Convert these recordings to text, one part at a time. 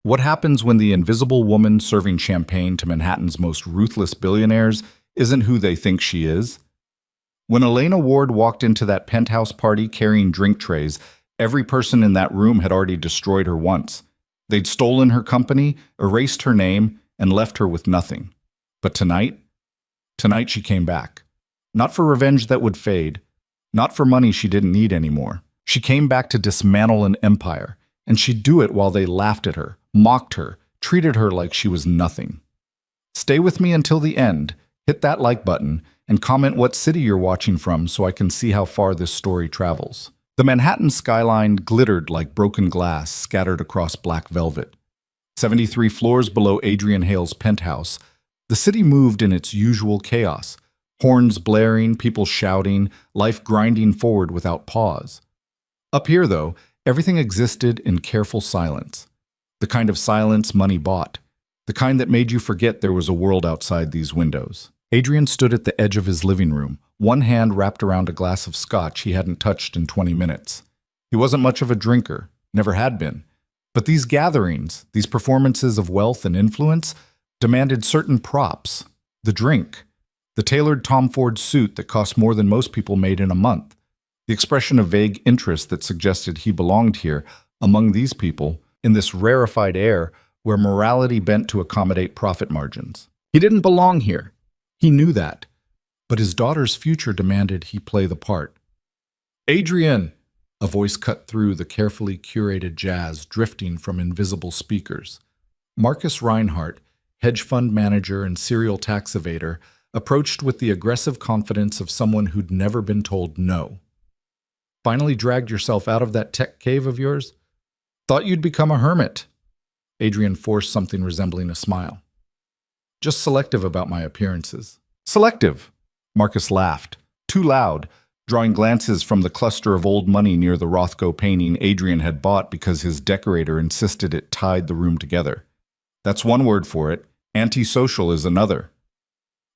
What happens when the invisible woman serving champagne to Manhattan's most ruthless billionaires isn't who they think she is? When Elena Ward walked into that penthouse party carrying drink trays, every person in that room had already destroyed her once. They'd stolen her company, erased her name, and left her with nothing. But tonight she came back. Not for revenge that would fade, not for money she didn't need anymore. She came back to dismantle an empire, and she'd do it while they laughed at her, mocked her, treated her like she was nothing. Stay with me until the end, hit that like button, and comment what city you're watching from so I can see how far this story travels. The Manhattan skyline glittered like broken glass scattered across black velvet. 73 floors below Adrian Hale's penthouse, the city moved in its usual chaos, horns blaring, people shouting, life grinding forward without pause. Up here, though, everything existed in careful silence. The kind of silence money bought. The kind that made you forget there was a world outside these windows. Adrian stood at the edge of his living room, one hand wrapped around a glass of scotch he hadn't touched in 20 minutes. He wasn't much of a drinker, never had been. But these gatherings, these performances of wealth and influence, demanded certain props. The drink, the tailored Tom Ford suit that cost more than most people made in a month, the expression of vague interest that suggested he belonged here, among these people, in this rarefied air where morality bent to accommodate profit margins. He didn't belong here. He knew that. But his daughter's future demanded he play the part. "Adrian!" A voice cut through the carefully curated jazz drifting from invisible speakers. Marcus Reinhardt, hedge fund manager and serial tax evader, approached with the aggressive confidence of someone who'd never been told no. "Finally dragged yourself out of that tech cave of yours? Thought you'd become a hermit." Adrian forced something resembling a smile. "Just selective about my appearances." "Selective?" Marcus laughed, too loud, drawing glances from the cluster of old money near the Rothko painting Adrian had bought because his decorator insisted it tied the room together. "That's one word for it. Antisocial is another.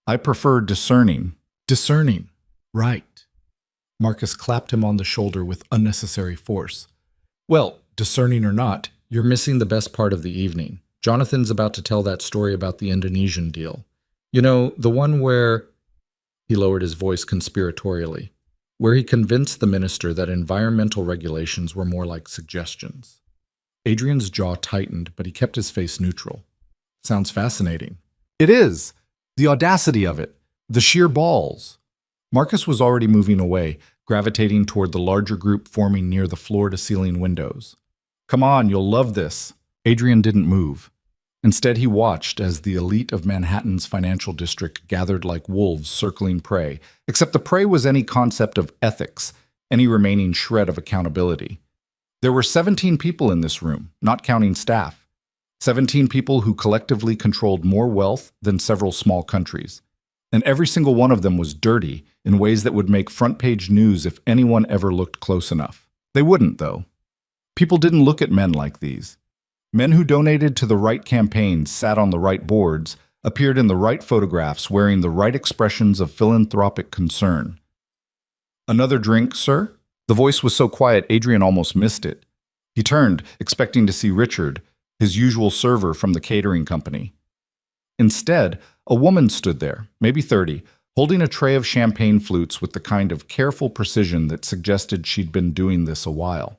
I prefer discerning." "Discerning. Right." Marcus clapped him on the shoulder with unnecessary force. "Well, discerning or not, you're missing the best part of the evening. Jonathan's about to tell that story about the Indonesian deal. You know, the one where—" He lowered his voice conspiratorially. "Where he convinced the minister that environmental regulations were more like suggestions." Adrian's jaw tightened, but he kept his face neutral. "Sounds fascinating." "It is. The audacity of it. The sheer balls." Marcus was already moving away, gravitating toward the larger group forming near the floor-to-ceiling windows. "Come on, you'll love this." Adrian didn't move. Instead, he watched as the elite of Manhattan's financial district gathered like wolves circling prey, except the prey was any concept of ethics, any remaining shred of accountability. There were 17 people in this room, not counting staff. 17 people who collectively controlled more wealth than several small countries. And every single one of them was dirty in ways that would make front-page news if anyone ever looked close enough. They wouldn't, though. People didn't look at men like these. Men who donated to the right campaigns, sat on the right boards, appeared in the right photographs, wearing the right expressions of philanthropic concern. "Another drink, sir?" The voice was so quiet Adrian almost missed it. He turned, expecting to see Richard, his usual server from the catering company. Instead, a woman stood there, maybe 30, holding a tray of champagne flutes with the kind of careful precision that suggested she'd been doing this a while.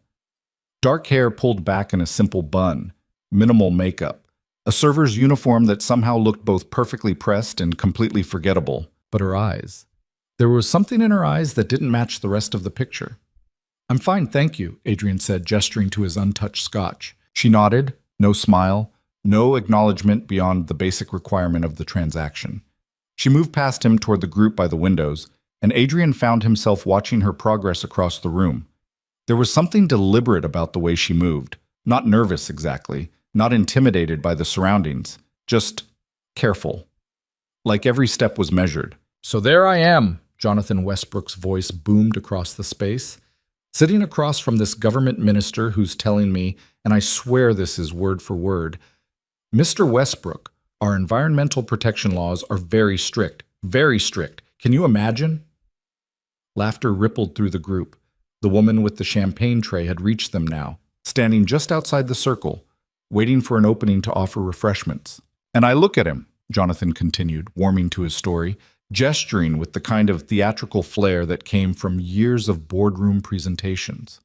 Dark hair pulled back in a simple bun, minimal makeup, a server's uniform that somehow looked both perfectly pressed and completely forgettable. But her eyes. There was something in her eyes that didn't match the rest of the picture. "I'm fine, thank you," Adrian said, gesturing to his untouched scotch. She nodded, no smile, no acknowledgement beyond the basic requirement of the transaction. She moved past him toward the group by the windows, and Adrian found himself watching her progress across the room. There was something deliberate about the way she moved, not nervous exactly, not intimidated by the surroundings, just careful. Like every step was measured. "So there I am," Jonathan Westbrook's voice boomed across the space, "sitting across from this government minister who's telling me, and I swear this is word for word, 'Mr. Westbrook, our environmental protection laws are very strict, very strict. Can you imagine?'" Laughter rippled through the group. The woman with the champagne tray had reached them now, standing just outside the circle, waiting for an opening to offer refreshments. And I look at him, Jonathan continued, warming to his story, gesturing with the kind of theatrical flair that came from years of boardroom presentations.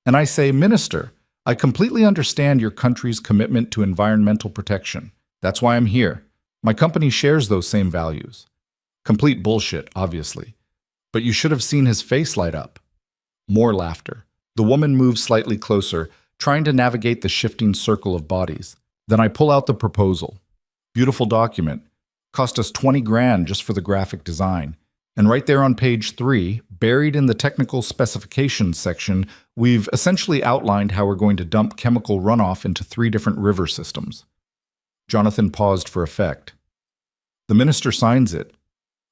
And I say, Minister, I completely understand your country's commitment to environmental protection. That's why I'm here. My company shares those same values. Complete bullshit, obviously. But you should have seen his face light up. More laughter. The woman moves slightly closer, trying to navigate the shifting circle of bodies. Then I pull out the proposal. Beautiful document. Cost us 20 grand just for the graphic design. And right there on page 3, buried in the technical specifications section, we've essentially outlined how we're going to dump chemical runoff into 3 different river systems. Jonathan paused for effect. The minister signs it.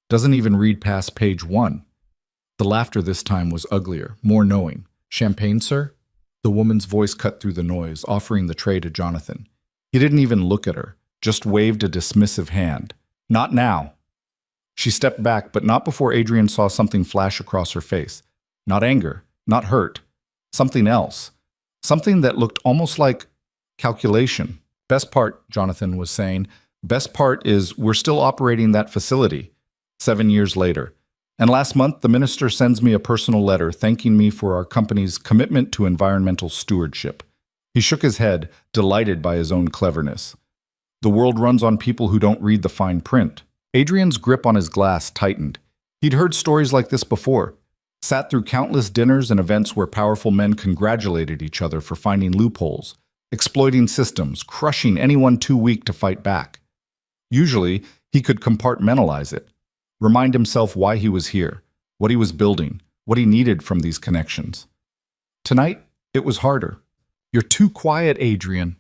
Doesn't even read past page 1. The laughter this time was uglier, more knowing. Champagne, sir? The woman's voice cut through the noise, offering the tray to Jonathan. He didn't even look at her, just waved a dismissive hand. Not now. She stepped back, but not before Adrian saw something flash across her face. Not anger, not hurt. Something else. Something that looked almost like calculation. Best part, Jonathan was saying, best part is we're still operating that facility 7 years later. And last month, the minister sends me a personal letter thanking me for our company's commitment to environmental stewardship. He shook his head, delighted by his own cleverness. The world runs on people who don't read the fine print. Adrian's grip on his glass tightened. He'd heard stories like this before, sat through countless dinners and events where powerful men congratulated each other for finding loopholes, exploiting systems, crushing anyone too weak to fight back. Usually, he could compartmentalize it, remind himself why he was here, what he was building, what he needed from these connections. Tonight, it was harder. You're too quiet, Adrian.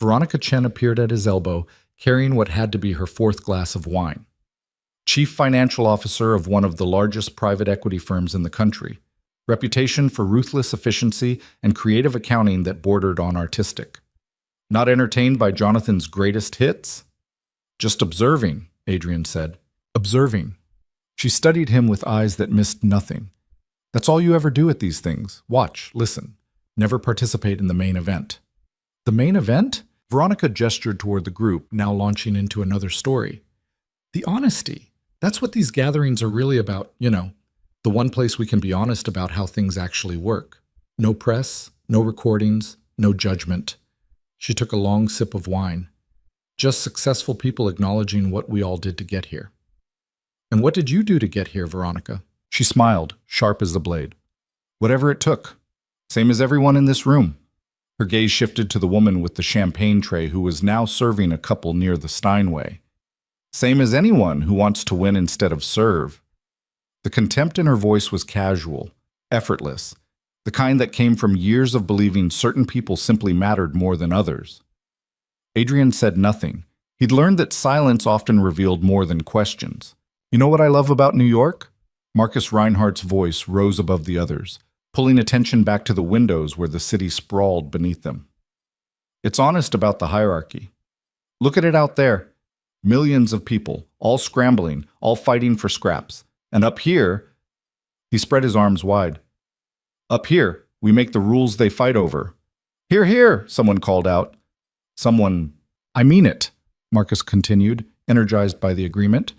Veronica Chen appeared at his elbow, carrying what had to be her 4th glass of wine. Chief financial officer of one of the largest private equity firms in the country, reputation for ruthless efficiency and creative accounting that bordered on artistic. Not entertained by Jonathan's greatest hits? Just observing, Adrian said. Observing. She studied him with eyes that missed nothing. That's all you ever do at these things. Watch, listen. Never participate in the main event. The main event? Veronica gestured toward the group, now launching into another story. The honesty. That's what these gatherings are really about, the one place we can be honest about how things actually work. No press, no recordings, no judgment. She took a long sip of wine. Just successful people acknowledging what we all did to get here. And what did you do to get here, Veronica? She smiled, sharp as the blade. Whatever it took. Same as everyone in this room. Her gaze shifted to the woman with the champagne tray who was now serving a couple near the Steinway. Same as anyone who wants to win instead of serve. The contempt in her voice was casual, effortless, the kind that came from years of believing certain people simply mattered more than others. Adrian said nothing. He'd learned that silence often revealed more than questions. You know what I love about New York? Marcus Reinhardt's voice rose above the others, pulling attention back to the windows where the city sprawled beneath them. It's honest about the hierarchy. Look at it out there. Millions of people, all scrambling, all fighting for scraps. And up here, he spread his arms wide. Up here, we make the rules they fight over. Hear, hear, someone called out. Someone, I mean it, Marcus continued, energized by the agreement.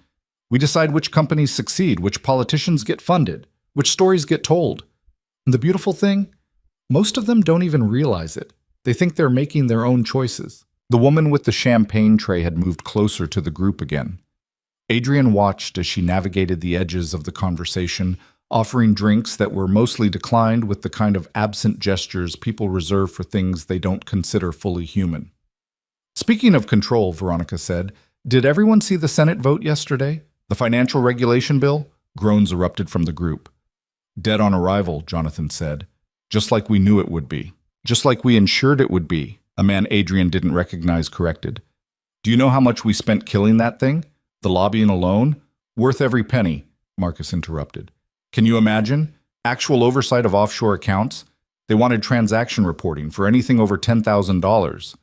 We decide which companies succeed, which politicians get funded, which stories get told. And the beautiful thing? Most of them don't even realize it. They think they're making their own choices. The woman with the champagne tray had moved closer to the group again. Adrian watched as she navigated the edges of the conversation, offering drinks that were mostly declined with the kind of absent gestures people reserve for things they don't consider fully human. Speaking of control, Veronica said, did everyone see the Senate vote yesterday? The financial regulation bill? Groans erupted from the group. Dead on arrival, Jonathan said. Just like we knew it would be. Just like we ensured it would be, a man Adrian didn't recognize corrected. Do you know how much we spent killing that thing? The lobbying alone? Worth every penny, Marcus interrupted. Can you imagine? Actual oversight of offshore accounts? They wanted transaction reporting for anything over $10,000.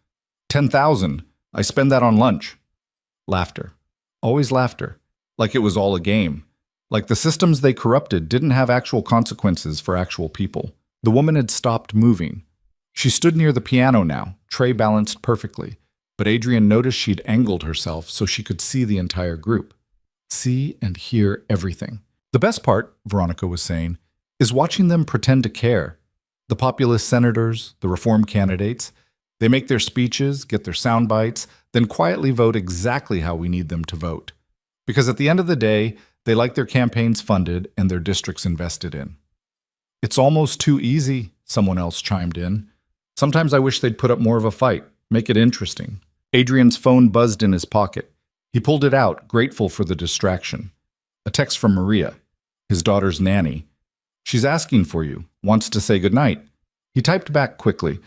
$10,000. I spend that on lunch. Laughter. Always laughter. Like it was all a game. Like the systems they corrupted didn't have actual consequences for actual people. The woman had stopped moving. She stood near the piano now, tray balanced perfectly, but Adrian noticed she'd angled herself so she could see the entire group. See and hear everything. The best part, Veronica was saying, is watching them pretend to care. The populist senators, the reform candidates, they make their speeches, get their sound bites, then quietly vote exactly how we need them to vote. Because at the end of the day, they like their campaigns funded and their districts invested in. It's almost too easy, someone else chimed in. Sometimes I wish they'd put up more of a fight, make it interesting. Adrian's phone buzzed in his pocket. He pulled it out, grateful for the distraction. A text from Maria, his daughter's nanny. She's asking for you, wants to say goodnight. He typed back quickly.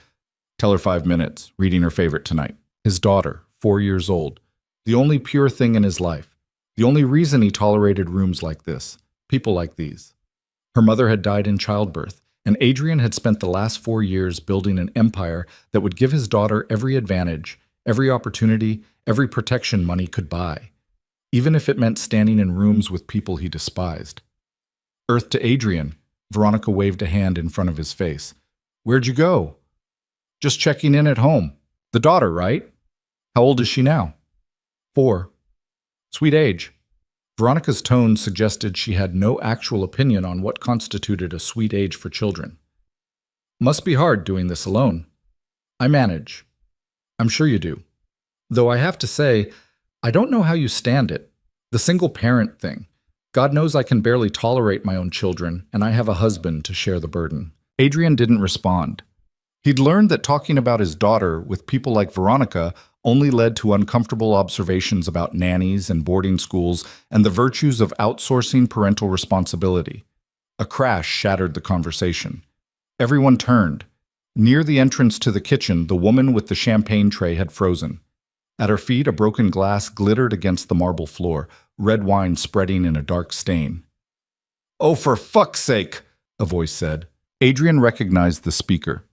Tell her 5 minutes, reading her favorite tonight. His daughter, 4 years old. The only pure thing in his life. The only reason he tolerated rooms like this. People like these. Her mother had died in childbirth, and Adrian had spent the last 4 years building an empire that would give his daughter every advantage, every opportunity, every protection money could buy, even if it meant standing in rooms with people he despised. Earth to Adrian, Veronica waved a hand in front of his face. Where'd you go? Just checking in at home. The daughter, right? How old is she now? 4. Sweet age. Veronica's tone suggested she had no actual opinion on what constituted a sweet age for children. Must be hard doing this alone. I manage. I'm sure you do. Though I have to say, I don't know how you stand it. The single parent thing. God knows I can barely tolerate my own children, and I have a husband to share the burden. Adrian didn't respond. He'd learned that talking about his daughter with people like Veronica only led to uncomfortable observations about nannies and boarding schools and the virtues of outsourcing parental responsibility. A crash shattered the conversation. Everyone turned. Near the entrance to the kitchen, the woman with the champagne tray had frozen. At her feet, a broken glass glittered against the marble floor, red wine spreading in a dark stain. "Oh, for fuck's sake," a voice said. Adrian recognized the speaker.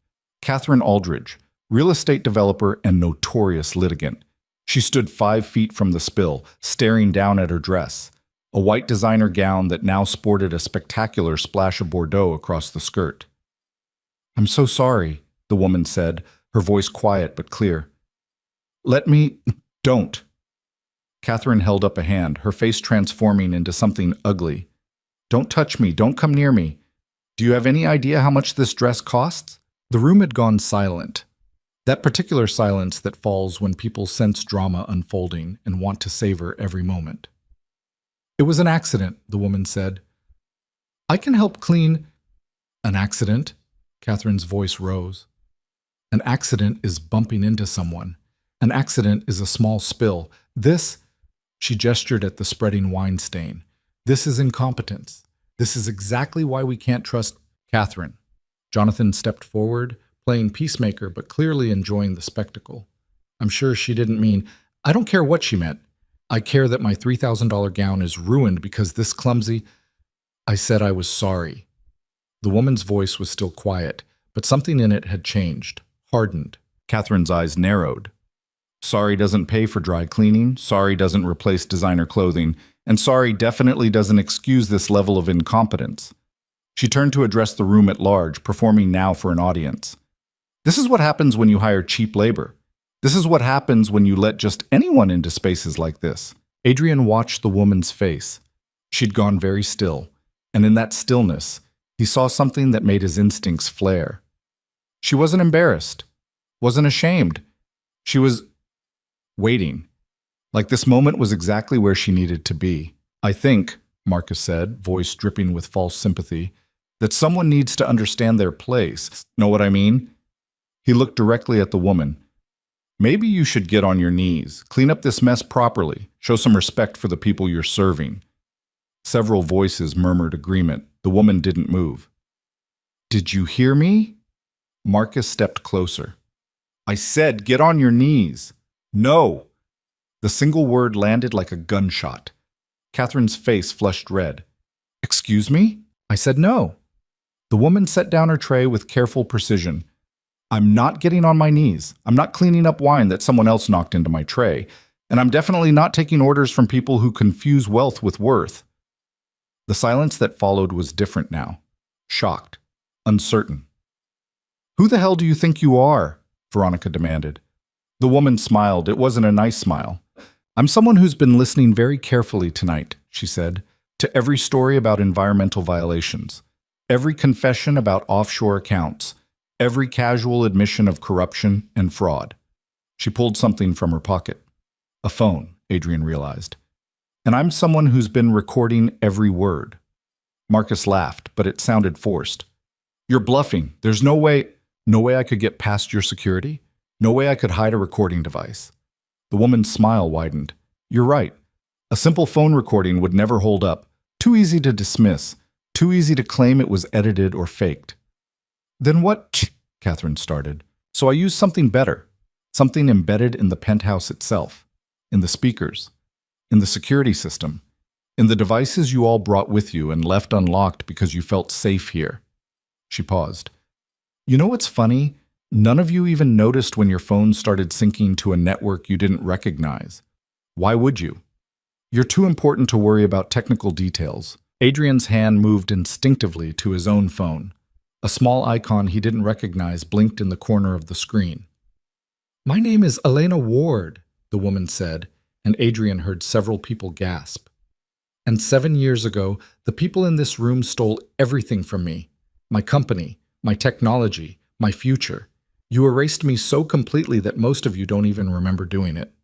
Catherine Aldridge, real estate developer and notorious litigant. She stood 5 feet from the spill, staring down at her dress, a white designer gown that now sported a spectacular splash of Bordeaux across the skirt. "I'm so sorry," the woman said, her voice quiet but clear. "Let me... don't." Catherine held up a hand, her face transforming into something ugly. "Don't touch me, don't come near me. Do you have any idea how much this dress costs?" The room had gone silent. That particular silence that falls when people sense drama unfolding and want to savor every moment. "It was an accident," the woman said. "I can help clean..." "An accident?" Catherine's voice rose. "An accident is bumping into someone. An accident is a small spill. This..." She gestured at the spreading wine stain. "This is incompetence. This is exactly why we can't trust..." "Catherine." Jonathan stepped forward, playing peacemaker but clearly enjoying the spectacle. "I'm sure she didn't mean..." "I don't care what she meant. I care that my $3,000 gown is ruined because this clumsy..." "I said I was sorry." The woman's voice was still quiet, but something in it had changed, hardened. Catherine's eyes narrowed. Sorry doesn't pay for dry cleaning, sorry doesn't replace designer clothing, and sorry definitely doesn't excuse this level of incompetence. She turned to address the room at large, performing now for an audience. This is what happens when you hire cheap labor. This is what happens when you let just anyone into spaces like this. Adrian watched the woman's face. She'd gone very still, and in that stillness, he saw something that made his instincts flare. She wasn't embarrassed, wasn't ashamed. She was waiting. Like this moment was exactly where she needed to be. "I think," Marcus said, voice dripping with false sympathy, "that someone needs to understand their place. Know what I mean?" He looked directly at the woman. "Maybe you should get on your knees, clean up this mess properly, show some respect for the people you're serving." Several voices murmured agreement. The woman didn't move. "Did you hear me?" Marcus stepped closer. "I said get on your knees." "No." The single word landed like a gunshot. Catherine's face flushed red. "Excuse me?" "I said no." The woman set down her tray with careful precision. "I'm not getting on my knees. I'm not cleaning up wine that someone else knocked into my tray. And I'm definitely not taking orders from people who confuse wealth with worth." The silence that followed was different now. Shocked. Uncertain. Who the hell do you think you are? Veronica demanded. The woman smiled. It wasn't a nice smile. I'm someone who's been listening very carefully tonight, she said, to every story about environmental violations, every confession about offshore accounts, every casual admission of corruption and fraud. She pulled something from her pocket. A phone, Adrian realized. And I'm someone who's been recording every word. Marcus laughed, but it sounded forced. You're bluffing. There's no way I could get past your security. No way I could hide a recording device. The woman's smile widened. You're right. A simple phone recording would never hold up. Too easy to dismiss. Too easy to claim it was edited or faked. Then what? Catherine started. So I used something better. Something embedded in the penthouse itself. In the speakers. In the security system. In the devices you all brought with you and left unlocked because you felt safe here. She paused. You know what's funny? None of you even noticed when your phone started syncing to a network you didn't recognize. Why would you? You're too important to worry about technical details. Adrian's hand moved instinctively to his own phone. A small icon he didn't recognize blinked in the corner of the screen. My name is Elena Ward, the woman said, and Adrian heard several people gasp. And 7 years ago, the people in this room stole everything from me. My company, my technology, my future. You erased me so completely that most of you don't even remember doing it.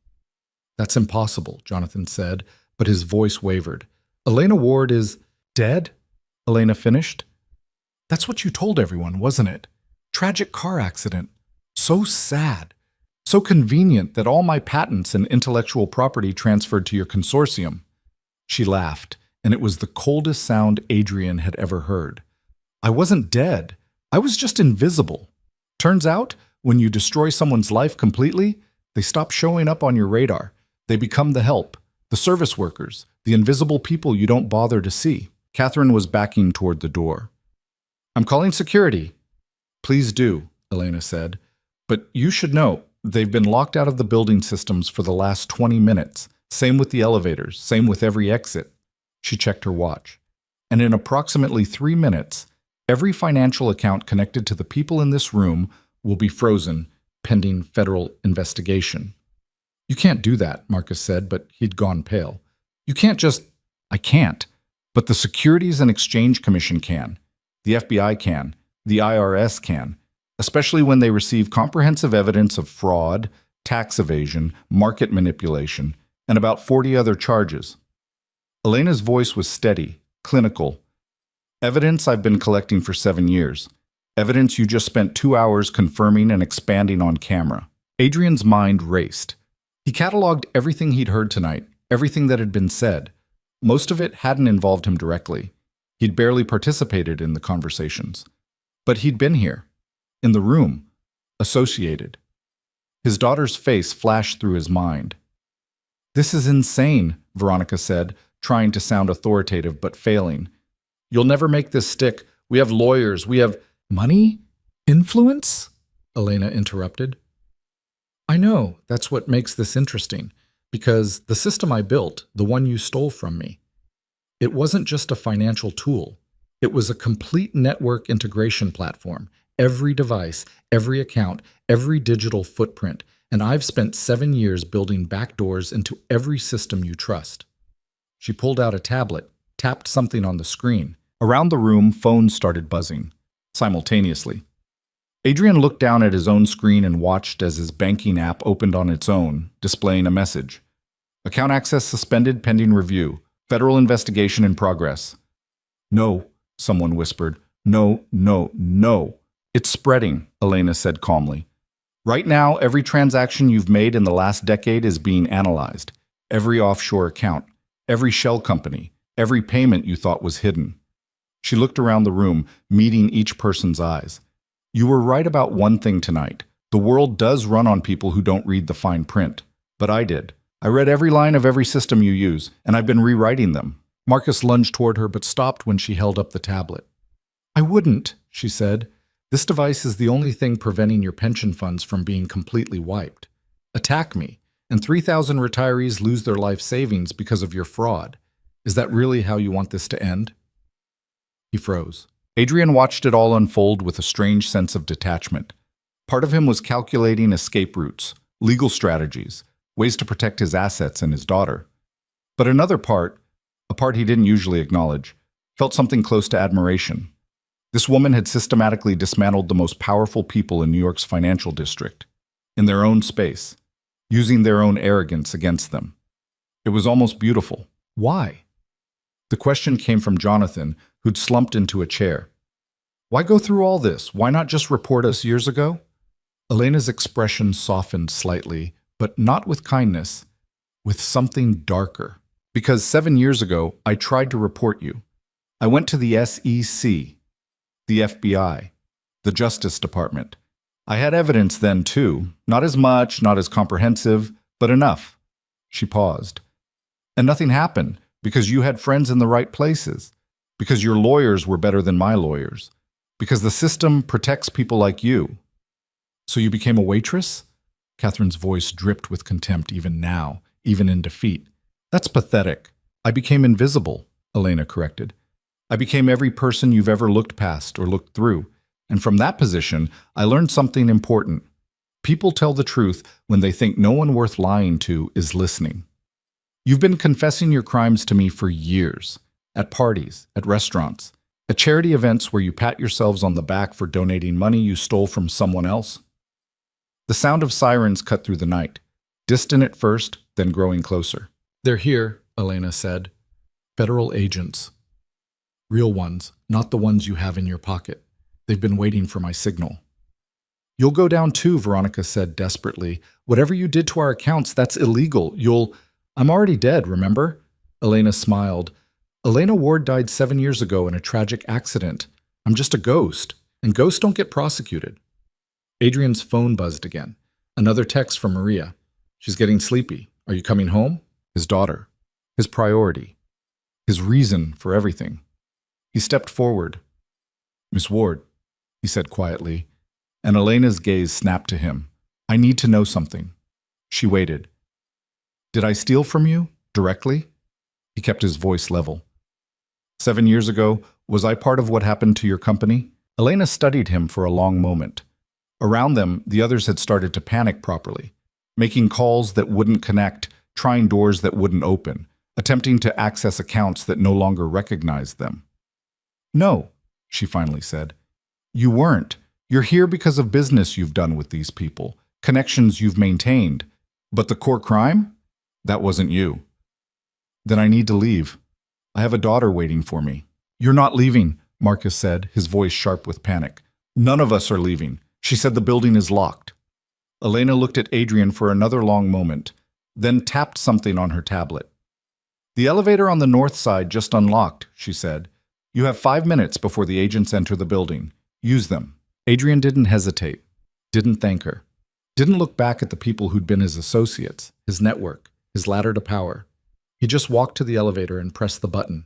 That's impossible, Jonathan said, but his voice wavered. Elena Ward is dead? Elena finished. That's what you told everyone, wasn't it? Tragic car accident. So sad. So convenient that all my patents and intellectual property transferred to your consortium. She laughed, and it was the coldest sound Adrian had ever heard. I wasn't dead. I was just invisible. Turns out, when you destroy someone's life completely, they stop showing up on your radar. They become the help, the service workers, the invisible people you don't bother to see. Catherine was backing toward the door. I'm calling security. Please do, Elena said. But you should know, they've been locked out of the building systems for the last 20 minutes. Same with the elevators, same with every exit. She checked her watch. And in approximately 3 minutes, every financial account connected to the people in this room will be frozen, pending federal investigation. You can't do that, Marcus said, but he'd gone pale. You can't just... I can't. But the Securities and Exchange Commission can. The FBI can. The IRS can. Especially when they receive comprehensive evidence of fraud, tax evasion, market manipulation, and about 40 other charges. Elena's voice was steady, clinical. Evidence I've been collecting for 7 years. Evidence you just spent 2 hours confirming and expanding on camera. Adrian's mind raced. He cataloged everything he'd heard tonight, everything that had been said. Most of it hadn't involved him directly. He'd barely participated in the conversations. But he'd been here, in the room, associated. His daughter's face flashed through his mind. This is insane, Veronica said, trying to sound authoritative but failing. You'll never make this stick. We have lawyers. We have... Money? Influence? Elena interrupted. I know. That's what makes this interesting. Because the system I built, the one you stole from me, it wasn't just a financial tool. It was a complete network integration platform. Every device, every account, every digital footprint. And I've spent 7 years building backdoors into every system you trust. She pulled out a tablet, tapped something on the screen. Around the room, phones started buzzing, simultaneously. Adrian looked down at his own screen and watched as his banking app opened on its own, displaying a message. Account access suspended pending review. Federal investigation in progress. No, someone whispered. No, no, no. It's spreading, Elena said calmly. Right now, every transaction you've made in the last decade is being analyzed. Every offshore account, every shell company, every payment you thought was hidden. She looked around the room, meeting each person's eyes. You were right about one thing tonight. The world does run on people who don't read the fine print. But I did. I read every line of every system you use, and I've been rewriting them. Marcus lunged toward her but stopped when she held up the tablet. I wouldn't, she said. This device is the only thing preventing your pension funds from being completely wiped. Attack me, and 3,000 retirees lose their life savings because of your fraud. Is that really how you want this to end? He froze. Adrian watched it all unfold with a strange sense of detachment. Part of him was calculating escape routes, legal strategies, ways to protect his assets and his daughter. But another part, a part he didn't usually acknowledge, felt something close to admiration. This woman had systematically dismantled the most powerful people in New York's financial district, in their own space, using their own arrogance against them. It was almost beautiful. Why? The question came from Jonathan, who'd slumped into a chair. Why go through all this? Why not just report us years ago? Elena's expression softened slightly, but not with kindness, with something darker. Because 7 years ago, I tried to report you. I went to the SEC, the FBI, the Justice Department. I had evidence then, too. Not as much, not as comprehensive, but enough. She paused. And nothing happened, because you had friends in the right places, because your lawyers were better than my lawyers, because the system protects people like you. So you became a waitress? Catherine's voice dripped with contempt even now, even in defeat. That's pathetic. I became invisible, Elena corrected. I became every person you've ever looked past or looked through. And from that position, I learned something important. People tell the truth when they think no one worth lying to is listening. You've been confessing your crimes to me for years, at parties, at restaurants, at charity events where you pat yourselves on the back for donating money you stole from someone else. The sound of sirens cut through the night, distant at first, then growing closer. They're here, Elena said. Federal agents. Real ones, not the ones you have in your pocket. They've been waiting for my signal. You'll go down too, Veronica said desperately. Whatever you did to our accounts, that's illegal. I'm already dead, remember? Elena smiled. Elena Ward died 7 years ago in a tragic accident. I'm just a ghost, and ghosts don't get prosecuted. Adrian's phone buzzed again. Another text from Maria. She's getting sleepy. Are you coming home? His daughter. His priority. His reason for everything. He stepped forward. Miss Ward, he said quietly, and Elena's gaze snapped to him. I need to know something. She waited. Did I steal from you? Directly? He kept his voice level. 7 years ago, was I part of what happened to your company? Elena studied him for a long moment. Around them, the others had started to panic properly, making calls that wouldn't connect, trying doors that wouldn't open, attempting to access accounts that no longer recognized them. No, she finally said. You weren't. You're here because of business you've done with these people, connections you've maintained. But the core crime? That wasn't you. Then I need to leave. I have a daughter waiting for me. You're not leaving, Marcus said, his voice sharp with panic. None of us are leaving. She said the building is locked. Elena looked at Adrian for another long moment, then tapped something on her tablet. The elevator on the north side just unlocked, she said. You have 5 minutes before the agents enter the building. Use them. Adrian didn't hesitate, didn't thank her, didn't look back at the people who'd been his associates, his network, his ladder to power. He just walked to the elevator and pressed the button.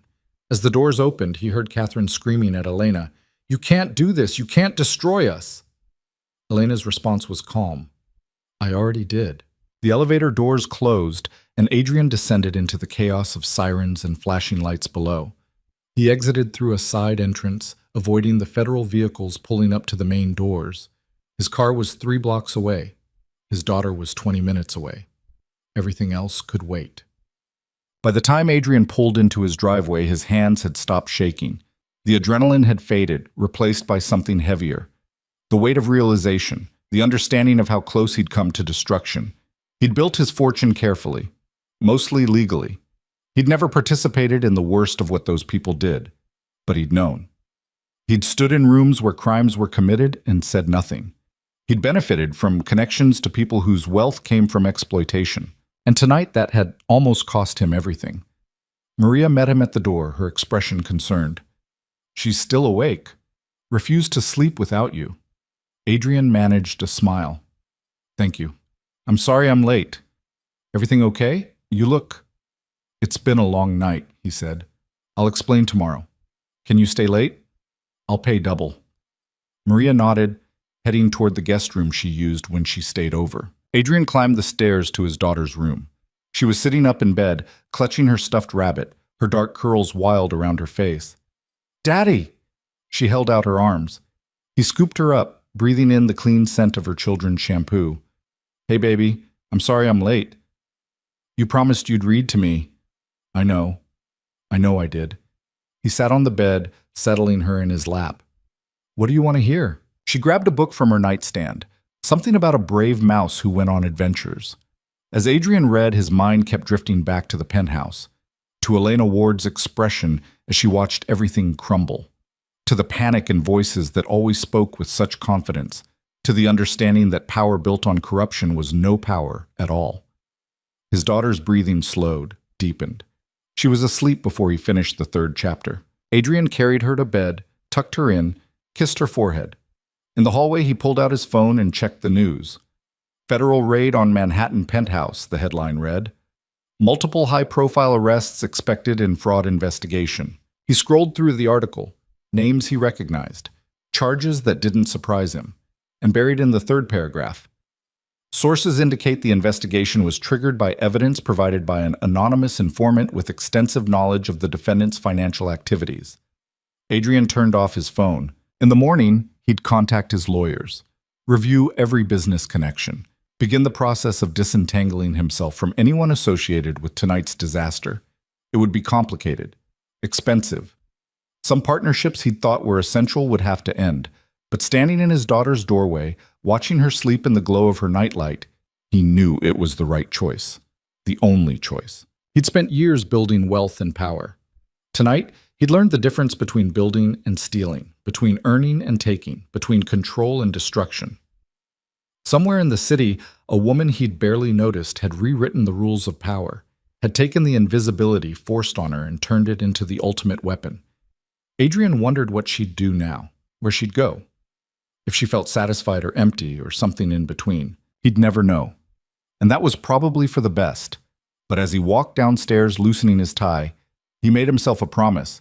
As the doors opened, he heard Catherine screaming at Elena, You can't do this! You can't destroy us! Elena's response was calm. I already did. The elevator doors closed, and Adrian descended into the chaos of sirens and flashing lights below. He exited through a side entrance, avoiding the federal vehicles pulling up to the main doors. His car was 3 blocks away. His daughter was 20 minutes away. Everything else could wait. By the time Adrian pulled into his driveway, his hands had stopped shaking. The adrenaline had faded, replaced by something heavier. The weight of realization, the understanding of how close he'd come to destruction. He'd built his fortune carefully, mostly legally. He'd never participated in the worst of what those people did, but he'd known. He'd stood in rooms where crimes were committed and said nothing. He'd benefited from connections to people whose wealth came from exploitation. And tonight that had almost cost him everything. Maria met him at the door, her expression concerned. She's still awake. Refused to sleep without you. Adrian managed a smile. Thank you. I'm sorry I'm late. Everything okay? You look... It's been a long night, he said. I'll explain tomorrow. Can you stay late? I'll pay double. Maria nodded, heading toward the guest room she used when she stayed over. Adrian climbed the stairs to his daughter's room. She was sitting up in bed, clutching her stuffed rabbit, her dark curls wild around her face. Daddy! She held out her arms. He scooped her up, breathing in the clean scent of her children's shampoo. "Hey, baby, I'm sorry I'm late. You promised you'd read to me." "I know. I know I did." He sat on the bed, settling her in his lap. "What do you want to hear?" She grabbed a book from her nightstand, something about a brave mouse who went on adventures. As Adrian read, his mind kept drifting back to the penthouse, to Elena Ward's expression as she watched everything crumble, to the panic in voices that always spoke with such confidence, to the understanding that power built on corruption was no power at all. His daughter's breathing slowed, deepened. She was asleep before he finished the third chapter. Adrian carried her to bed, tucked her in, kissed her forehead. In the hallway, he pulled out his phone and checked the news. "Federal raid on Manhattan penthouse," the headline read. "Multiple high-profile arrests expected in fraud investigation." He scrolled through the article, names he recognized, charges that didn't surprise him, and buried in the third paragraph, "Sources indicate the investigation was triggered by evidence provided by an anonymous informant with extensive knowledge of the defendant's financial activities." Adrian turned off his phone. In the morning, he'd contact his lawyers, review every business connection, begin the process of disentangling himself from anyone associated with tonight's disaster. It would be complicated, expensive. Some partnerships he'd thought were essential would have to end, but standing in his daughter's doorway, watching her sleep in the glow of her nightlight, he knew it was the right choice, the only choice. He'd spent years building wealth and power. Tonight, he'd learned the difference between building and stealing, between earning and taking, between control and destruction. Somewhere in the city, a woman he'd barely noticed had rewritten the rules of power, had taken the invisibility forced on her and turned it into the ultimate weapon. Adrian wondered what she'd do now, where she'd go. If she felt satisfied or empty or something in between, he'd never know. And that was probably for the best. But as he walked downstairs loosening his tie, he made himself a promise.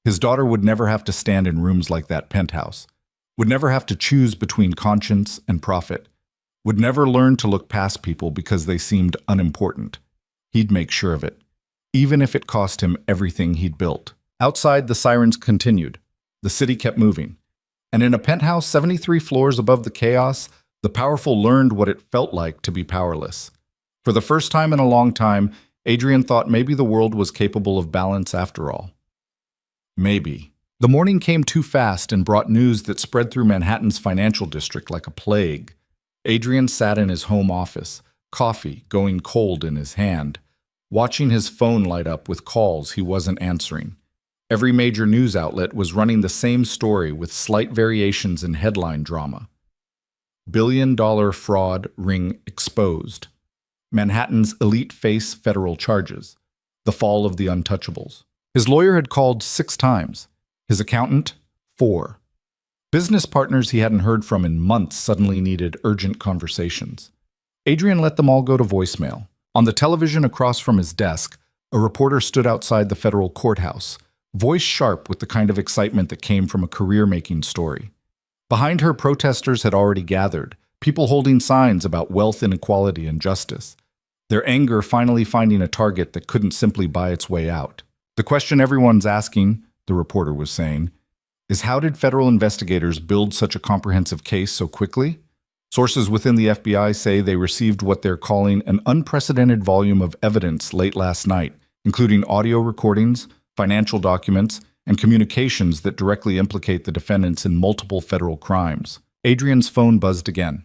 His daughter would never have to stand in rooms like that penthouse, would never have to choose between conscience and profit, would never learn to look past people because they seemed unimportant. He'd make sure of it, even if it cost him everything he'd built. Outside, the sirens continued. The city kept moving. And in a penthouse 73 floors above the chaos, the powerful learned what it felt like to be powerless. For the first time in a long time, Adrian thought maybe the world was capable of balance after all. Maybe. The morning came too fast and brought news that spread through Manhattan's financial district like a plague. Adrian sat in his home office, coffee going cold in his hand, watching his phone light up with calls he wasn't answering. Every major news outlet was running the same story with slight variations in headline drama. Billion-dollar fraud ring exposed. Manhattan's elite face federal charges. The fall of the untouchables. His lawyer had called 6 times. His accountant, 4. Business partners he hadn't heard from in months suddenly needed urgent conversations. Adrian let them all go to voicemail. On the television across from his desk, a reporter stood outside the federal courthouse, voice sharp with the kind of excitement that came from a career-making story. Behind her, protesters had already gathered, people holding signs about wealth inequality and justice, their anger finally finding a target that couldn't simply buy its way out. "The question everyone's asking," the reporter was saying, "is how did federal investigators build such a comprehensive case so quickly?" Sources within the FBI say they received what they're calling an unprecedented volume of evidence late last night, including audio recordings, financial documents, and communications that directly implicate the defendants in multiple federal crimes. Adrian's phone buzzed again.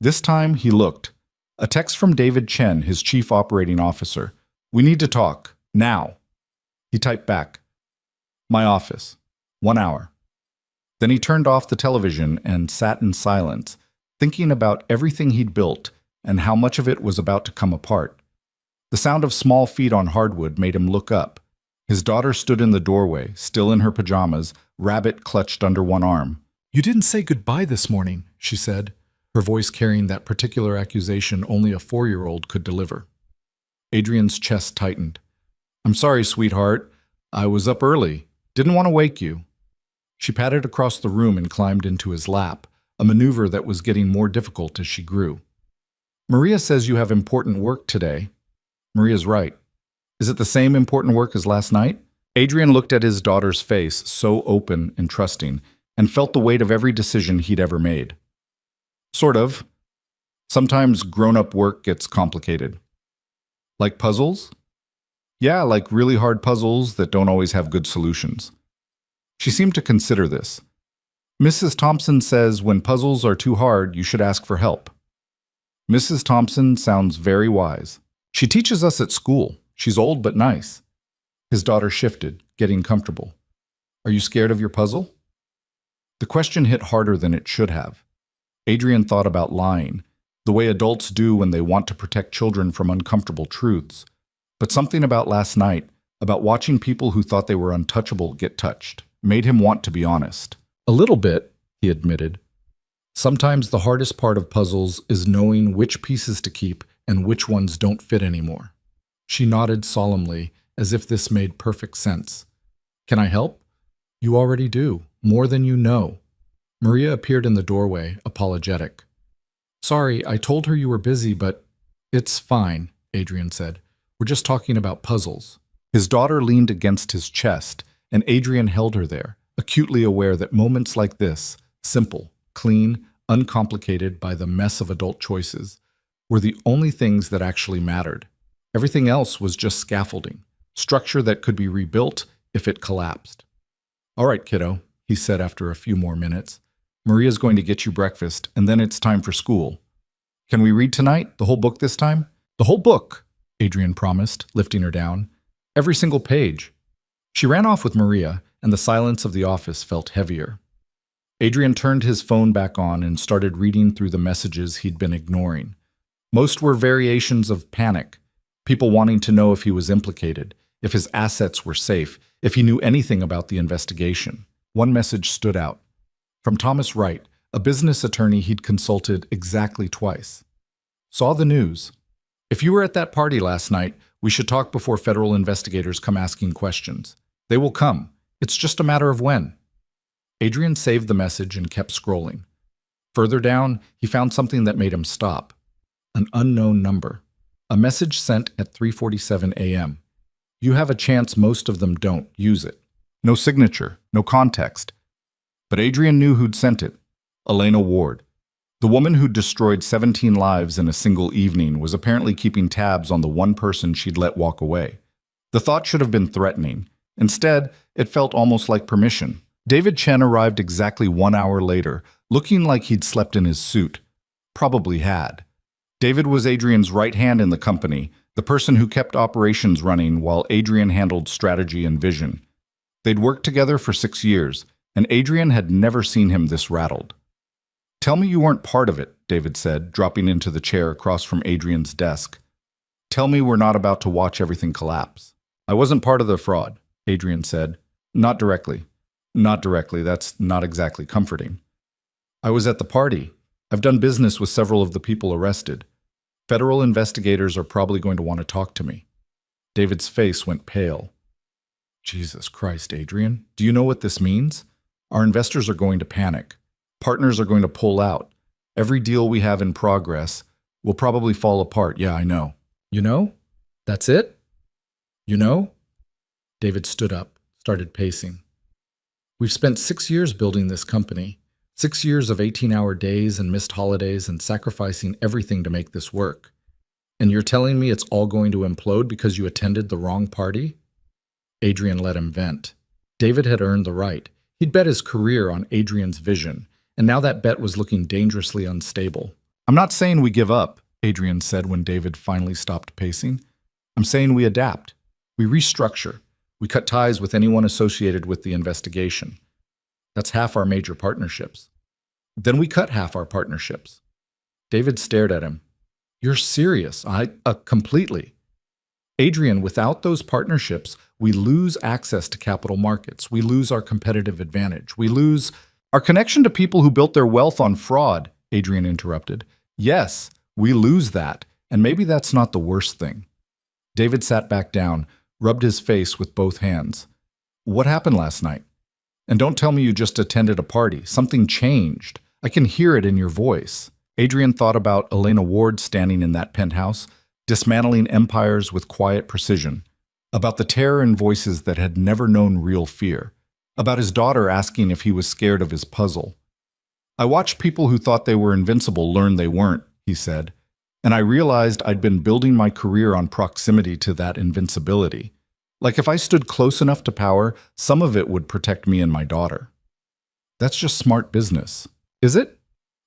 This time, he looked. A text from David Chen, his chief operating officer. "We need to talk. Now." He typed back, "My office. 1 hour." Then he turned off the television and sat in silence, thinking about everything he'd built and how much of it was about to come apart. The sound of small feet on hardwood made him look up. His daughter stood in the doorway, still in her pajamas, rabbit clutched under one arm. "You didn't say goodbye this morning," she said, her voice carrying that particular accusation only a 4-year-old could deliver. Adrian's chest tightened. "I'm sorry, sweetheart. I was up early. Didn't want to wake you." She patted across the room and climbed into his lap, a maneuver that was getting more difficult as she grew. "Maria says you have important work today." Maria's right. Is it the same important work as last night? Adrian looked at his daughter's face, so open and trusting, and felt the weight of every decision he'd ever made. Sort of. Sometimes grown-up work gets complicated. Like puzzles? Yeah, like really hard puzzles that don't always have good solutions. She seemed to consider this. Mrs. Thompson says when puzzles are too hard, you should ask for help. Mrs. Thompson sounds very wise. She teaches us at school. She's old but nice. His daughter shifted, getting comfortable. Are you scared of your puzzle? The question hit harder than it should have. Adrian thought about lying, the way adults do when they want to protect children from uncomfortable truths. But something about last night, about watching people who thought they were untouchable get touched, made him want to be honest. A little bit, he admitted. Sometimes the hardest part of puzzles is knowing which pieces to keep and which ones don't fit anymore. She nodded solemnly, as if this made perfect sense. Can I help? You already do, more than you know. Maria appeared in the doorway, apologetic. Sorry, I told her you were busy, but it's fine, Adrian said. We're just talking about puzzles. His daughter leaned against his chest, and Adrian held her there, acutely aware that moments like this, simple, clean, uncomplicated by the mess of adult choices, were the only things that actually mattered. Everything else was just scaffolding, structure that could be rebuilt if it collapsed. All right, kiddo, he said after a few more minutes. Maria's going to get you breakfast, and then it's time for school. Can we read tonight? The whole book this time? The whole book, Adrian promised, lifting her down. Every single page. She ran off with Maria, and the silence of the office felt heavier. Adrian turned his phone back on and started reading through the messages he'd been ignoring. Most were variations of panic, people wanting to know if he was implicated, if his assets were safe, if he knew anything about the investigation. One message stood out. From Thomas Wright, a business attorney he'd consulted exactly twice. Saw the news. If you were at that party last night, we should talk before federal investigators come asking questions. They will come. It's just a matter of when. Adrian saved the message and kept scrolling. Further down, he found something that made him stop. An unknown number. A message sent at 3:47 a.m. You have a chance most of them don't. Use it. No signature, no context. But Adrian knew who'd sent it. Elena Ward. The woman who'd destroyed 17 lives in a single evening was apparently keeping tabs on the one person she'd let walk away. The thought should have been threatening. Instead, it felt almost like permission. David Chen arrived exactly 1 hour later, looking like he'd slept in his suit. Probably had. David was Adrian's right hand in the company, the person who kept operations running while Adrian handled strategy and vision. They'd worked together for 6 years, and Adrian had never seen him this rattled. Tell me you weren't part of it, David said, dropping into the chair across from Adrian's desk. Tell me we're not about to watch everything collapse. I wasn't part of the fraud, Adrian said. Not directly. Not directly, that's not exactly comforting. I was at the party. I've done business with several of the people arrested. Federal investigators are probably going to want to talk to me. David's face went pale. Jesus Christ, Adrian, do you know what this means? Our investors are going to panic. Partners are going to pull out. Every deal we have in progress will probably fall apart. Yeah, I know. You know? That's it? You know? David stood up, started pacing. We've spent 6 years building this company. 6 years of 18-hour days and missed holidays and sacrificing everything to make this work. And you're telling me it's all going to implode because you attended the wrong party? Adrian let him vent. David had earned the right. He'd bet his career on Adrian's vision, and now that bet was looking dangerously unstable. I'm not saying we give up, Adrian said when David finally stopped pacing. I'm saying we adapt. We restructure. We cut ties with anyone associated with the investigation. That's half our major partnerships. Then we cut half our partnerships. David stared at him. You're serious. Completely. Adrian, without those partnerships, we lose access to capital markets. We lose our competitive advantage. We lose our connection to people who built their wealth on fraud, Adrian interrupted. Yes, we lose that, and maybe that's not the worst thing. David sat back down, rubbed his face with both hands. What happened last night? And don't tell me you just attended a party. Something changed. I can hear it in your voice. Adrian thought about Elena Ward standing in that penthouse, dismantling empires with quiet precision, about the terror in voices that had never known real fear, About his daughter asking if he was scared of his puzzle. I watched people who thought they were invincible learn they weren't, he said, and I realized I'd been building my career on proximity to that invincibility. Like if I stood close enough to power, some of it would protect me and my daughter. That's just smart business. Is it?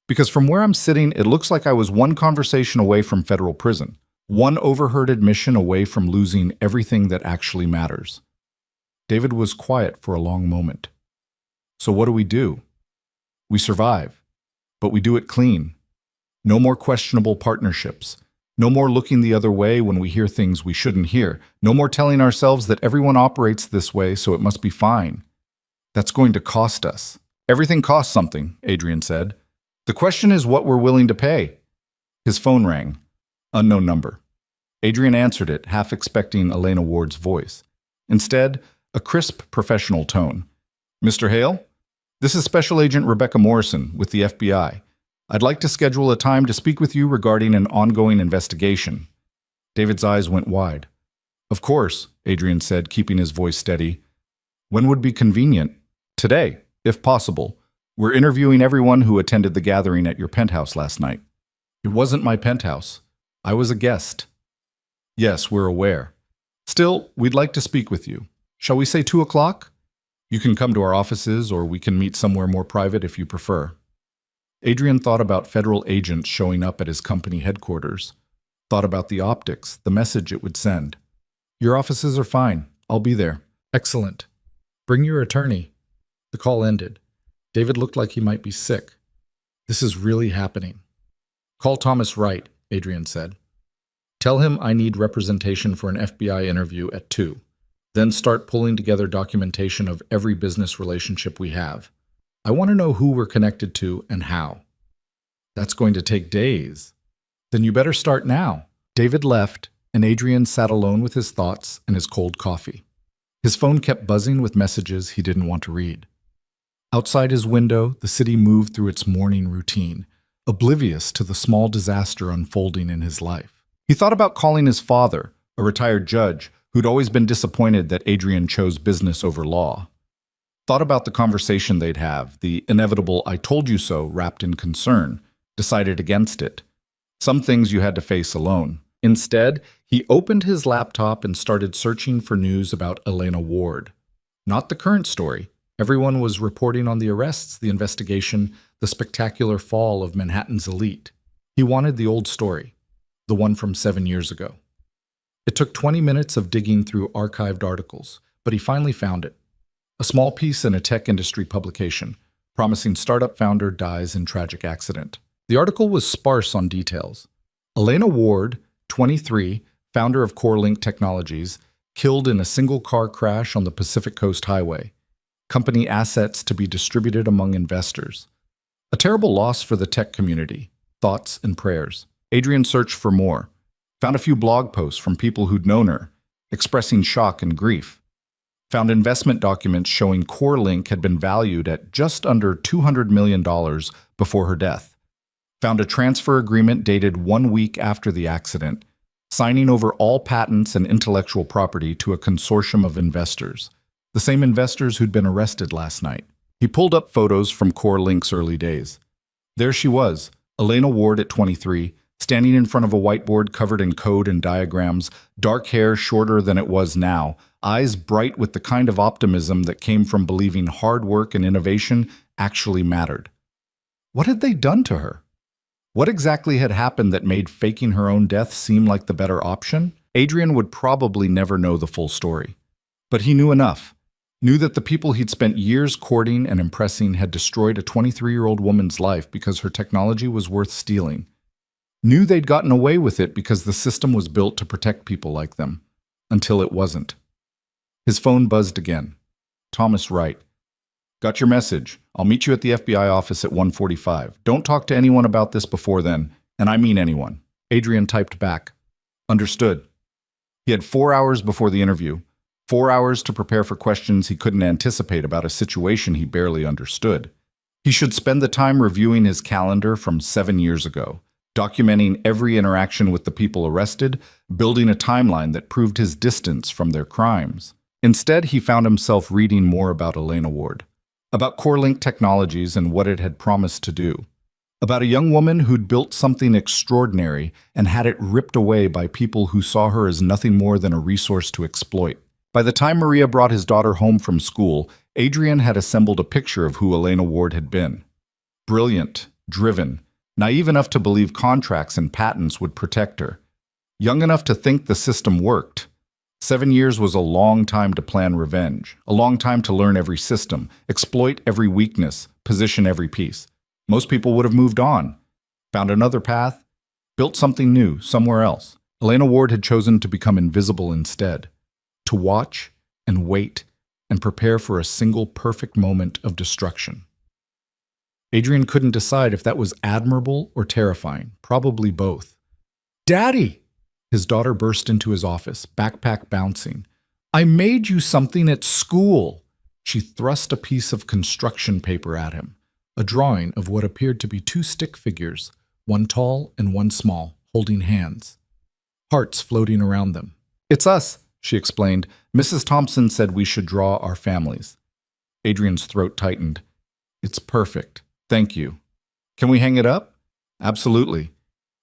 Because from where I'm sitting, it looks like I was one conversation away from federal prison, one overheard admission away from losing everything that actually matters. David was quiet for a long moment. So what do? We survive, but we do it clean. No more questionable partnerships. No more looking the other way when we hear things we shouldn't hear. No more telling ourselves that everyone operates this way, so it must be fine. That's going to cost us. Everything costs something, Adrian said. The question is what we're willing to pay. His phone rang. Unknown number. Adrian answered it, half expecting Elena Ward's voice. Instead, a crisp professional tone. Mr. Hale? This is Special Agent Rebecca Morrison with the FBI. I'd like to schedule a time to speak with you regarding an ongoing investigation. David's eyes went wide. Of course, Adrian said, keeping his voice steady. When would be convenient? Today, if possible. We're interviewing everyone who attended the gathering at your penthouse last night. It wasn't my penthouse. I was a guest. Yes, we're aware. Still, we'd like to speak with you. Shall we say 2 o'clock? You can come to our offices, or we can meet somewhere more private if you prefer. Adrian thought about federal agents showing up at his company headquarters. Thought about the optics, the message it would send. Your offices are fine. I'll be there. Excellent. Bring your attorney. The call ended. David looked like he might be sick. This is really happening. Call Thomas Wright, Adrian said. Tell him I need representation for an FBI interview at 2. Then start pulling together documentation of every business relationship we have. I want to know who we're connected to and how. That's going to take days. Then you better start now. David left, and Adrian sat alone with his thoughts and his cold coffee. His phone kept buzzing with messages he didn't want to read. Outside his window, the city moved through its morning routine, oblivious to the small disaster unfolding in his life. He thought about calling his father, a retired judge, who'd always been disappointed that Adrian chose business over law. Thought about the conversation they'd have, the inevitable "I told you so" wrapped in concern, decided against it. Some things you had to face alone. Instead, he opened his laptop and started searching for news about Elena Ward. Not the current story. Everyone was reporting on the arrests, the investigation, the spectacular fall of Manhattan's elite. He wanted the old story, the one from 7 years ago. It took 20 minutes of digging through archived articles, but he finally found it. A small piece in a tech industry publication, promising startup founder dies in tragic accident. The article was sparse on details. Elena Ward, 23, founder of CoreLink Technologies, killed in a single car crash on the Pacific Coast Highway. Company assets to be distributed among investors. A terrible loss for the tech community. Thoughts and prayers. Adrian searched for more. Found a few blog posts from people who'd known her, expressing shock and grief. Found investment documents showing CoreLink had been valued at just under $200 million before her death. Found a transfer agreement dated 1 week after the accident, signing over all patents and intellectual property to a consortium of investors, the same investors who'd been arrested last night. He pulled up photos from CoreLink's early days. There she was, Elena Ward at 23, standing in front of a whiteboard covered in code and diagrams, dark hair shorter than it was now, eyes bright with the kind of optimism that came from believing hard work and innovation actually mattered. What had they done to her? What exactly had happened that made faking her own death seem like the better option? Adrian would probably never know the full story. But he knew enough. Knew that the people he'd spent years courting and impressing had destroyed a 23-year-old woman's life because her technology was worth stealing. Knew they'd gotten away with it because the system was built to protect people like them. Until it wasn't. His phone buzzed again. Thomas Wright. Got your message. I'll meet you at the FBI office at 1:45. Don't talk to anyone about this before then, and I mean anyone. Adrian typed back. Understood. He had 4 hours before the interview. 4 hours to prepare for questions he couldn't anticipate about a situation he barely understood. He should spend the time reviewing his calendar from 7 years ago, documenting every interaction with the people arrested, building a timeline that proved his distance from their crimes. Instead, he found himself reading more about Elena Ward, about Corelink Technologies and what it had promised to do, about a young woman who'd built something extraordinary and had it ripped away by people who saw her as nothing more than a resource to exploit. By the time Maria brought his daughter home from school, Adrian had assembled a picture of who Elena Ward had been. Brilliant, driven, naive enough to believe contracts and patents would protect her, young enough to think the system worked. 7 years was a long time to plan revenge, a long time to learn every system, exploit every weakness, position every piece. Most people would have moved on, found another path, built something new somewhere else. Elena Ward had chosen to become invisible instead, to watch and wait and prepare for a single perfect moment of destruction. Adrian couldn't decide if that was admirable or terrifying, probably both. "Daddy!" His daughter burst into his office, backpack bouncing. "I made you something at school." She thrust a piece of construction paper at him, a drawing of what appeared to be 2 stick figures, one tall and one small, holding hands, hearts floating around them. "It's us," she explained. "Mrs. Thompson said we should draw our families." Adrian's throat tightened. "It's perfect. Thank you. Can we hang it up?" "Absolutely."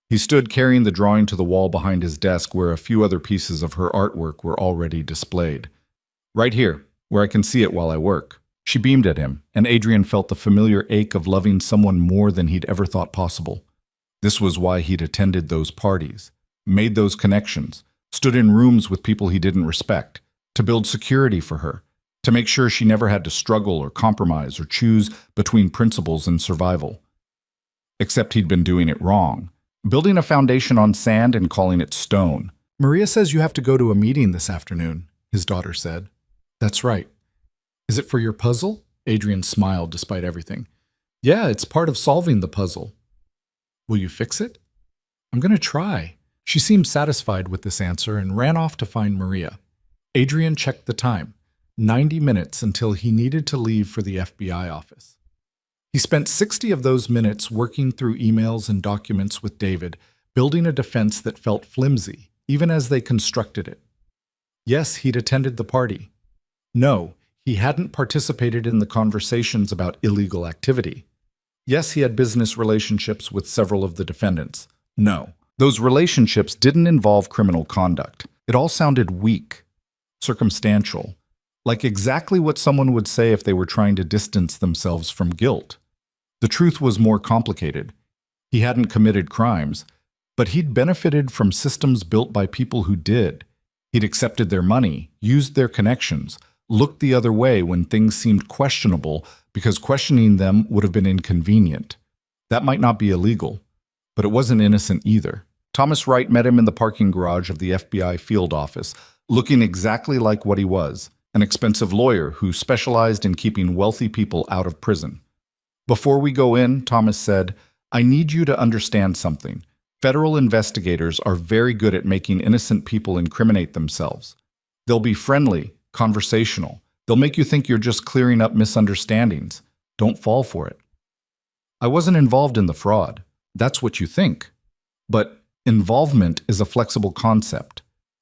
He stood carrying the drawing to the wall behind his desk where a few other pieces of her artwork were already displayed. "Right here, where I can see it while I work." She beamed at him, and Adrian felt the familiar ache of loving someone more than he'd ever thought possible. This was why he'd attended those parties, made those connections, stood in rooms with people he didn't respect, to build security for her, to make sure she never had to struggle or compromise or choose between principles and survival. Except he'd been doing it wrong, building a foundation on sand and calling it stone. "Maria says you have to go to a meeting this afternoon," his daughter said. "That's right." "Is it for your puzzle?" Adrian smiled despite everything. "Yeah, it's part of solving the puzzle." "Will you fix it?" "I'm going to try." She seemed satisfied with this answer and ran off to find Maria. Adrian checked the time, 90 minutes until he needed to leave for the FBI office. He spent 60 of those minutes working through emails and documents with David, building a defense that felt flimsy, even as they constructed it. Yes, he'd attended the party. No, he hadn't participated in the conversations about illegal activity. Yes, he had business relationships with several of the defendants. No, those relationships didn't involve criminal conduct. It all sounded weak, circumstantial, like exactly what someone would say if they were trying to distance themselves from guilt. The truth was more complicated. He hadn't committed crimes, but he'd benefited from systems built by people who did. He'd accepted their money, used their connections, looked the other way when things seemed questionable because questioning them would have been inconvenient. That might not be illegal, but it wasn't innocent either. Thomas Wright met him in the parking garage of the FBI field office, looking exactly like what he was, an expensive lawyer who specialized in keeping wealthy people out of prison. "Before we go in," Thomas said, "I need you to understand something. Federal investigators are very good at making innocent people incriminate themselves. They'll be friendly, conversational. They'll make you think you're just clearing up misunderstandings. Don't fall for it. I wasn't involved in the fraud. That's what you think. But involvement is a flexible concept.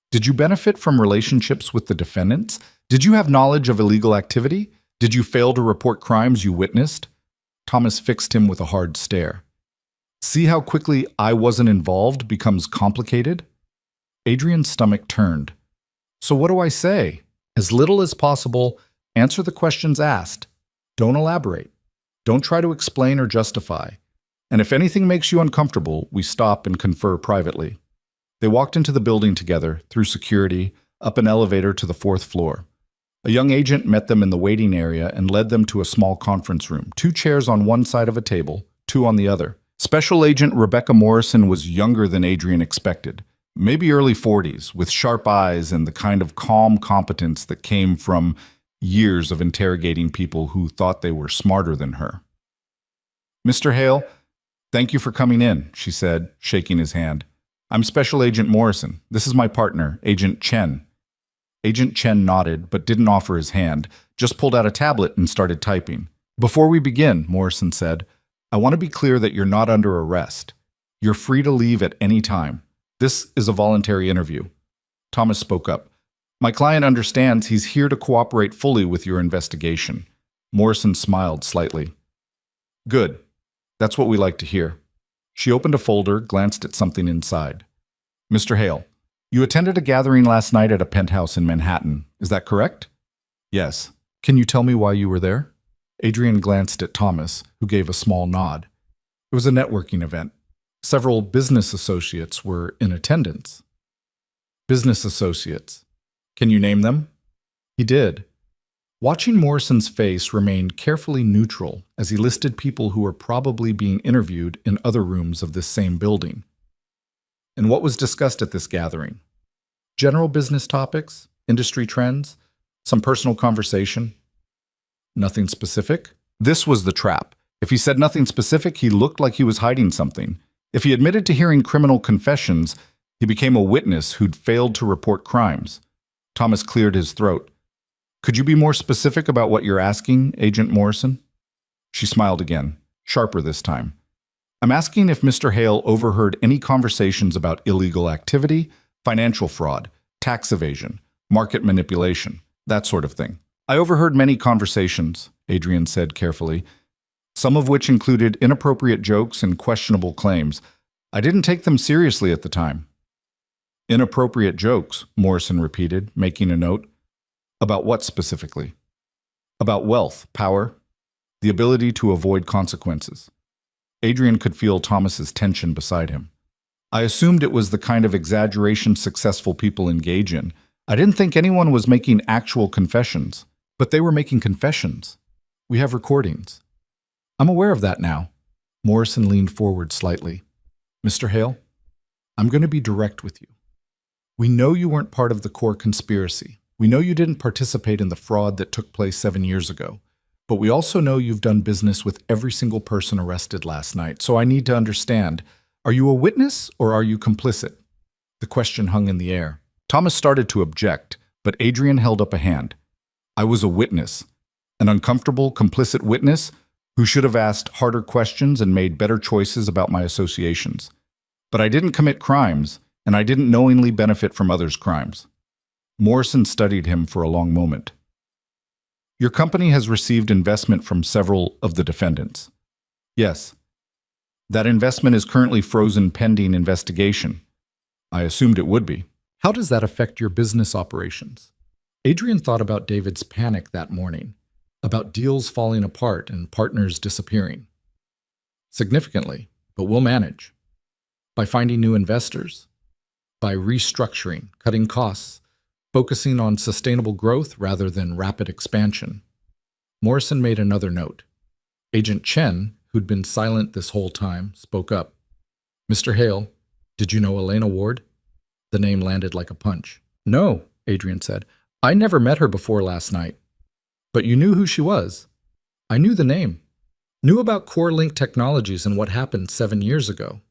Did you benefit from relationships with the defendants? Did you have knowledge of illegal activity? Did you fail to report crimes you witnessed?" Thomas fixed him with a hard stare. "See how quickly I wasn't involved becomes complicated?" Adrian's stomach turned. "So what do I say?" "As little as possible, answer the questions asked. Don't elaborate. Don't try to explain or justify. And if anything makes you uncomfortable, we stop and confer privately." They walked into the building together, through security, up an elevator to the 4th floor. A young agent met them in the waiting area and led them to a small conference room, 2 chairs on one side of a table, 2 on the other. Special Agent Rebecca Morrison was younger than Adrian expected, maybe early 40s, with sharp eyes and the kind of calm competence that came from years of interrogating people who thought they were smarter than her. "Mr. Hale, thank you for coming in," she said, shaking his hand. "I'm Special Agent Morrison. This is my partner, Agent Chen." Agent Chen nodded, but didn't offer his hand, just pulled out a tablet and started typing. "Before we begin," Morrison said, "I want to be clear that you're not under arrest. You're free to leave at any time. This is a voluntary interview." Thomas spoke up. My client understands he's here to cooperate fully with your investigation. Morrison smiled slightly. Good. That's what we like to hear. She opened a folder, glanced at something inside. Mr. Hale, you attended a gathering last night at a penthouse in Manhattan. Is that correct? Yes. Can you tell me why you were there? Adrian glanced at Thomas, who gave a small nod. It was a networking event. Several business associates were in attendance. Business associates. Can you name them? He did. Watching Morrison's face remained carefully neutral as he listed people who were probably being interviewed in other rooms of this same building. And what was discussed at this gathering? General business topics, industry trends, some personal conversation? Nothing specific? This was the trap. If he said nothing specific, he looked like he was hiding something. If he admitted to hearing criminal confessions, he became a witness who'd failed to report crimes. Thomas cleared his throat. Could you be more specific about what you're asking, Agent Morrison? She smiled again, sharper this time. I'm asking if Mr. Hale overheard any conversations about illegal activity, financial fraud, tax evasion, market manipulation, that sort of thing. I overheard many conversations, Adrian said carefully, some of which included inappropriate jokes and questionable claims. I didn't take them seriously at the time. Inappropriate jokes, Morrison repeated, making a note. About what specifically? About wealth, power, the ability to avoid consequences. Adrian could feel Thomas's tension beside him. I assumed it was the kind of exaggeration successful people engage in. I didn't think anyone was making actual confessions, but they were making confessions. We have recordings. I'm aware of that now. Morrison leaned forward slightly. Mr. Hale, I'm going to be direct with you. We know you weren't part of the core conspiracy. We know you didn't participate in the fraud that took place 7 years ago. But we also know you've done business with every single person arrested last night. So I need to understand, are you a witness or are you complicit? The question hung in the air. Thomas started to object, but Adrian held up a hand. I was a witness, an uncomfortable, complicit witness who should have asked harder questions and made better choices about my associations. But I didn't commit crimes, and I didn't knowingly benefit from others' crimes. Morrison studied him for a long moment. Your company has received investment from several of the defendants. Yes. That investment is currently frozen pending investigation. I assumed it would be. How does that affect your business operations? Adrian thought about David's panic that morning, about deals falling apart and partners disappearing. Significantly, but we'll manage. By finding new investors, by restructuring, cutting costs, focusing on sustainable growth rather than rapid expansion. Morrison made another note. Agent Chen, who'd been silent this whole time, spoke up. Mr. Hale, did you know Elena Ward? The name landed like a punch. No, Adrian said. I never met her before last night. But you knew who she was. I knew the name. Knew about Core-Link Technologies and what happened 7 years ago.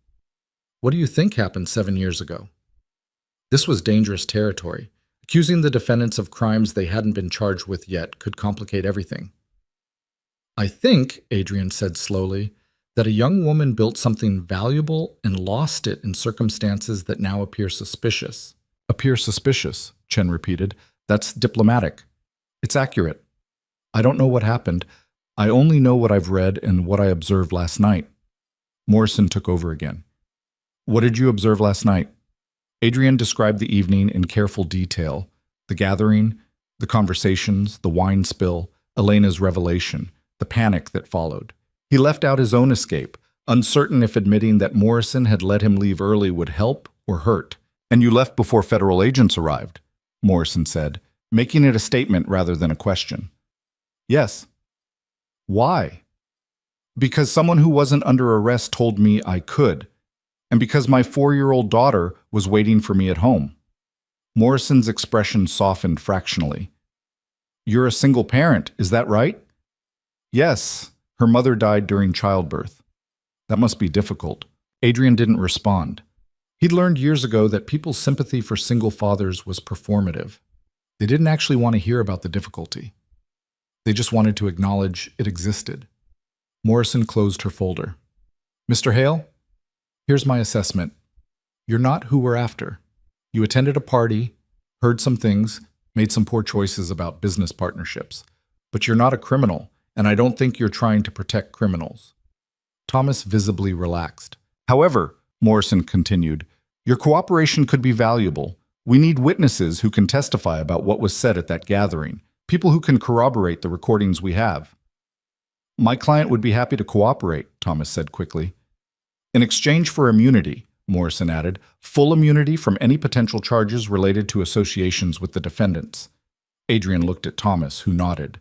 What do you think happened 7 years ago? This was dangerous territory. Accusing the defendants of crimes they hadn't been charged with yet could complicate everything. I think, Adrian said slowly, that a young woman built something valuable and lost it in circumstances that now appear suspicious. Appear suspicious, Chen repeated. That's diplomatic. It's accurate. I don't know what happened. I only know what I've read and what I observed last night. Morrison took over again. What did you observe last night? Adrian described the evening in careful detail. The gathering, the conversations, the wine spill, Elena's revelation, the panic that followed. He left out his own escape, uncertain if admitting that Morrison had let him leave early would help or hurt. And you left before federal agents arrived, Morrison said, making it a statement rather than a question. Yes. Why? Because someone who wasn't under arrest told me I could, and because my 4-year-old daughter was waiting for me at home. Morrison's expression softened fractionally. You're a single parent, is that right? Yes, her mother died during childbirth. That must be difficult. Adrian didn't respond. He'd learned years ago that people's sympathy for single fathers was performative. They didn't actually want to hear about the difficulty. They just wanted to acknowledge it existed. Morrison closed her folder. Mr. Hale? Here's my assessment. You're not who we're after. You attended a party, heard some things, made some poor choices about business partnerships. But you're not a criminal, and I don't think you're trying to protect criminals." Thomas visibly relaxed. "However," Morrison continued, "your cooperation could be valuable. We need witnesses who can testify about what was said at that gathering, people who can corroborate the recordings we have." "My client would be happy to cooperate," Thomas said quickly. "In exchange for immunity," Morrison added, "full immunity from any potential charges related to associations with the defendants." Adrian looked at Thomas, who nodded.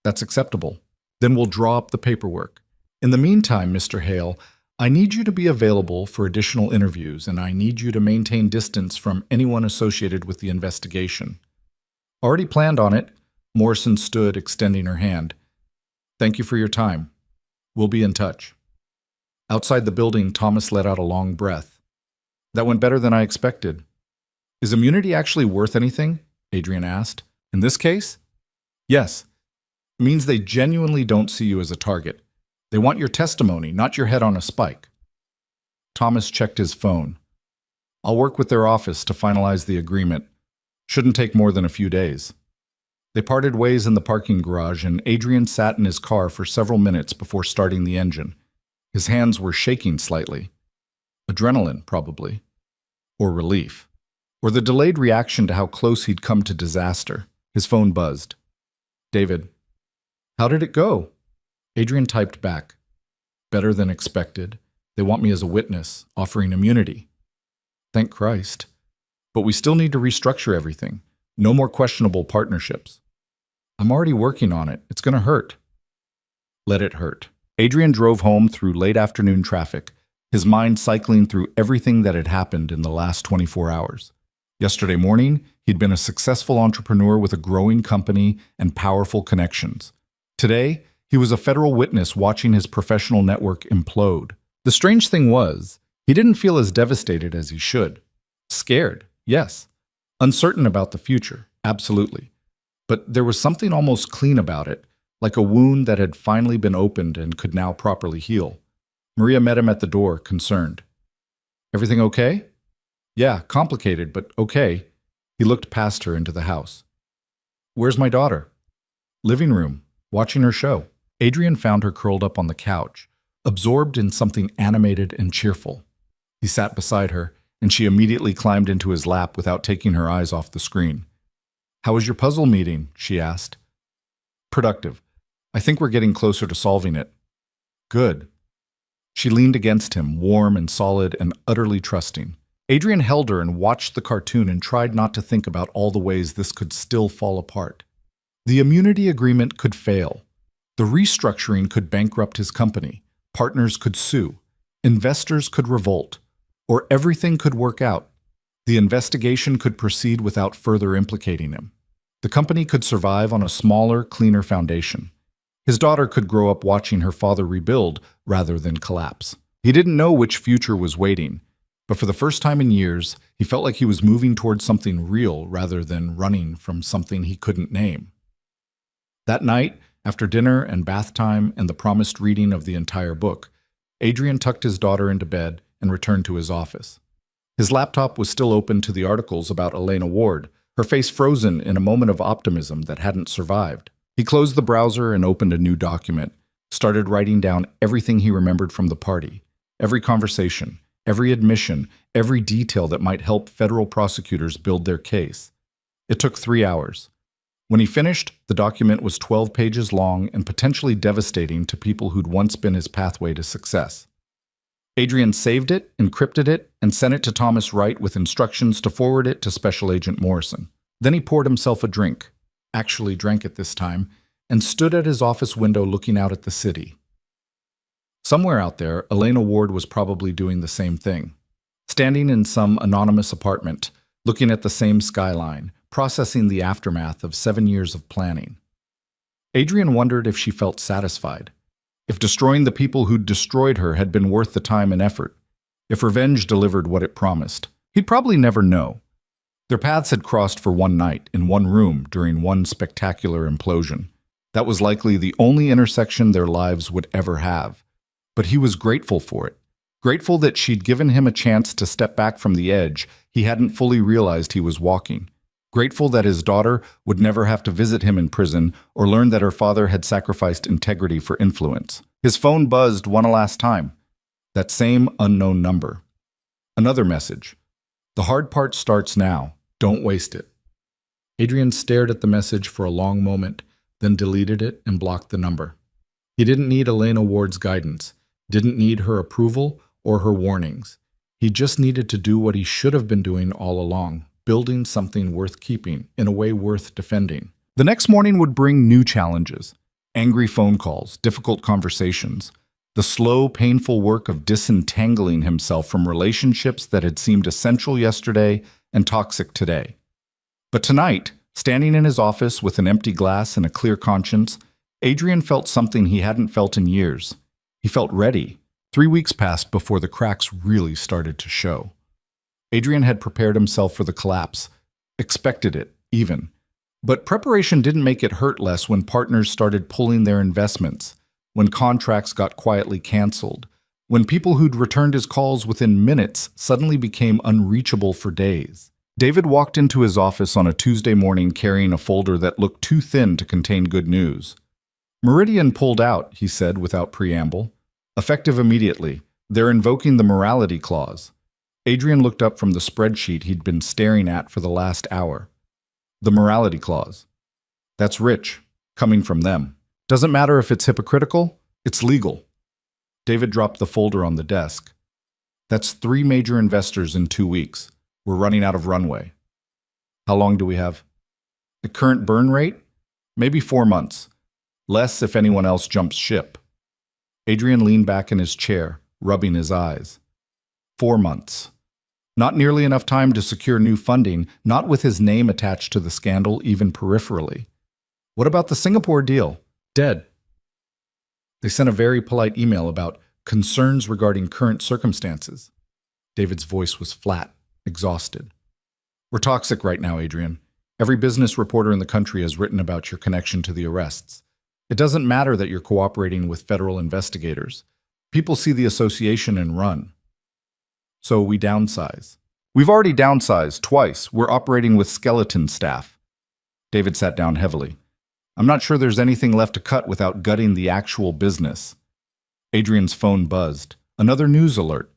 "That's acceptable. Then we'll draw up the paperwork. In the meantime, Mr. Hale, I need you to be available for additional interviews, and I need you to maintain distance from anyone associated with the investigation." "Already planned on it." Morrison stood, extending her hand. "Thank you for your time. We'll be in touch." Outside the building, Thomas let out a long breath. "That went better than I expected." "Is immunity actually worth anything?" Adrian asked. "In this case?" "Yes. It means they genuinely don't see you as a target. They want your testimony, not your head on a spike." Thomas checked his phone. "I'll work with their office to finalize the agreement. Shouldn't take more than a few days." They parted ways in the parking garage, and Adrian sat in his car for several minutes before starting the engine. His hands were shaking slightly. Adrenaline, probably. Or relief. Or the delayed reaction to how close he'd come to disaster. His phone buzzed. "David." "How did it go?" Adrian typed back. "Better than expected. They want me as a witness, offering immunity." "Thank Christ. But we still need to restructure everything. No more questionable partnerships." "I'm already working on it. It's going to hurt." "Let it hurt." Adrian drove home through late afternoon traffic, his mind cycling through everything that had happened in the last 24 hours. Yesterday morning, he'd been a successful entrepreneur with a growing company and powerful connections. Today, he was a federal witness watching his professional network implode. The strange thing was, he didn't feel as devastated as he should. Scared, yes. Uncertain about the future, absolutely. But there was something almost clean about it, like a wound that had finally been opened and could now properly heal. Maria met him at the door, concerned. "Everything okay?" "Yeah, complicated, but okay." He looked past her into the house. "Where's my daughter?" "Living room, watching her show." Adrian found her curled up on the couch, absorbed in something animated and cheerful. He sat beside her, and she immediately climbed into his lap without taking her eyes off the screen. "How was your puzzle meeting?" she asked. "Productive. I think we're getting closer to solving it." "Good." She leaned against him, warm and solid and utterly trusting. Adrian held her and watched the cartoon and tried not to think about all the ways this could still fall apart. The immunity agreement could fail. The restructuring could bankrupt his company. Partners could sue. Investors could revolt. Or everything could work out. The investigation could proceed without further implicating him. The company could survive on a smaller, cleaner foundation. His daughter could grow up watching her father rebuild rather than collapse. He didn't know which future was waiting, but for the first time in years, he felt like he was moving towards something real rather than running from something he couldn't name. That night, after dinner and bath time and the promised reading of the entire book, Adrian tucked his daughter into bed and returned to his office. His laptop was still open to the articles about Elena Ward, her face frozen in a moment of optimism that hadn't survived. He closed the browser and opened a new document, started writing down everything he remembered from the party, every conversation, every admission, every detail that might help federal prosecutors build their case. It took 3 hours. When he finished, the document was 12 pages long and potentially devastating to people who'd once been his pathway to success. Adrian saved it, encrypted it, and sent it to Thomas Wright with instructions to forward it to Special Agent Morrison. Then he poured himself a drink, actually drank it this time, and stood at his office window looking out at the city. Somewhere out there, Elena Ward was probably doing the same thing. Standing in some anonymous apartment, looking at the same skyline, processing the aftermath of 7 years of planning. Adrian wondered if she felt satisfied. If destroying the people who'd destroyed her had been worth the time and effort. If revenge delivered what it promised. He'd probably never know. Their paths had crossed for one night, in one room, during one spectacular implosion. That was likely the only intersection their lives would ever have. But he was grateful for it. Grateful that she'd given him a chance to step back from the edge he hadn't fully realized he was walking. grateful that his daughter would never have to visit him in prison or learn that her father had sacrificed integrity for influence. His phone buzzed one last time. That same unknown number. Another message. The hard part starts now. Don't waste it. Adrian stared at the message for a long moment, then deleted it and blocked the number. He didn't need Elena Ward's guidance, didn't need her approval or her warnings. He just needed to do what he should have been doing all along, building something worth keeping, in a way worth defending. The next morning would bring new challenges. Angry phone calls, difficult conversations, the slow, painful work of disentangling himself from relationships that had seemed essential yesterday and toxic today. But tonight, standing in his office with an empty glass and a clear conscience, Adrian felt something he hadn't felt in years. He felt ready. 3 weeks passed before the cracks really started to show. Adrian had prepared himself for the collapse, expected it, even. But preparation didn't make it hurt less when partners started pulling their investments, when contracts got quietly canceled, when people who'd returned his calls within minutes suddenly became unreachable for days. David walked into his office on a Tuesday morning carrying a folder that looked too thin to contain good news. Meridian pulled out, he said without preamble. Effective immediately. They're invoking the morality clause. Adrian looked up from the spreadsheet he'd been staring at for the last hour. The morality clause. That's rich, coming from them. Doesn't matter if it's hypocritical, it's legal. David dropped the folder on the desk. That's 3 major investors in 2 weeks. We're running out of runway. How long do we have? The current burn rate? Maybe 4 months. Less if anyone else jumps ship. Adrian leaned back in his chair, rubbing his eyes. 4 months. Not nearly enough time to secure new funding, not with his name attached to the scandal even peripherally. What about the Singapore deal? Dead. They sent a very polite email about concerns regarding current circumstances. David's voice was flat, exhausted. We're toxic right now, Adrian. Every business reporter in the country has written about your connection to the arrests. It doesn't matter that you're cooperating with federal investigators. People see the association and run. So we downsize. We've already downsized twice. We're operating with skeleton staff. David sat down heavily. I'm not sure there's anything left to cut without gutting the actual business. Adrian's phone buzzed. Another news alert.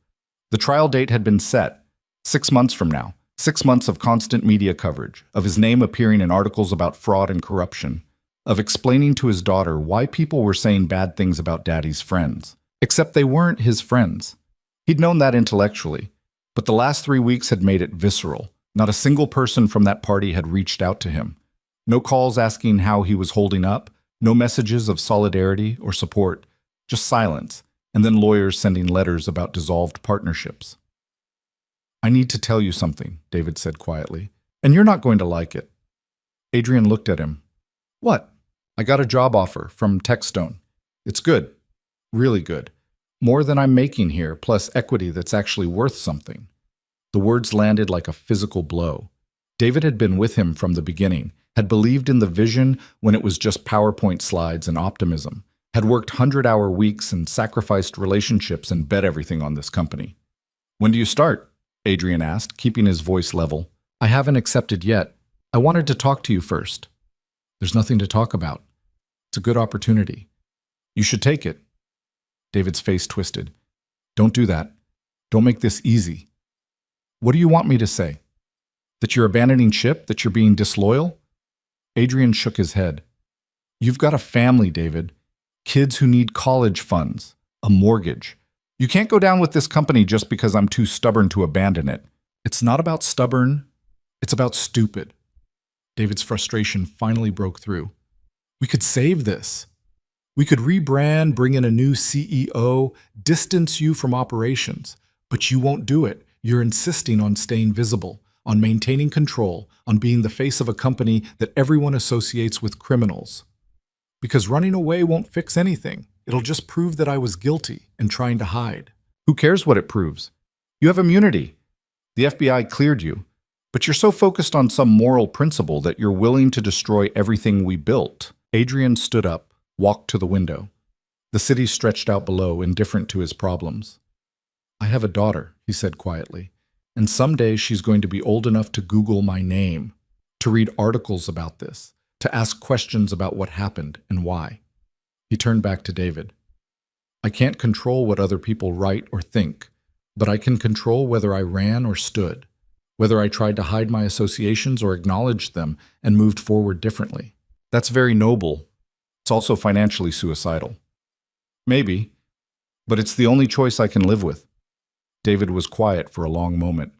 The trial date had been set. 6 months from now. 6 months of constant media coverage, of his name appearing in articles about fraud and corruption, of explaining to his daughter why people were saying bad things about Daddy's friends. Except they weren't his friends. He'd known that intellectually, but the last 3 weeks had made it visceral. Not a single person from that party had reached out to him. No calls asking how he was holding up, no messages of solidarity or support, just silence, and then lawyers sending letters about dissolved partnerships. I need to tell you something, David said quietly, and you're not going to like it. Adrian looked at him. What? I got a job offer from Techstone. It's good. Really good. More than I'm making here, plus equity that's actually worth something. The words landed like a physical blow. David had been with him from the beginning, had believed in the vision when it was just PowerPoint slides and optimism, had worked 100-hour weeks and sacrificed relationships and bet everything on this company. When do you start? Adrian asked, keeping his voice level. I haven't accepted yet. I wanted to talk to you first. There's nothing to talk about. It's a good opportunity. You should take it. David's face twisted. Don't do that. Don't make this easy. What do you want me to say? That you're abandoning ship? That you're being disloyal? Adrian shook his head. You've got a family, David. Kids who need college funds. A mortgage. You can't go down with this company just because I'm too stubborn to abandon it. It's not about stubborn. It's about stupid. David's frustration finally broke through. We could save this. We could rebrand, bring in a new CEO, distance you from operations. But you won't do it. You're insisting on staying visible, on maintaining control, on being the face of a company that everyone associates with criminals. Because running away won't fix anything. It'll just prove that I was guilty and trying to hide. Who cares what it proves? You have immunity. The FBI cleared you. But you're so focused on some moral principle that you're willing to destroy everything we built. Adrian stood up, walked to the window. The city stretched out below, indifferent to his problems. I have a daughter, he said quietly, and someday she's going to be old enough to Google my name. to read articles about this, to ask questions about what happened and why. He turned back to David. I can't control what other people write or think, but I can control whether I ran or stood, whether I tried to hide my associations or acknowledged them and moved forward differently. That's very noble. It's also financially suicidal. Maybe, but it's the only choice I can live with. David was quiet for a long moment.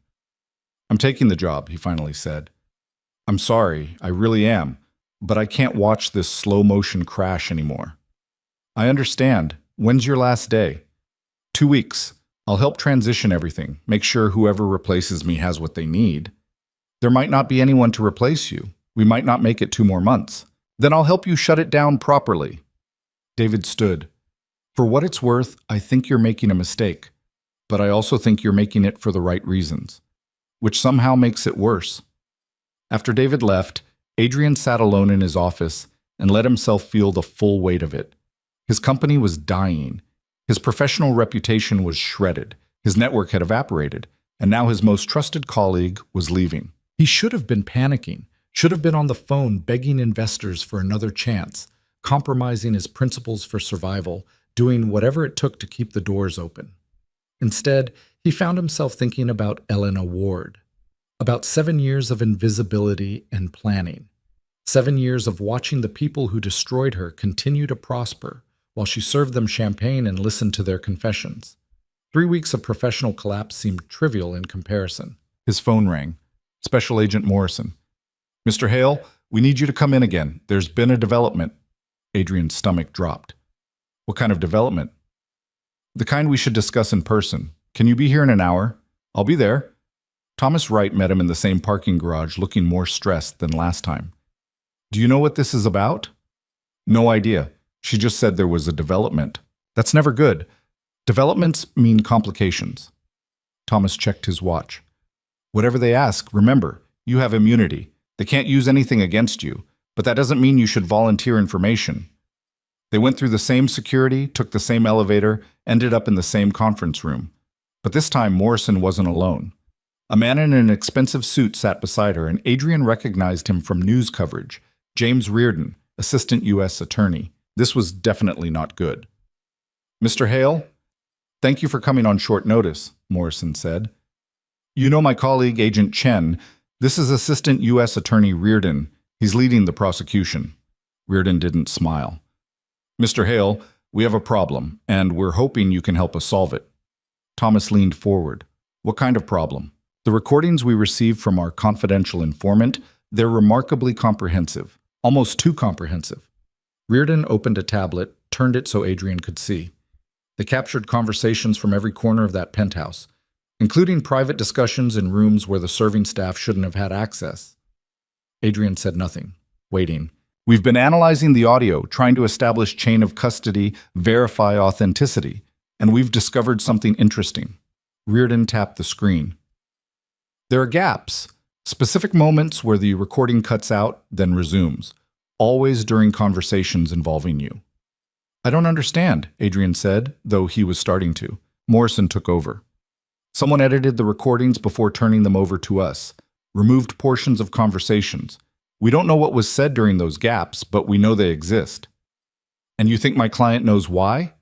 I'm taking the job, he finally said. I'm sorry, I really am, but I can't watch this slow-motion crash anymore. I understand. When's your last day? 2 weeks. I'll help transition everything, make sure whoever replaces me has what they need. There might not be anyone to replace you. We might not make it 2 more months. Then I'll help you shut it down properly. David stood. For what it's worth, I think you're making a mistake, but I also think you're making it for the right reasons, which somehow makes it worse. After David left, Adrian sat alone in his office and let himself feel the full weight of it. His company was dying. His professional reputation was shredded. His network had evaporated, and now his most trusted colleague was leaving. He should have been panicking, should have been on the phone begging investors for another chance, compromising his principles for survival, doing whatever it took to keep the doors open. Instead, he found himself thinking about Elena Ward, about 7 years of invisibility and planning, 7 years of watching the people who destroyed her continue to prosper while she served them champagne and listened to their confessions. 3 weeks of professional collapse seemed trivial in comparison. His phone rang. Special Agent Morrison. Mr. Hale, we need you to come in again. There's been a development. Adrian's stomach dropped. What kind of development? The kind we should discuss in person. Can you be here in an hour? I'll be there. Thomas Wright met him in the same parking garage, looking more stressed than last time. Do you know what this is about? No idea. She just said there was a development. That's never good. Developments mean complications. Thomas checked his watch. Whatever they ask, remember, you have immunity. They can't use anything against you, but that doesn't mean you should volunteer information. They went through the same security, took the same elevator, ended up in the same conference room. But this time, Morrison wasn't alone. A man in an expensive suit sat beside her, and Adrian recognized him from news coverage. James Reardon, Assistant U.S. Attorney. This was definitely not good. Mr. Hale, thank you for coming on short notice, Morrison said. You know my colleague, Agent Chen. This is Assistant U.S. Attorney Reardon. He's leading the prosecution. Reardon didn't smile. Mr. Hale, we have a problem, and we're hoping you can help us solve it. Thomas leaned forward. What kind of problem? The recordings we received from our confidential informant, they're remarkably comprehensive, almost too comprehensive. Reardon opened a tablet, turned it so Adrian could see. They captured conversations from every corner of that penthouse, including private discussions in rooms where the serving staff shouldn't have had access. Adrian said nothing, waiting. We've been analyzing the audio, trying to establish chain of custody, verify authenticity, and we've discovered something interesting. Reardon tapped the screen. There are gaps, specific moments where the recording cuts out, then resumes, always during conversations involving you. I don't understand, Adrian said, though he was starting to. Morrison took over. Someone edited the recordings before turning them over to us, removed portions of conversations. We don't know what was said during those gaps, but we know they exist. And you think my client knows why?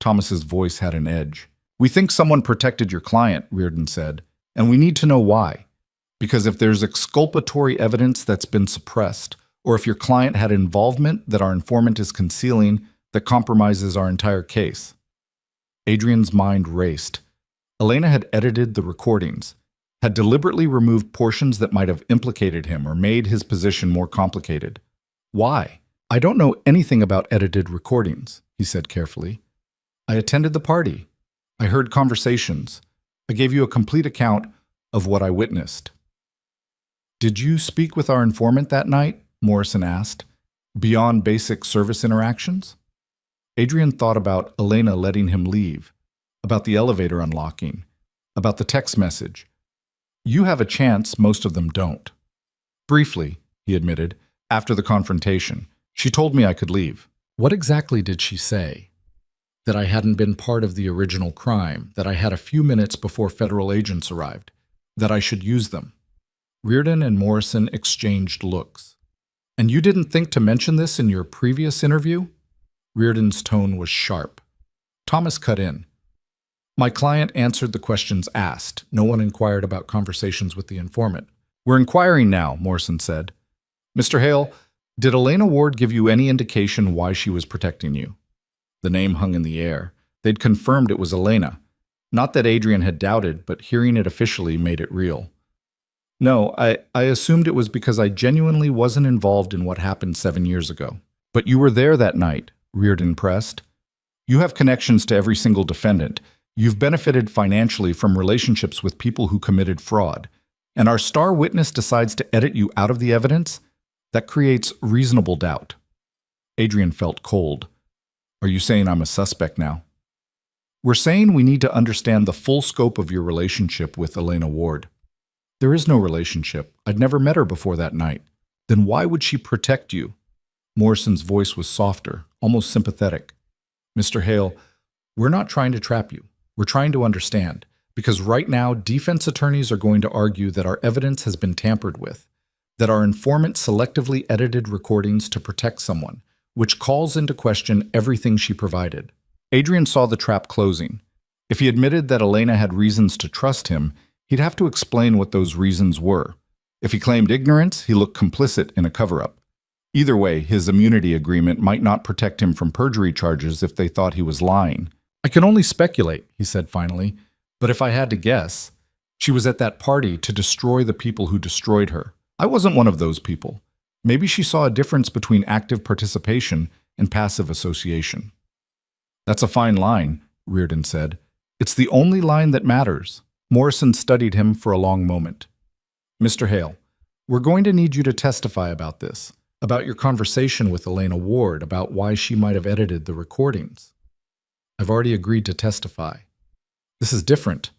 Thomas's voice had an edge. We think someone protected your client, Reardon said, and we need to know why. Because if there's exculpatory evidence that's been suppressed, or if your client had involvement that our informant is concealing that compromises our entire case. Adrian's mind raced. Elena had edited the recordings, had deliberately removed portions that might have implicated him or made his position more complicated. Why? I don't know anything about edited recordings, he said carefully. I attended the party. I heard conversations. I gave you a complete account of what I witnessed. Did you speak with our informant that night? Morrison asked. Beyond basic service interactions? Adrian thought about Elena letting him leave, about the elevator unlocking, about the text message. You have a chance, most of them don't. Briefly, he admitted, after the confrontation, she told me I could leave. What exactly did she say? That I hadn't been part of the original crime, that I had a few minutes before federal agents arrived, that I should use them. Reardon and Morrison exchanged looks. And you didn't think to mention this in your previous interview? Reardon's tone was sharp. Thomas cut in. My client answered the questions asked. No one inquired about conversations with the informant. We're inquiring now, Morrison said. Mr. Hale, did Elena Ward give you any indication why she was protecting you? The name hung in the air. They'd confirmed it was Elena. Not that Adrian had doubted, but hearing it officially made it real. No, I assumed it was because I genuinely wasn't involved in what happened 7 years ago. But you were there that night, Reardon pressed. You have connections to every single defendant. You've benefited financially from relationships with people who committed fraud. And our star witness decides to edit you out of the evidence? That creates reasonable doubt. Adrian felt cold. Are you saying I'm a suspect now? We're saying we need to understand the full scope of your relationship with Elena Ward. There is no relationship. I'd never met her before that night. Then why would she protect you? Morrison's voice was softer, almost sympathetic. Mr. Hale, we're not trying to trap you. We're trying to understand. Because right now, defense attorneys are going to argue that our evidence has been tampered with, that our informant selectively edited recordings to protect someone, which calls into question everything she provided. Adrian saw the trap closing. If he admitted that Elena had reasons to trust him, he'd have to explain what those reasons were. If he claimed ignorance, he looked complicit in a cover-up. Either way, his immunity agreement might not protect him from perjury charges if they thought he was lying. I can only speculate, he said finally, but if I had to guess, she was at that party to destroy the people who destroyed her. I wasn't one of those people. Maybe she saw a difference between active participation and passive association. That's a fine line, Reardon said. It's the only line that matters. Morrison studied him for a long moment. Mr. Hale, we're going to need you to testify about this, about your conversation with Elena Ward, about why she might have edited the recordings. I've already agreed to testify. This is different.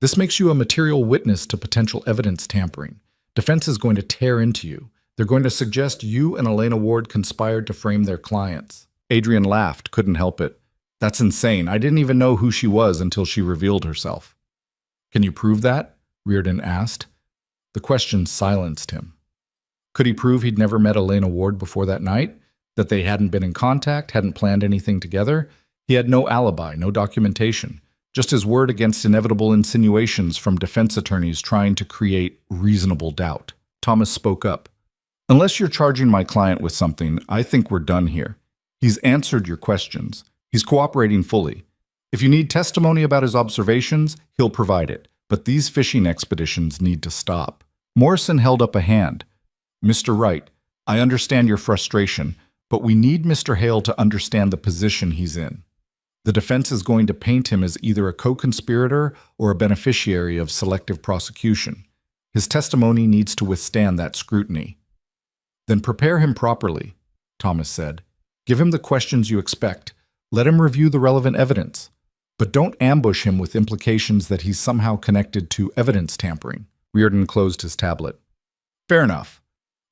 This makes you a material witness to potential evidence tampering. Defense is going to tear into you. They're going to suggest you and Elena Ward conspired to frame their clients. Adrian laughed, couldn't help it. That's insane. I didn't even know who she was until she revealed herself. Can you prove that? Reardon asked. The question silenced him. Could he prove he'd never met Elena Ward before that night? That they hadn't been in contact, hadn't planned anything together? He had no alibi, no documentation. Just his word against inevitable insinuations from defense attorneys trying to create reasonable doubt. Thomas spoke up. Unless you're charging my client with something, I think we're done here. He's answered your questions. He's cooperating fully. If you need testimony about his observations, he'll provide it. But these fishing expeditions need to stop. Morrison held up a hand. Mr. Wright, I understand your frustration, but we need Mr. Hale to understand the position he's in. The defense is going to paint him as either a co-conspirator or a beneficiary of selective prosecution. His testimony needs to withstand that scrutiny. Then prepare him properly, Thomas said. Give him the questions you expect. Let him review the relevant evidence. But don't ambush him with implications that he's somehow connected to evidence tampering. Reardon closed his tablet. Fair enough.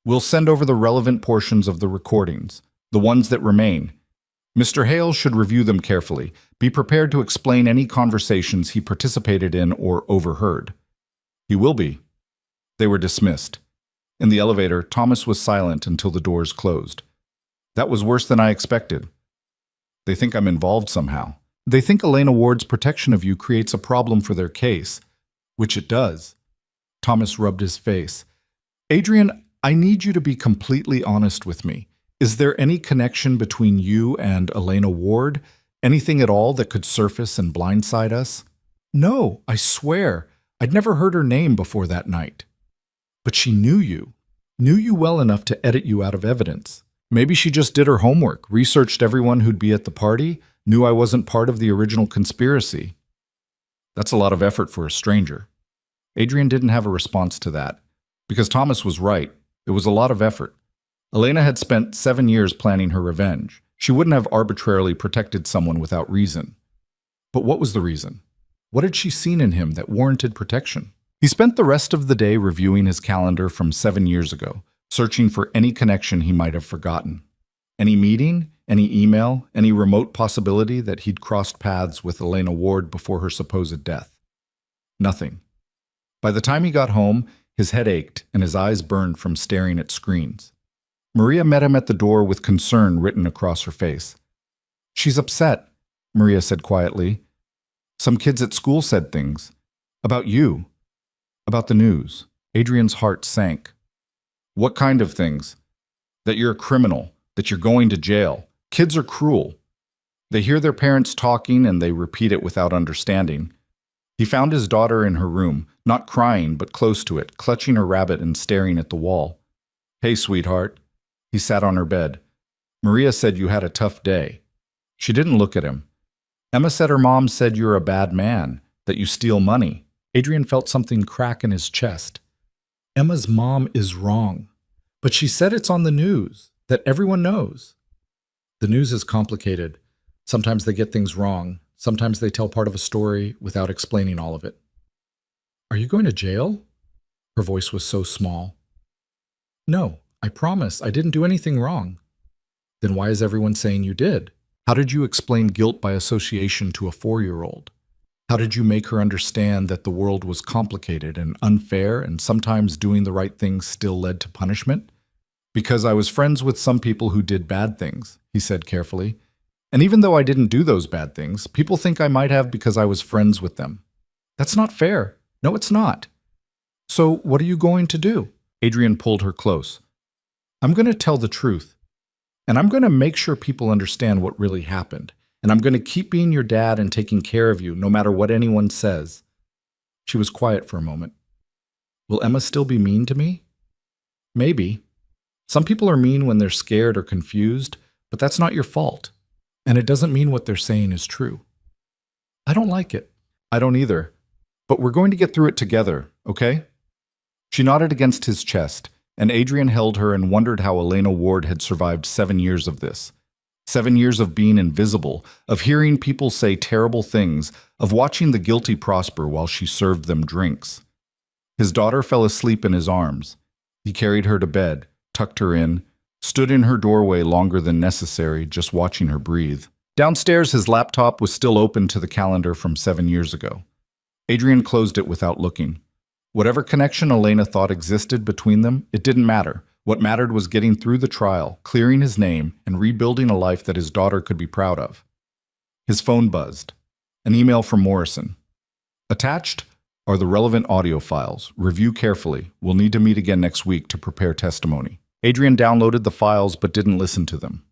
We'll send over the relevant portions of the recordings, the ones that remain. Mr. Hale should review them carefully. Be prepared to explain any conversations he participated in or overheard. He will be. They were dismissed. In the elevator, Thomas was silent until the doors closed. That was worse than I expected. They think I'm involved somehow. They think Elena Ward's protection of you creates a problem for their case, which it does. Thomas rubbed his face. Adrian, I need you to be completely honest with me. Is there any connection between you and Elena Ward? Anything at all that could surface and blindside us? No, I swear. I'd never heard her name before that night. But she knew you well enough to edit you out of evidence. Maybe she just did her homework, researched everyone who'd be at the party, knew I wasn't part of the original conspiracy. That's a lot of effort for a stranger. Adrian didn't have a response to that, because Thomas was right. It was a lot of effort. Elena had spent 7 years planning her revenge. She wouldn't have arbitrarily protected someone without reason. But what was the reason? What had she seen in him that warranted protection? He spent the rest of the day reviewing his calendar from 7 years ago, searching for any connection he might have forgotten. Any meeting, any email, any remote possibility that he'd crossed paths with Elena Ward before her supposed death. Nothing. By the time he got home, His head ached, and his eyes burned from staring at screens. Maria met him at the door with concern written across her face. "She's upset," Maria said quietly. "Some kids at school said things. About you. About the news." Adrian's heart sank. "What kind of things?" "That you're a criminal, that you're going to jail. Kids are cruel. They hear their parents talking and they repeat it without understanding." He found his daughter in her room, not crying but close to it, clutching her rabbit and staring at the wall. "Hey, sweetheart." He sat on her bed. "Maria said you had a tough day." She didn't look at him. "Emma said her mom said you're a bad man, that you steal money." Adrian felt something crack in his chest. Emma's mom is wrong, but she said it's on the news, that everyone knows. The news is complicated. Sometimes they get things wrong. Sometimes they tell part of a story without explaining all of it. "Are you going to jail?" Her voice was so small. "No, I promise I didn't do anything wrong." "Then why is everyone saying you did? How did you explain guilt by association to a 4-year-old? How did you make her understand that the world was complicated and unfair and sometimes doing the right thing still led to punishment?" "Because I was friends with some people who did bad things," he said carefully. "And even though I didn't do those bad things, people think I might have because I was friends with them." "That's not fair." "No, it's not." "So what are you going to do?" Adrian pulled her close. "I'm going to tell the truth. And I'm going to make sure people understand what really happened. And I'm going to keep being your dad and taking care of you, no matter what anyone says." She was quiet for a moment. "Will Emma still be mean to me?" "Maybe. Some people are mean when they're scared or confused, but that's not your fault. And it doesn't mean what they're saying is true." "I don't like it." "I don't either. But we're going to get through it together, okay?" She nodded against his chest, and Adrian held her and wondered how Elena Ward had survived 7 years of this. 7 years of being invisible, of hearing people say terrible things, of watching the guilty prosper while she served them drinks. His daughter fell asleep in his arms. He carried her to bed, tucked her in, stood in her doorway longer than necessary, just watching her breathe. Downstairs, his laptop was still open to the calendar from 7 years ago. Adrian closed it without looking. Whatever connection Elena thought existed between them, it didn't matter. What mattered was getting through the trial, clearing his name, and rebuilding a life that his daughter could be proud of. His phone buzzed. An email from Morrison. "Attached are the relevant audio files. Review carefully. We'll need to meet again next week to prepare testimony." Adrian downloaded the files but didn't listen to them.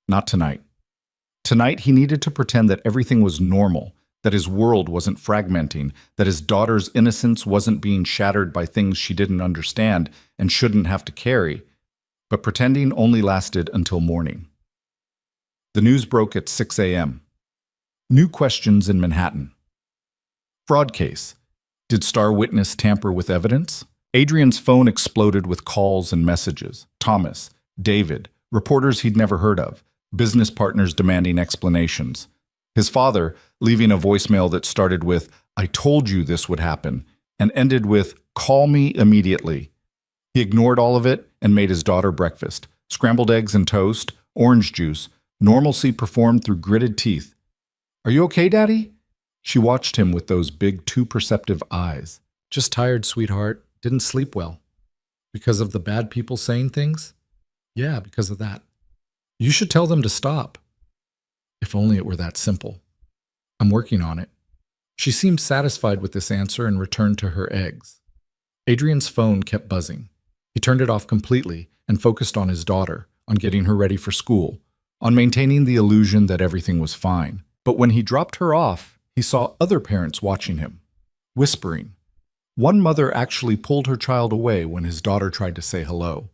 Not tonight. Tonight, he needed to pretend that everything was normal, that his world wasn't fragmenting, that his daughter's innocence wasn't being shattered by things she didn't understand and shouldn't have to carry, but pretending only lasted until morning. The news broke at 6 a.m. New questions in Manhattan. Fraud case. Did star witness tamper with evidence? Adrian's phone exploded with calls and messages. Thomas, David, reporters he'd never heard of, business partners demanding explanations. His father leaving a voicemail that started with, "I told you this would happen," and ended with, "Call me immediately." He ignored all of it and made his daughter breakfast. Scrambled eggs and toast, orange juice, normalcy performed through gritted teeth. "Are you okay, Daddy?" She watched him with those big, too perceptive eyes. "Just tired, sweetheart. Didn't sleep well." "Because of the bad people saying things?" "Yeah, because of that." "You should tell them to stop." If only it were that simple. "I'm working on it." She seemed satisfied with this answer and returned to her eggs. Adrian's phone kept buzzing. He turned it off completely and focused on his daughter, on getting her ready for school, on maintaining the illusion that everything was fine. But when he dropped her off, he saw other parents watching him, whispering. One mother actually pulled her child away when his daughter tried to say hello.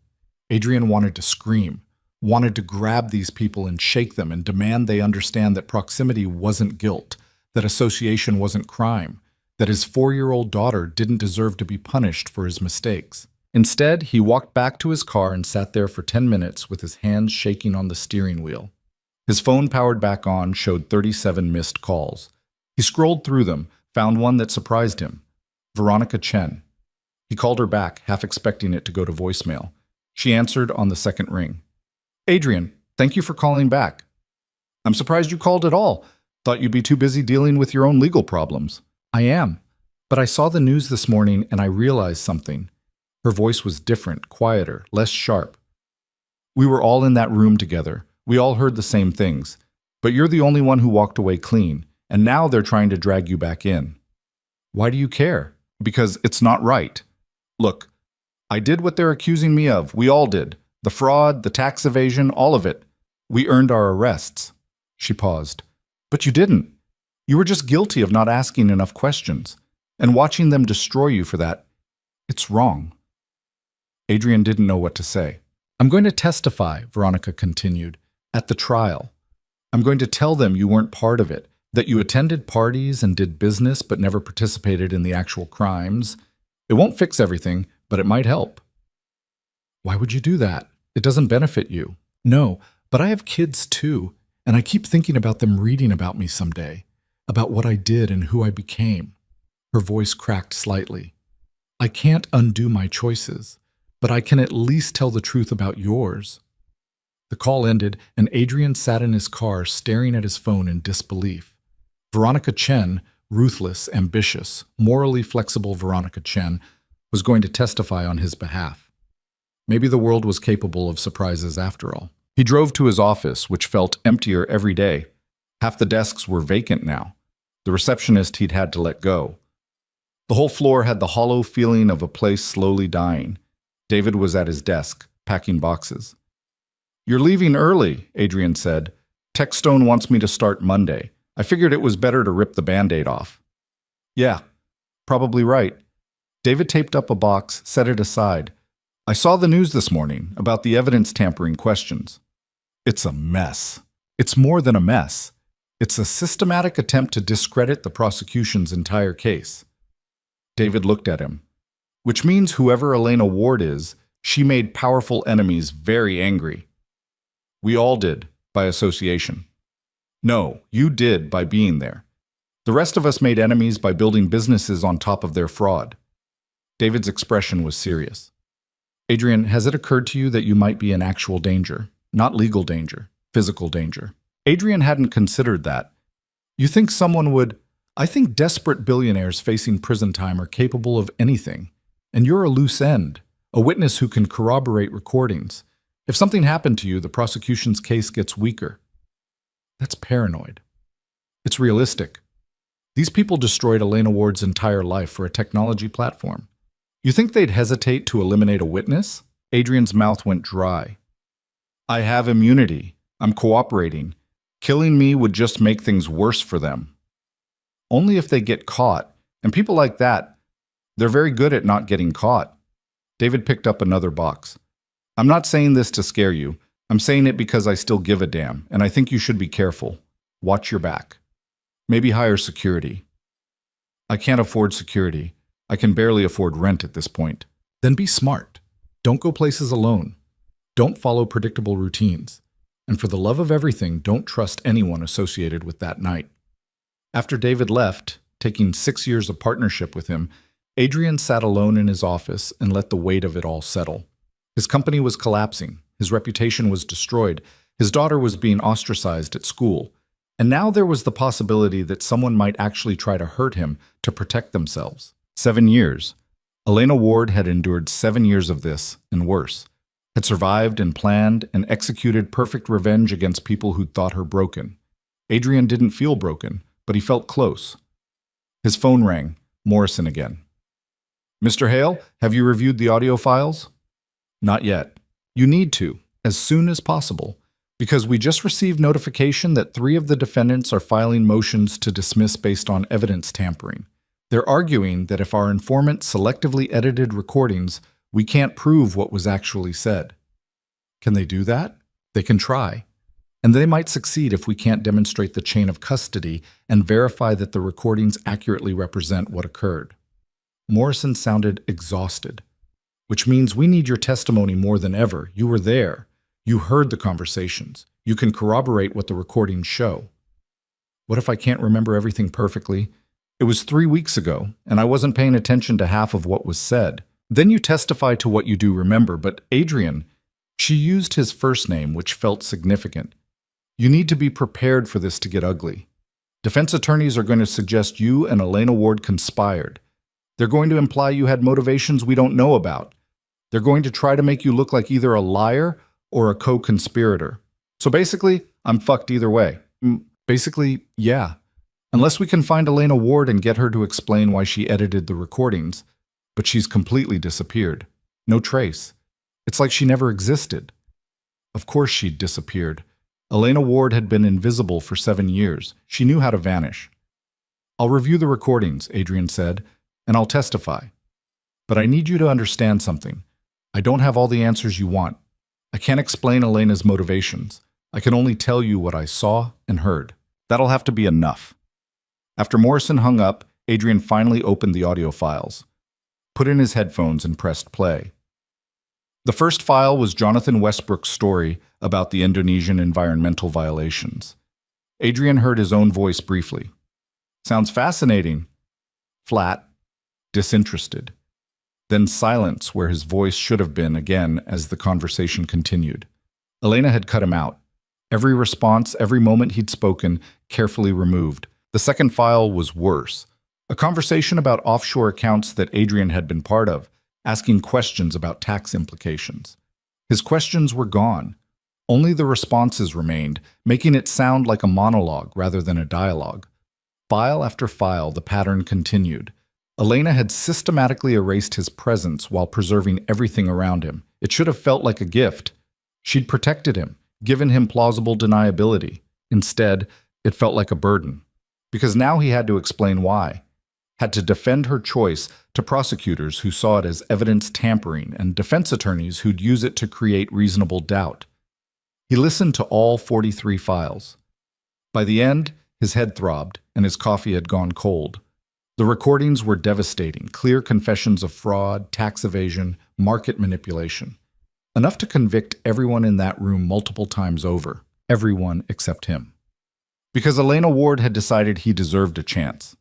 Adrian wanted to scream, wanted to grab these people and shake them and demand they understand that proximity wasn't guilt, that association wasn't crime, that his 4-year-old daughter didn't deserve to be punished for his mistakes. Instead, he walked back to his car and sat there for 10 minutes with his hands shaking on the steering wheel. His phone, powered back on, showed 37 missed calls. He scrolled through them, found one that surprised him. Veronica Chen. He called her back, half expecting it to go to voicemail. She answered on the second ring. "Adrian, thank you for calling back." "I'm surprised you called at all. Thought you'd be too busy dealing with your own legal problems." "I am. But I saw the news this morning and I realized something. Her voice was different, quieter, less sharp. We were all in that room together. We all heard the same things. But you're the only one who walked away clean, and now they're trying to drag you back in. Why do you care? Because it's not right. Look, I did what they're accusing me of. We all did. The fraud, the tax evasion, all of it. We earned our arrests. She paused. But you didn't. You were just guilty of not asking enough questions. And watching them destroy you for that, it's wrong. Adrian didn't know what to say. I'm going to testify, Veronica continued, at the trial. I'm going to tell them you weren't part of it, that you attended parties and did business but never participated in the actual crimes. It won't fix everything, but it might help. Why would you do that? It doesn't benefit you. No, but I have kids too, and I keep thinking about them reading about me someday, about what I did and who I became. Her voice cracked slightly. I can't undo my choices, but I can at least tell the truth about yours. The call ended, and Adrian sat in his car staring at his phone in disbelief. Veronica Chen, ruthless, ambitious, morally flexible Veronica Chen, was going to testify on his behalf. Maybe the world was capable of surprises after all. He drove to his office, which felt emptier every day. Half the desks were vacant now. The receptionist he'd had to let go. The whole floor had the hollow feeling of a place slowly dying. David was at his desk, packing boxes. You're leaving early, Adrian said. Techstone wants me to start Monday. I figured it was better to rip the Band-Aid off. Yeah, probably right. David taped up a box, set it aside. I saw the news this morning about the evidence tampering questions. It's a mess. It's more than a mess. It's a systematic attempt to discredit the prosecution's entire case. David looked at him. Which means whoever Elena Ward is, she made powerful enemies very angry. We all did, by association. No, you did by being there. The rest of us made enemies by building businesses on top of their fraud. David's expression was serious. Adrian, has it occurred to you that you might be in actual danger? Not legal danger, physical danger. Adrian hadn't considered that. You think someone would... I think desperate billionaires facing prison time are capable of anything. And you're a loose end, a witness who can corroborate recordings. If something happened to you, the prosecution's case gets weaker. That's paranoid. It's realistic. These people destroyed Elena Ward's entire life for a technology platform. You think they'd hesitate to eliminate a witness? Adrian's mouth went dry. I have immunity. I'm cooperating. Killing me would just make things worse for them. Only if they get caught. And people like that, they're very good at not getting caught. David picked up another box. I'm not saying this to scare you. I'm saying it because I still give a damn, and I think you should be careful. Watch your back. Maybe hire security. I can't afford security. I can barely afford rent at this point. Then be smart. Don't go places alone. Don't follow predictable routines. And for the love of everything, don't trust anyone associated with that night. After David left, taking 6 years of partnership with him, Adrian sat alone in his office and let the weight of it all settle. His company was collapsing, his reputation was destroyed, his daughter was being ostracized at school, and now there was the possibility that someone might actually try to hurt him to protect themselves. 7 years. Elena Ward had endured 7 years of this, and worse, had survived and planned and executed perfect revenge against people who'd thought her broken. Adrian didn't feel broken, but he felt close. His phone rang, Morrison again. Mr. Hale, have you reviewed the audio files? Not yet. You need to, as soon as possible, because we just received notification that 3 of the defendants are filing motions to dismiss based on evidence tampering. They're arguing that if our informant selectively edited recordings, we can't prove what was actually said. Can they do that? They can try. And they might succeed if we can't demonstrate the chain of custody and verify that the recordings accurately represent what occurred. Morrison sounded exhausted. Which means we need your testimony more than ever. You were there. You heard the conversations. You can corroborate what the recordings show. What if I can't remember everything perfectly? It was 3 weeks ago, and I wasn't paying attention to half of what was said. Then you testify to what you do remember, but Adrian, she used his first name, which felt significant. You need to be prepared for this to get ugly. Defense attorneys are going to suggest you and Elena Ward conspired. They're going to imply you had motivations we don't know about. They're going to try to make you look like either a liar or a co-conspirator. So basically, I'm fucked either way. Basically, yeah. Unless we can find Elena Ward and get her to explain why she edited the recordings. But she's completely disappeared. No trace. It's like she never existed. Of course she'd disappeared. Elena Ward had been invisible for 7 years. She knew how to vanish. I'll review the recordings, Adrian said, and I'll testify. But I need you to understand something. I don't have all the answers you want. I can't explain Elena's motivations. I can only tell you what I saw and heard. That'll have to be enough. After Morrison hung up, Adrian finally opened the audio files, put in his headphones, and pressed play. The first file was Jonathan Westbrook's story about the Indonesian environmental violations. Adrian heard his own voice briefly. Sounds fascinating. Flat, disinterested. Then silence where his voice should have been again as the conversation continued. Elena had cut him out. Every response, every moment he'd spoken, carefully removed. The second file was worse. A conversation about offshore accounts that Adrian had been part of, asking questions about tax implications. His questions were gone. Only the responses remained, making it sound like a monologue rather than a dialogue. File after file, the pattern continued. Elena had systematically erased his presence while preserving everything around him. It should have felt like a gift. She'd protected him, given him plausible deniability. Instead, it felt like a burden. Because now he had to explain why. Had to defend her choice to prosecutors who saw it as evidence tampering and defense attorneys who'd use it to create reasonable doubt. He listened to all 43 files. By the end, his head throbbed and his coffee had gone cold. The recordings were devastating, clear confessions of fraud, tax evasion, market manipulation. Enough to convict everyone in that room multiple times over, everyone except him. Because Elena Ward had decided he deserved a chance.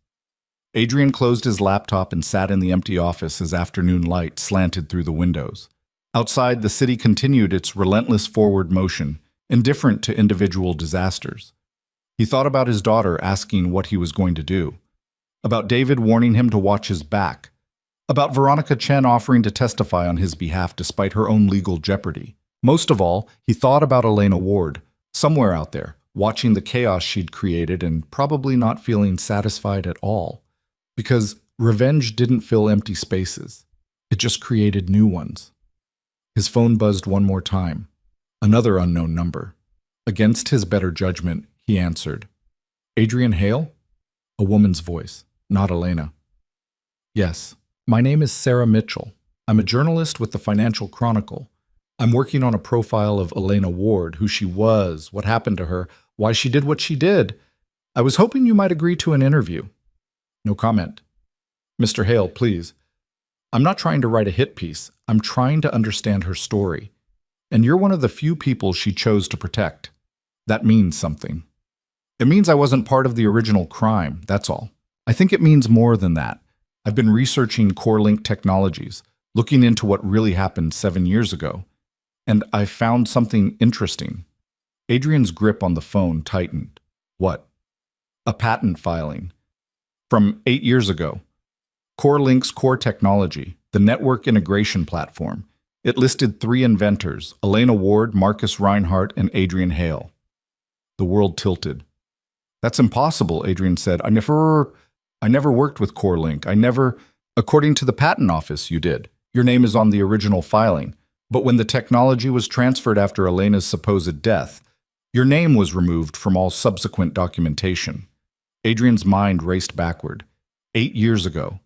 Adrian closed his laptop and sat in the empty office as afternoon light slanted through the windows. Outside, the city continued its relentless forward motion, indifferent to individual disasters. He thought about his daughter asking what he was going to do, about David warning him to watch his back, about Veronica Chen offering to testify on his behalf despite her own legal jeopardy. Most of all, he thought about Elena Ward, somewhere out there, watching the chaos she'd created and probably not feeling satisfied at all. Because revenge didn't fill empty spaces. It just created new ones. His phone buzzed one more time. Another unknown number. Against his better judgment, he answered. Adrian Hale? A woman's voice, not Elena. Yes, my name is Sarah Mitchell. I'm a journalist with the Financial Chronicle. I'm working on a profile of Elena Ward, who she was, what happened to her, why she did what she did. I was hoping you might agree to an interview. No comment. Mr. Hale, please. I'm not trying to write a hit piece. I'm trying to understand her story. And you're one of the few people she chose to protect. That means something. It means I wasn't part of the original crime, that's all. I think it means more than that. I've been researching CoreLink technologies, looking into what really happened 7 years ago. And I found something interesting. Adrian's grip on the phone tightened. What? A patent filing. From 8 years ago. CoreLink's core technology, the network integration platform. It listed 3 inventors, Elena Ward, Marcus Reinhardt, and Adrian Hale. The world tilted. That's impossible, Adrian said. I never worked with CoreLink. According to the patent office, you did. Your name is on the original filing. But when the technology was transferred after Elena's supposed death, your name was removed from all subsequent documentation. Adrian's mind raced backward. 8 years ago.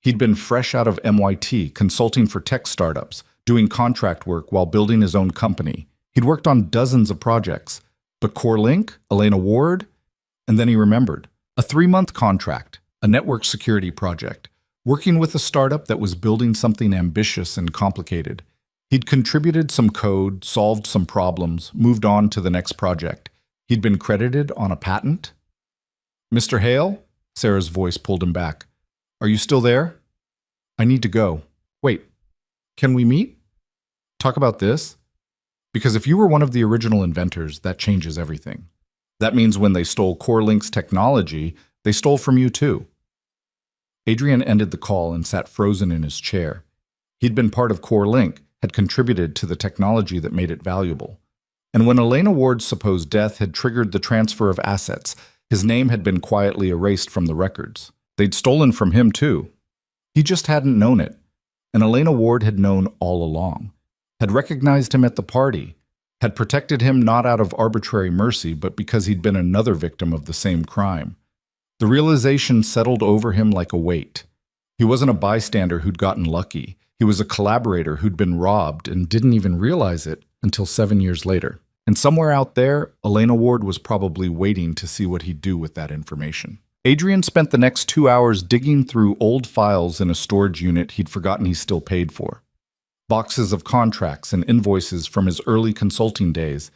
He'd been fresh out of MIT, consulting for tech startups, doing contract work while building his own company. He'd worked on dozens of projects. But CoreLink, Elena Ward, and then he remembered. A 3-month contract, a network security project, working with a startup that was building something ambitious and complicated. He'd contributed some code, solved some problems, moved on to the next project. He'd been credited on a patent. Mr. Hale? Sarah's voice pulled him back. Are you still there? I need to go. Wait, can we meet? Talk about this? Because if you were one of the original inventors, that changes everything. That means when they stole CoreLink's technology, they stole from you too. Adrian ended the call and sat frozen in his chair. He'd been part of CoreLink, had contributed to the technology that made it valuable. And when Elena Ward's supposed death had triggered the transfer of assets, his name had been quietly erased from the records. They'd stolen from him, too. He just hadn't known it. And Elena Ward had known all along, had recognized him at the party, had protected him not out of arbitrary mercy, but because he'd been another victim of the same crime. The realization settled over him like a weight. He wasn't a bystander who'd gotten lucky. He was a collaborator who'd been robbed and didn't even realize it until 7 years later. And somewhere out there, Elena Ward was probably waiting to see what he'd do with that information. Adrian spent the next 2 hours digging through old files in a storage unit he'd forgotten he still paid for. Boxes of contracts and invoices from his early consulting days,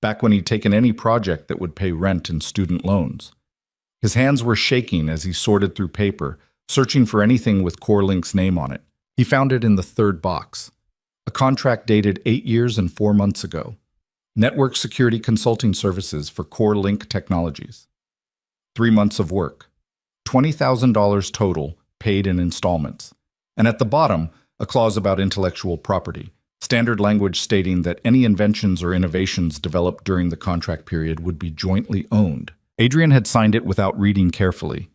back when he'd taken any project that would pay rent and student loans. His hands were shaking as he sorted through paper, searching for anything with CoreLink's name on it. He found it in the third box. A contract dated 8 years and 4 months ago. Network Security Consulting Services for CoreLink Technologies. 3 months of work. $20,000 total, paid in installments. And at the bottom, a clause about intellectual property, standard language stating that any inventions or innovations developed during the contract period would be jointly owned. Adrian had signed it without reading carefully.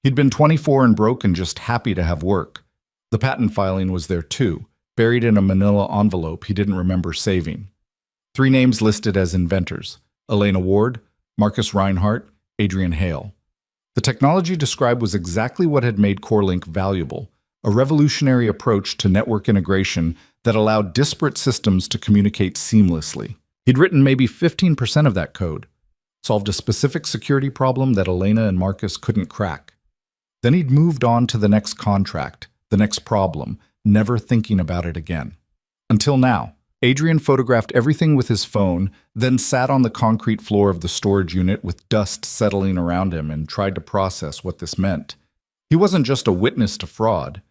He'd been 24 and broke and just happy to have work. The patent filing was there too, buried in a manila envelope he didn't remember saving. 3 names listed as inventors: Elena Ward, Marcus Reinhardt, Adrian Hale. The technology described was exactly what had made CoreLink valuable, a revolutionary approach to network integration that allowed disparate systems to communicate seamlessly. He'd written maybe 15% of that code, solved a specific security problem that Elena and Marcus couldn't crack. Then he'd moved on to the next contract, the next problem, never thinking about it again. Until now, Adrian photographed everything with his phone, then sat on the concrete floor of the storage unit with dust settling around him and tried to process what this meant. He wasn't just a witness to fraud.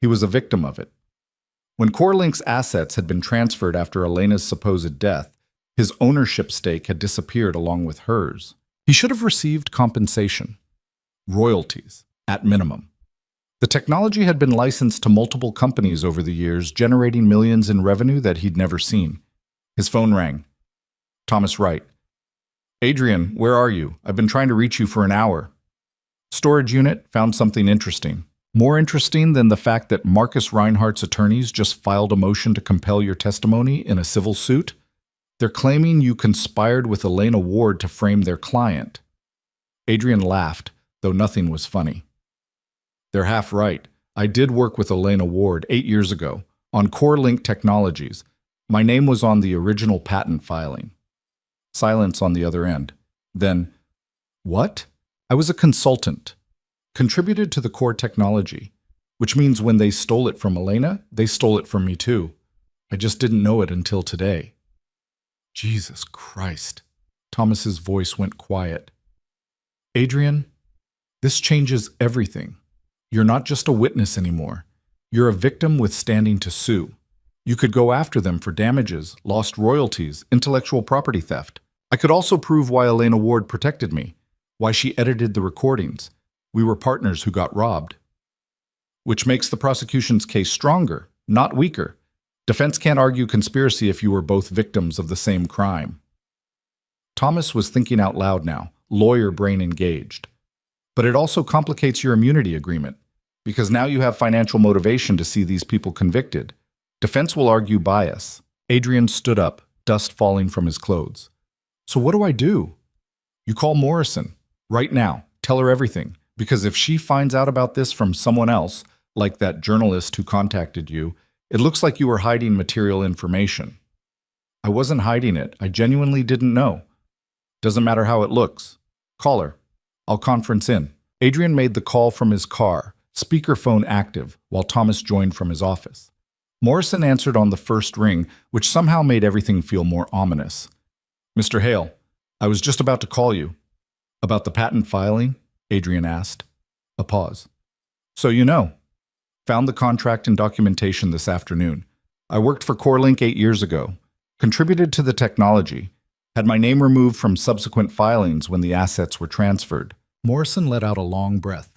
He was a victim of it. When CoreLink's assets had been transferred after Elena's supposed death, his ownership stake had disappeared along with hers. He should have received compensation. Royalties, at minimum. The technology had been licensed to multiple companies over the years, generating millions in revenue that he'd never seen. His phone rang. Thomas Wright. Adrian, where are you? I've been trying to reach you for an hour. Storage unit found something interesting. More interesting than the fact that Marcus Reinhardt's attorneys just filed a motion to compel your testimony in a civil suit. They're claiming you conspired with Elena Ward to frame their client. Adrian laughed, though nothing was funny. They're half right. I did work with Elena Ward 8 years ago on CoreLink Technologies. My name was on the original patent filing. Silence on the other end. Then, what? I was a consultant. Contributed to the core technology, which means when they stole it from Elena, they stole it from me too. I just didn't know it until today. Jesus Christ. Thomas's voice went quiet. Adrian, this changes everything. You're not just a witness anymore. You're a victim with standing to sue. You could go after them for damages, lost royalties, intellectual property theft. I could also prove why Elena Ward protected me, why she edited the recordings. We were partners who got robbed. Which makes the prosecution's case stronger, not weaker. Defense can't argue conspiracy if you were both victims of the same crime. Thomas was thinking out loud now, lawyer brain engaged. But it also complicates your immunity agreement, because now you have financial motivation to see these people convicted. Defense will argue bias. Adrian stood up, dust falling from his clothes. So what do I do? You call Morrison. Right now. Tell her everything. Because if she finds out about this from someone else, like that journalist who contacted you, it looks like you were hiding material information. I wasn't hiding it. I genuinely didn't know. Doesn't matter how it looks. Call her. I'll conference in. Adrian made the call from his car, speakerphone active, while Thomas joined from his office. Morrison answered on the first ring, which somehow made everything feel more ominous. Mr. Hale, I was just about to call you. About the patent filing? Adrian asked. A pause. So you know. Found the contract and documentation this afternoon. I worked for CoreLink 8 years ago. Contributed to the technology. Had my name removed from subsequent filings when the assets were transferred. Morrison let out a long breath.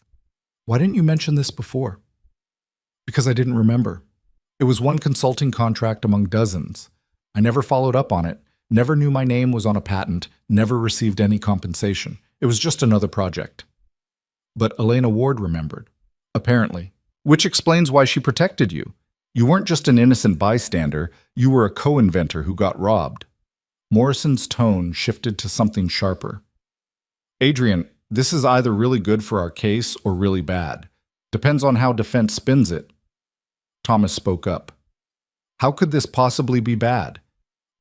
Why didn't you mention this before? Because I didn't remember. It was one consulting contract among dozens. I never followed up on it, never knew my name was on a patent, never received any compensation. It was just another project. But Elena Ward remembered. Apparently. Which explains why she protected you. You weren't just an innocent bystander, you were a co-inventor who got robbed. Morrison's tone shifted to something sharper. Adrian, this is either really good for our case or really bad. Depends on how defense spins it. Thomas spoke up. How could this possibly be bad?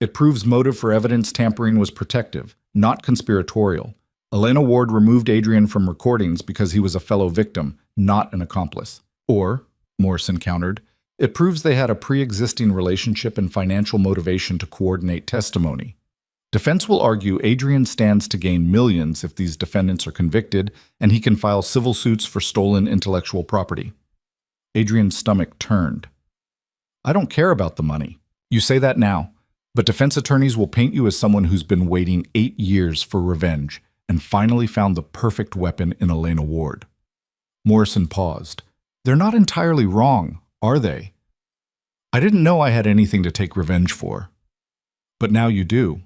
It proves motive for evidence tampering was protective, not conspiratorial. Elena Ward removed Adrian from recordings because he was a fellow victim, not an accomplice. Or, Morrison countered, it proves they had a pre-existing relationship and financial motivation to coordinate testimony. Defense will argue Adrian stands to gain millions if these defendants are convicted, and he can file civil suits for stolen intellectual property. Adrian's stomach turned. I don't care about the money. You say that now, but defense attorneys will paint you as someone who's been waiting 8 years for revenge and finally found the perfect weapon in Elena Ward. Morrison paused. They're not entirely wrong, are they? I didn't know I had anything to take revenge for. But now you do.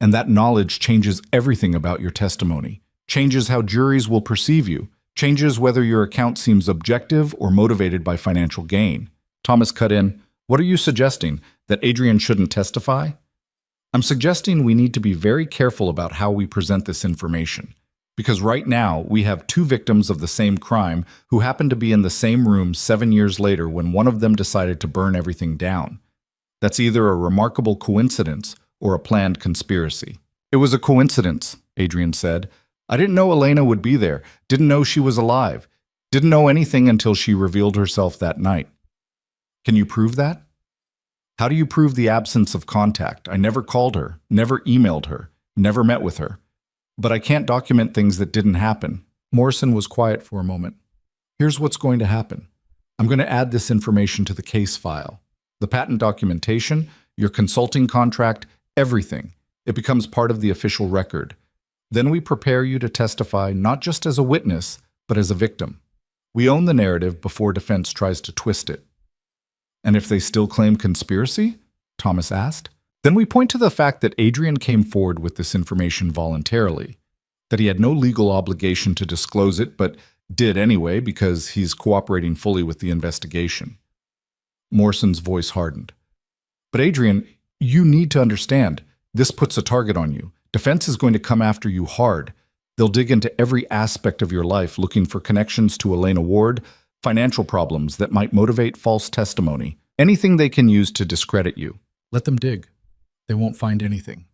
And that knowledge changes everything about your testimony, changes how juries will perceive you, changes whether your account seems objective or motivated by financial gain. Thomas cut in, what are you suggesting, that Adrian shouldn't testify? I'm suggesting we need to be very careful about how we present this information. Because right now, we have 2 victims of the same crime who happen to be in the same room 7 years later when one of them decided to burn everything down. That's either a remarkable coincidence or a planned conspiracy. It was a coincidence, Adrian said. I didn't know Elena would be there, didn't know she was alive, didn't know anything until she revealed herself that night. Can you prove that? How do you prove the absence of contact? I never called her, never emailed her, never met with her. But I can't document things that didn't happen. Morrison was quiet for a moment. Here's what's going to happen. I'm going to add this information to the case file. The patent documentation, your consulting contract, everything. It becomes part of the official record. Then we prepare you to testify not just as a witness, but as a victim. We own the narrative before defense tries to twist it. And if they still claim conspiracy? Thomas asked. Then we point to the fact that Adrian came forward with this information voluntarily, that he had no legal obligation to disclose it, but did anyway because he's cooperating fully with the investigation. Morrison's voice hardened. But Adrian, you need to understand, this puts a target on you. Defense is going to come after you hard. They'll dig into every aspect of your life looking for connections to Elena Ward, financial problems that might motivate false testimony, anything they can use to discredit you. Let them dig. They won't find anything.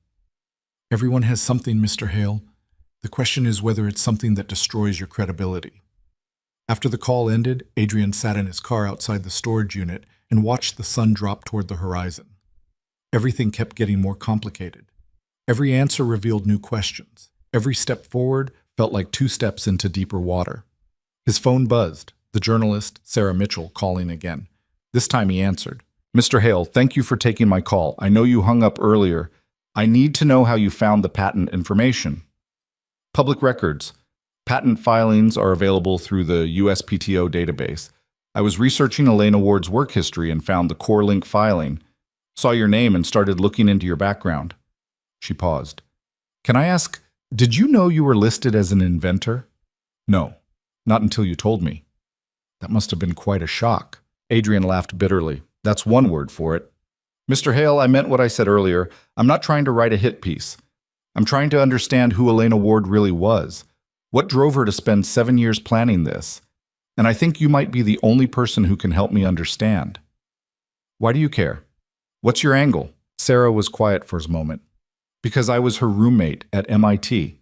Everyone has something, Mr. Hale. The question is whether it's something that destroys your credibility. After the call ended, Adrian sat in his car outside the storage unit and watched the sun drop toward the horizon. Everything kept getting more complicated. Every answer revealed new questions. Every step forward felt like 2 steps into deeper water. His phone buzzed, the journalist, Sarah Mitchell, calling again. This time he answered. Mr. Hale, thank you for taking my call. I know you hung up earlier. I need to know how you found the patent information. Public records. Patent filings are available through the USPTO database. I was researching Elena Ward's work history and found the core link filing. Saw your name and started looking into your background. She paused. Can I ask, did you know you were listed as an inventor? No, not until you told me. That must have been quite a shock. Adrian laughed bitterly. That's one word for it. Mr. Hale, I meant what I said earlier. I'm not trying to write a hit piece. I'm trying to understand who Elena Ward really was. What drove her to spend 7 years planning this? And I think you might be the only person who can help me understand. Why do you care? What's your angle? Sarah was quiet for a moment. Because I was her roommate at MIT.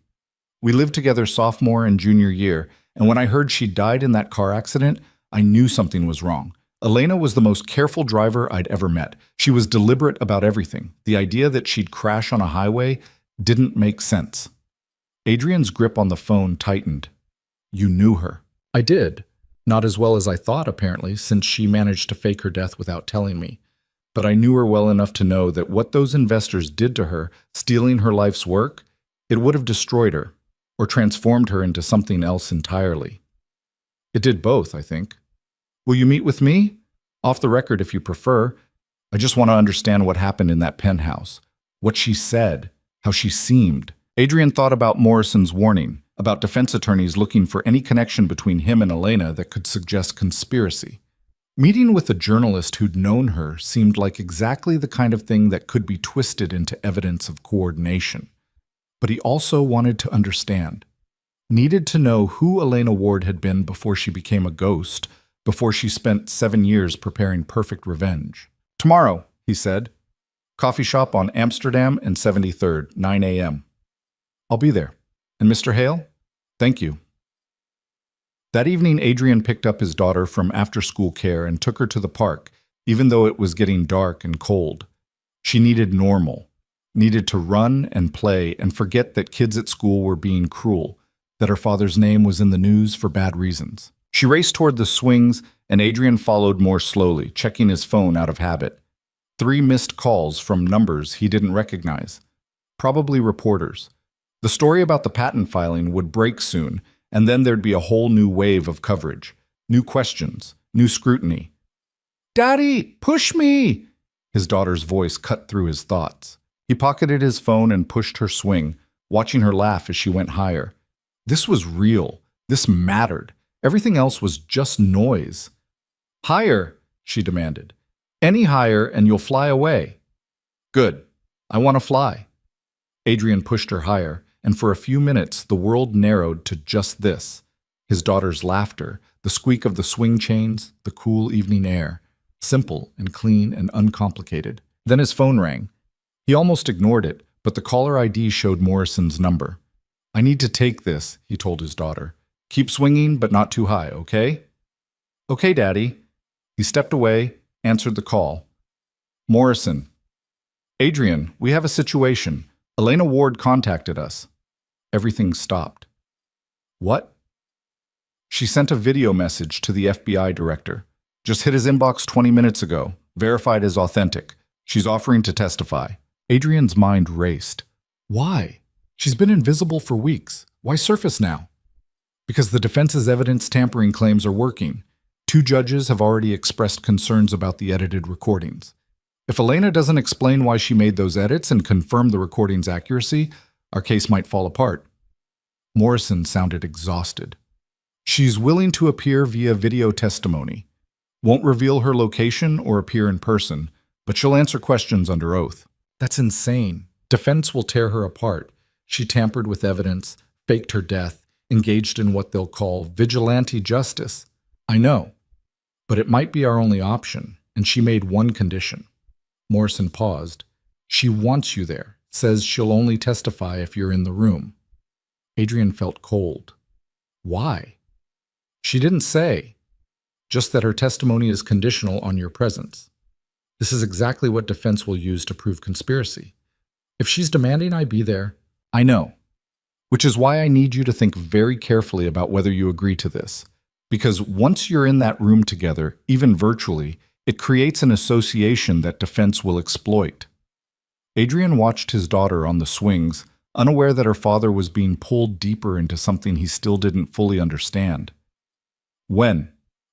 We lived together sophomore and junior year, and when I heard she died in that car accident, I knew something was wrong. Elena was the most careful driver I'd ever met. She was deliberate about everything. The idea that she'd crash on a highway didn't make sense. Adrian's grip on the phone tightened. You knew her. I did. Not as well as I thought, apparently, since she managed to fake her death without telling me. But I knew her well enough to know that what those investors did to her, stealing her life's work, it would have destroyed her, or transformed her into something else entirely. It did both, I think. Will you meet with me? Off the record if you prefer. I just want to understand what happened in that penthouse. What she said, how she seemed. Adrian thought about Morrison's warning, about defense attorneys looking for any connection between him and Elena that could suggest conspiracy. Meeting with a journalist who'd known her seemed like exactly the kind of thing that could be twisted into evidence of coordination. But he also wanted to understand. Needed to know who Elena Ward had been before she became a ghost, before she spent 7 years preparing perfect revenge. Tomorrow, he said. Coffee shop on Amsterdam and 73rd, 9 a.m. I'll be there. And Mr. Hale? Thank you. That evening, Adrian picked up his daughter from after-school care and took her to the park, even though it was getting dark and cold. She needed normal, needed to run and play and forget that kids at school were being cruel, that her father's name was in the news for bad reasons. She raced toward the swings, and Adrian followed more slowly, checking his phone out of habit. 3 missed calls from numbers he didn't recognize. Probably reporters. The story about the patent filing would break soon, and then there'd be a whole new wave of coverage. New questions, new scrutiny. "Daddy, push me!" His daughter's voice cut through his thoughts. He pocketed his phone and pushed her swing, watching her laugh as she went higher. This was real. This mattered. Everything else was just noise. "Higher," she demanded. "Any higher and you'll fly away." "Good. I want to fly." Adrian pushed her higher, and for a few minutes the world narrowed to just this. His daughter's laughter, the squeak of the swing chains, the cool evening air. Simple and clean and uncomplicated. Then his phone rang. He almost ignored it, but the caller ID showed Morrison's number. "I need to take this," he told his daughter. "Keep swinging, but not too high, okay?" "Okay, Daddy." He stepped away, answered the call. "Morrison." "Adrian, we have a situation. Elena Ward contacted us." Everything stopped. "What?" "She sent a video message to the FBI director. Just hit his inbox 20 minutes ago. Verified as authentic. She's offering to testify." Adrian's mind raced. Why? She's been invisible for weeks. Why surface now? Because the defense's evidence tampering claims are working. 2 judges have already expressed concerns about the edited recordings. If Elena doesn't explain why she made those edits and confirm the recording's accuracy, our case might fall apart. Morrison sounded exhausted. She's willing to appear via video testimony. Won't reveal her location or appear in person, but she'll answer questions under oath. That's insane. Defense will tear her apart. She tampered with evidence, faked her death, engaged in what they'll call vigilante justice. I know, but it might be our only option, and she made one condition. Morrison paused. She wants you there, says she'll only testify if you're in the room. Adrian felt cold. Why? She didn't say, just that her testimony is conditional on your presence. This is exactly what defense will use to prove conspiracy. If she's demanding I be there, I know. Which is why I need you to think very carefully about whether you agree to this. Because once you're in that room together, even virtually, it creates an association that defense will exploit. Adrian watched his daughter on the swings, unaware that her father was being pulled deeper into something he still didn't fully understand. "When?"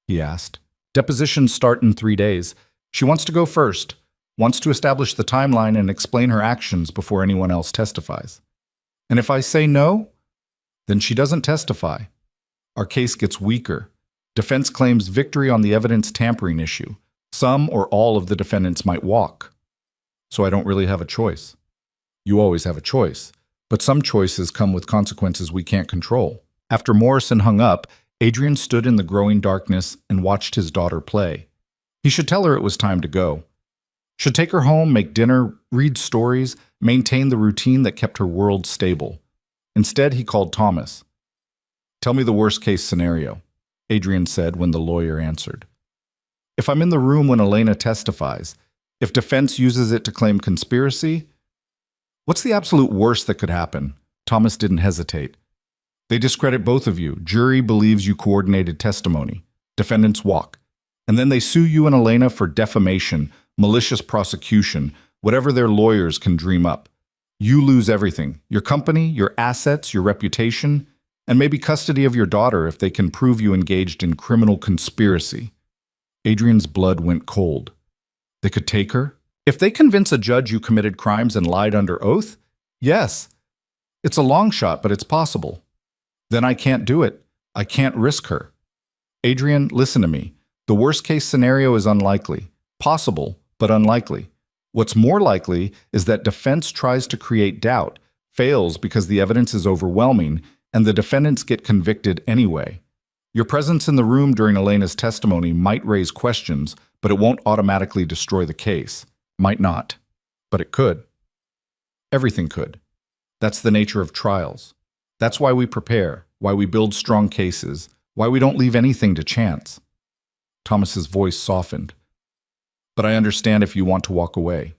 he asked. "Depositions start in 3 days. She wants to go first, wants to establish the timeline and explain her actions before anyone else testifies. And if I say no, then she doesn't testify. Our case gets weaker. Defense claims victory on the evidence tampering issue. Some or all of the defendants might walk. So I don't really have a choice. You always have a choice, but some choices come with consequences we can't control." After Morrison hung up, Adrian stood in the growing darkness and watched his daughter play. He should tell her it was time to go. Should take her home, make dinner, read stories, maintain the routine that kept her world stable. Instead, he called Thomas. "Tell me the worst-case scenario," Adrian said when the lawyer answered. "If I'm in the room when Elena testifies, if defense uses it to claim conspiracy, what's the absolute worst that could happen?" Thomas didn't hesitate. "They discredit both of you. Jury believes you coordinated testimony. Defendants walk. And then they sue you and Elena for defamation, malicious prosecution, whatever their lawyers can dream up. You lose everything, your company, your assets, your reputation, and maybe custody of your daughter if they can prove you engaged in criminal conspiracy. Adrian's blood went cold. They could take her? If they convince a judge you committed crimes and lied under oath? Yes. It's a long shot, but it's possible. Then I can't do it. I can't risk her. Adrian, listen to me. The worst-case scenario is unlikely. Possible, but unlikely. What's more likely is that defense tries to create doubt, fails because the evidence is overwhelming, and the defendants get convicted anyway. Your presence in the room during Elena's testimony might raise questions, but it won't automatically destroy the case. Might not, but it could. Everything could. That's the nature of trials. That's why we prepare, why we build strong cases, why we don't leave anything to chance. Thomas's voice softened. But I understand if you want to walk away.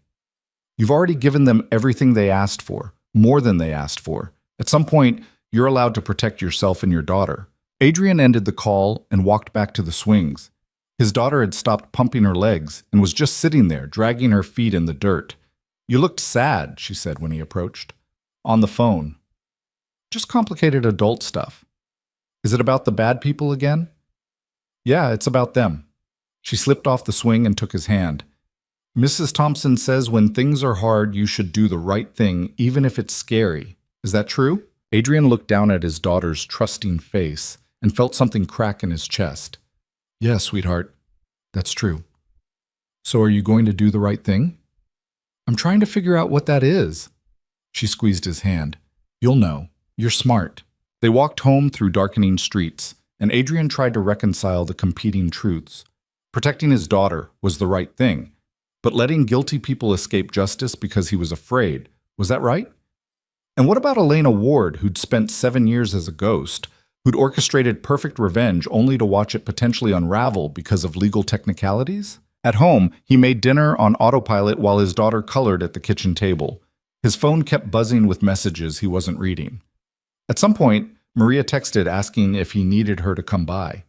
You've already given them everything they asked for, more than they asked for. At some point, you're allowed to protect yourself and your daughter. Adrian ended the call and walked back to the swings. His daughter had stopped pumping her legs and was just sitting there, dragging her feet in the dirt. You looked sad, she said when he approached. On the phone. Just complicated adult stuff. Is it about the bad people again? Yeah, it's about them. She slipped off the swing and took his hand. Mrs. Thompson says when things are hard, you should do the right thing, even if it's scary. Is that true? Adrian looked down at his daughter's trusting face and felt something crack in his chest. Yes, sweetheart, that's true. So are you going to do the right thing? I'm trying to figure out what that is. She squeezed his hand. You'll know. You're smart. They walked home through darkening streets, and Adrian tried to reconcile the competing truths. Protecting his daughter was the right thing, but letting guilty people escape justice because he was afraid, was that right? And what about Elena Ward, who'd spent 7 years as a ghost, who'd orchestrated perfect revenge only to watch it potentially unravel because of legal technicalities? At home, he made dinner on autopilot while his daughter colored at the kitchen table. His phone kept buzzing with messages he wasn't reading. At some point, Maria texted asking if he needed her to come by.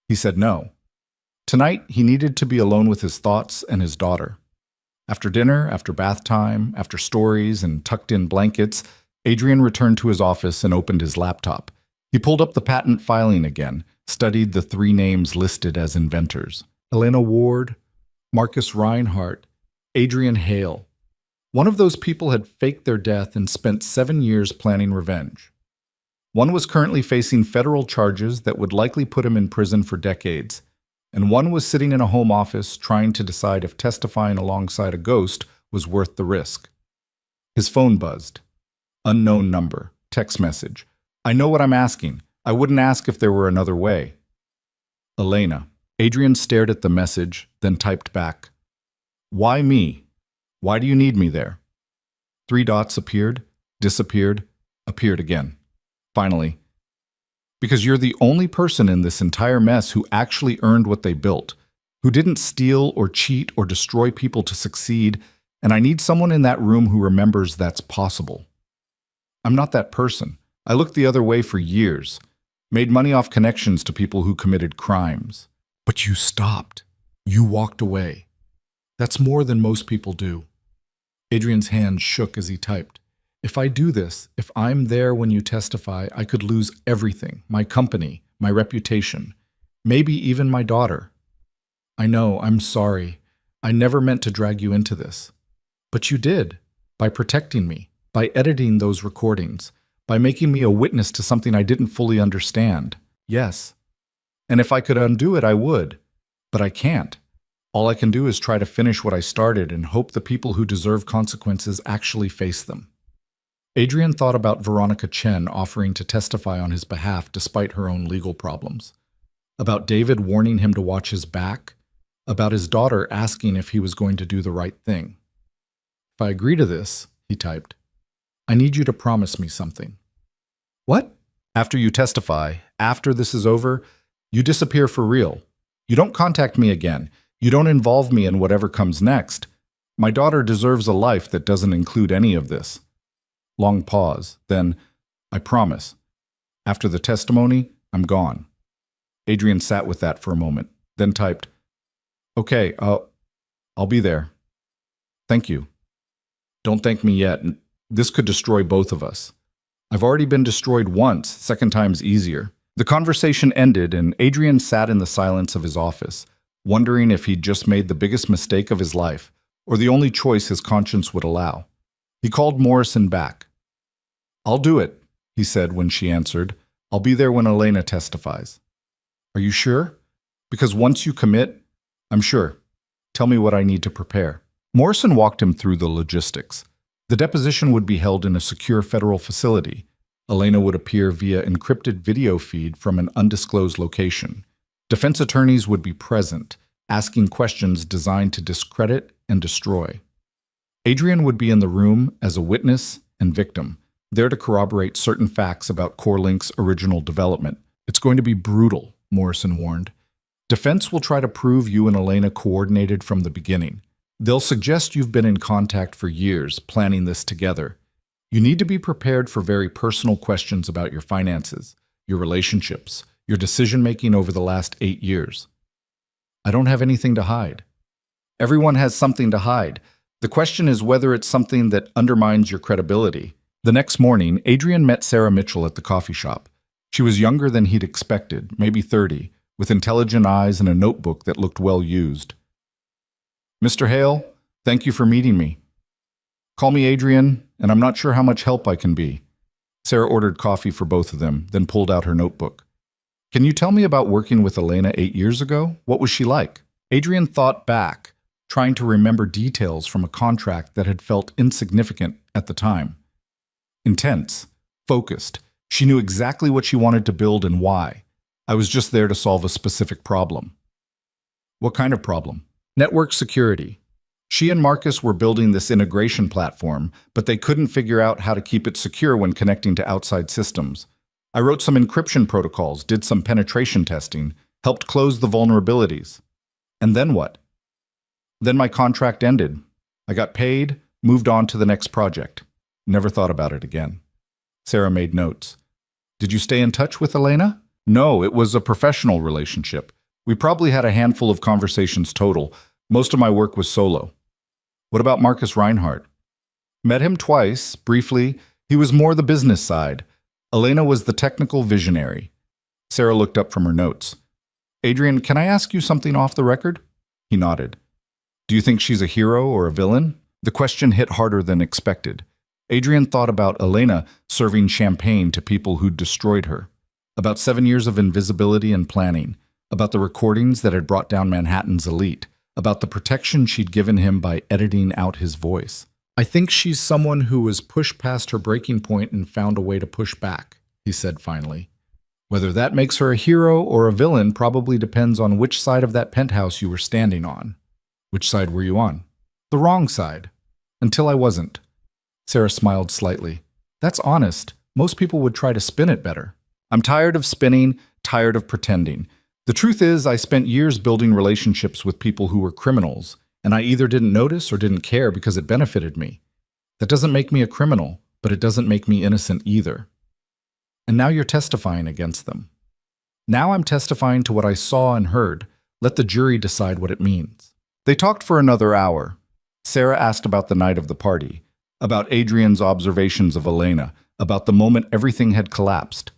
He said no. Tonight, he needed to be alone with his thoughts and his daughter. After dinner, after bath time, after stories and tucked-in blankets, Adrian returned to his office and opened his laptop. He pulled up the patent filing again, studied the 3 names listed as inventors. Elena Ward, Marcus Reinhardt, Adrian Hale. One of those people had faked their death and spent 7 years planning revenge. One was currently facing federal charges that would likely put him in prison for decades, and one was sitting in a home office trying to decide if testifying alongside a ghost was worth the risk. His phone buzzed. Unknown number. Text message. I know what I'm asking. I wouldn't ask if there were another way. Elena. Adrian stared at the message, then typed back. Why me? Why do you need me there? 3 dots appeared, disappeared, appeared again. Finally, because you're the only person in this entire mess who actually earned what they built, who didn't steal or cheat or destroy people to succeed, and I need someone in that room who remembers that's possible. I'm not that person. I looked the other way for years, made money off connections to people who committed crimes. But you stopped. You walked away. That's more than most people do. Adrian's hand shook as he typed. If I do this, if I'm there when you testify, I could lose everything, my company, my reputation, maybe even my daughter. I know, I'm sorry. I never meant to drag you into this. But you did, by protecting me, by editing those recordings, by making me a witness to something I didn't fully understand. Yes. And if I could undo it, I would. But I can't. All I can do is try to finish what I started and hope the people who deserve consequences actually face them. Adrian thought about Veronica Chen offering to testify on his behalf despite her own legal problems, about David warning him to watch his back, about his daughter asking if he was going to do the right thing. If I agree to this, he typed, I need you to promise me something. What? After you testify, after this is over, you disappear for real. You don't contact me again. You don't involve me in whatever comes next. My daughter deserves a life that doesn't include any of this. Long pause. Then, I promise. After the testimony, I'm gone. Adrian sat with that for a moment, then typed, Okay, I'll be there. Thank you. Don't thank me yet. This could destroy both of us. I've already been destroyed once, second time's easier. The conversation ended, and Adrian sat in the silence of his office, wondering if he'd just made the biggest mistake of his life, or the only choice his conscience would allow. He called Morrison back. "I'll do it," he said when she answered. "I'll be there when Elena testifies." "Are you sure? Because once you commit, I'm sure. Tell me what I need to prepare." Morrison walked him through the logistics. The deposition would be held in a secure federal facility. Elena would appear via encrypted video feed from an undisclosed location. Defense attorneys would be present, asking questions designed to discredit and destroy. Adrian would be in the room as a witness and victim, there to corroborate certain facts about CoreLink's original development. "It's going to be brutal," Morrison warned. "Defense will try to prove you and Elena coordinated from the beginning. They'll suggest you've been in contact for years, planning this together. You need to be prepared for very personal questions about your finances, your relationships, your decision-making over the last 8 years." "I don't have anything to hide." "Everyone has something to hide. The question is whether it's something that undermines your credibility." The next morning, Adrian met Sarah Mitchell at the coffee shop. She was younger than he'd expected, maybe 30, with intelligent eyes and a notebook that looked well used. "Mr. Hale, thank you for meeting me. Call me Adrian, and I'm not sure how much help I can be." Sarah ordered coffee for both of them, then pulled out her notebook. "Can you tell me about working with Elena 8 years ago? What was she like?" Adrian thought back, trying to remember details from a contract that had felt insignificant at the time. Intense, focused. She knew exactly what she wanted to build and why. "I was just there to solve a specific problem." "What kind of problem?" "Network security. She and Marcus were building this integration platform, but they couldn't figure out how to keep it secure when connecting to outside systems. I wrote some encryption protocols, did some penetration testing, helped close the vulnerabilities." "And then what?" "Then my contract ended. I got paid, moved on to the next project. Never thought about it again." Sarah made notes. "Did you stay in touch with Elena?" "No, it was a professional relationship. We probably had a handful of conversations total. Most of my work was solo." "What about Marcus Reinhardt?" "Met him twice, briefly. He was more the business side. Elena was the technical visionary." Sarah looked up from her notes. "Adrian, can I ask you something off the record?" He nodded. "Do you think she's a hero or a villain?" The question hit harder than expected. Adrian thought about Elena serving champagne to people who'd destroyed her, about 7 years of invisibility and planning, about the recordings that had brought down Manhattan's elite, about the protection she'd given him by editing out his voice. "I think she's someone who was pushed past her breaking point and found a way to push back," he said finally. "Whether that makes her a hero or a villain probably depends on which side of that penthouse you were standing on." "Which side were you on?" "The wrong side. Until I wasn't." Sarah smiled slightly. "That's honest. Most people would try to spin it better." "I'm tired of spinning, tired of pretending. The truth is, I spent years building relationships with people who were criminals, and I either didn't notice or didn't care because it benefited me. That doesn't make me a criminal, but it doesn't make me innocent either. And now you're testifying against them." "Now I'm testifying to what I saw and heard. Let the jury decide what it means." They talked for another hour. Sarah asked about the night of the party, about Adrian's observations of Elena, about the moment everything had collapsed.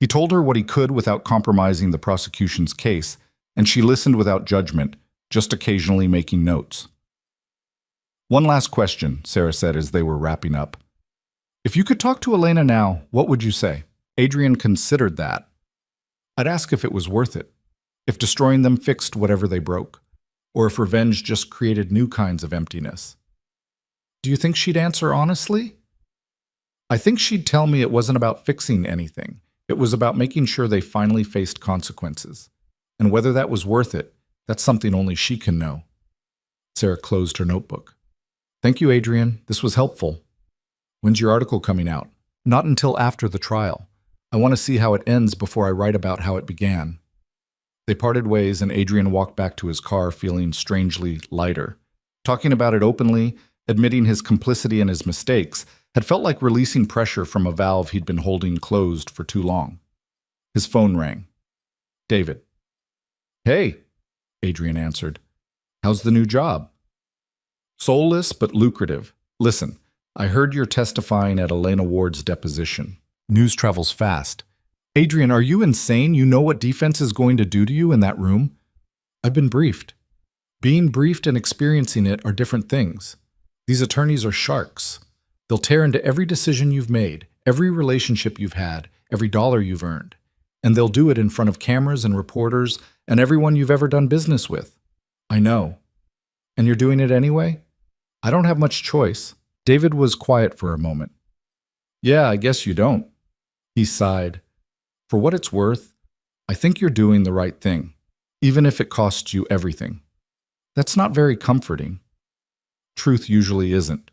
He told her what he could without compromising the prosecution's case, and she listened without judgment, just occasionally making notes. "One last question," Sarah said as they were wrapping up. "If you could talk to Elena now, what would you say?" Adrian considered that. "I'd ask if it was worth it, if destroying them fixed whatever they broke, or if revenge just created new kinds of emptiness." "Do you think she'd answer honestly?" "I think she'd tell me it wasn't about fixing anything. It was about making sure they finally faced consequences. And whether that was worth it, that's something only she can know." Sarah closed her notebook. "Thank you, Adrian. This was helpful. When's your article coming out?" "Not until after the trial. I want to see how it ends before I write about how it began." They parted ways, and Adrian walked back to his car feeling strangely lighter. Talking about it openly, admitting his complicity and his mistakes, had felt like releasing pressure from a valve he'd been holding closed for too long. His phone rang. "David." "Hey," Adrian answered. "How's the new job?" "Soulless but lucrative. Listen, I heard you're testifying at Elena Ward's deposition. News travels fast. Adrian, are you insane? You know what defense is going to do to you in that room? I've been briefed. Being briefed and experiencing it are different things. These attorneys are sharks. They'll tear into every decision you've made, every relationship you've had, every dollar you've earned. And they'll do it in front of cameras and reporters and everyone you've ever done business with. I know. And you're doing it anyway? I don't have much choice. David was quiet for a moment. Yeah, I guess you don't. He sighed. For what it's worth, I think you're doing the right thing, even if it costs you everything. That's not very comforting. Truth usually isn't.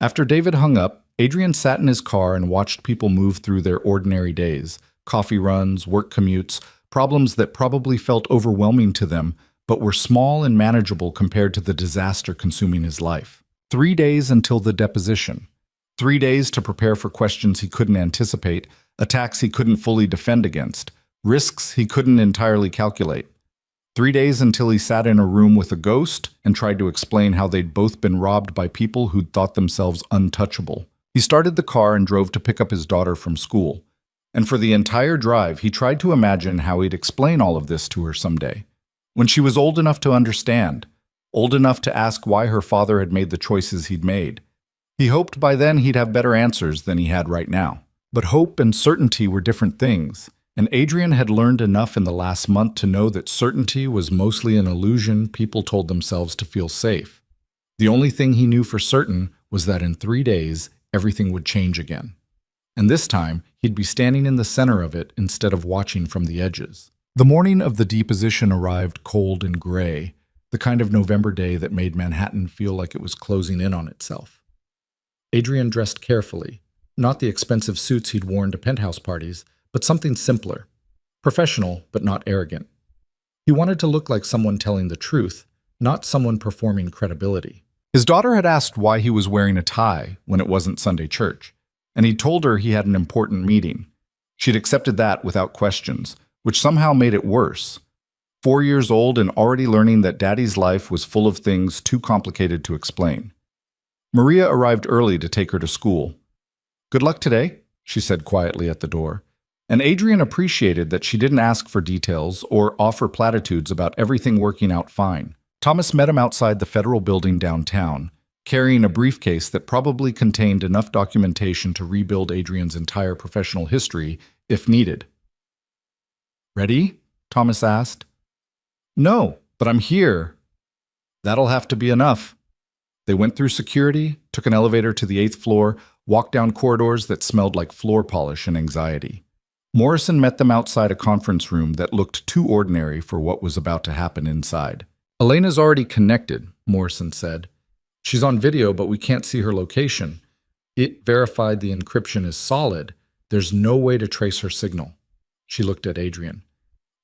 After David hung up, Adrian sat in his car and watched people move through their ordinary days, coffee runs, work commutes, problems that probably felt overwhelming to them, but were small and manageable compared to the disaster consuming his life. 3 days until the deposition. 3 days to prepare for questions he couldn't anticipate, attacks he couldn't fully defend against, risks he couldn't entirely calculate. 3 days until he sat in a room with a ghost and tried to explain how they'd both been robbed by people who'd thought themselves untouchable. He started the car and drove to pick up his daughter from school. And for the entire drive, he tried to imagine how he'd explain all of this to her someday. When she was old enough to understand, old enough to ask why her father had made the choices he'd made. He hoped by then he'd have better answers than he had right now. But hope and certainty were different things, and Adrian had learned enough in the last month to know that certainty was mostly an illusion people told themselves to feel safe. The only thing he knew for certain was that in 3 days, everything would change again. And this time, he'd be standing in the center of it instead of watching from the edges. The morning of the deposition arrived cold and gray, the kind of November day that made Manhattan feel like it was closing in on itself. Adrian dressed carefully, not the expensive suits he'd worn to penthouse parties, but something simpler, professional but not arrogant. He wanted to look like someone telling the truth, not someone performing credibility. His daughter had asked why he was wearing a tie when it wasn't Sunday church, and he told her he had an important meeting. She'd accepted that without questions, which somehow made it worse. 4 years old and already learning that Daddy's life was full of things too complicated to explain. Maria arrived early to take her to school. "Good luck today," she said quietly at the door, and Adrian appreciated that she didn't ask for details or offer platitudes about everything working out fine. Thomas met him outside the federal building downtown, carrying a briefcase that probably contained enough documentation to rebuild Adrian's entire professional history if needed. "Ready?" Thomas asked. "No, but I'm here." "That'll have to be enough." They went through security, took an elevator to the 8th floor, walked down corridors that smelled like floor polish and anxiety. Morrison met them outside a conference room that looked too ordinary for what was about to happen inside. "Elena's already connected," Morrison said. "She's on video, but we can't see her location. It verified the encryption is solid. There's no way to trace her signal." She looked at Adrian.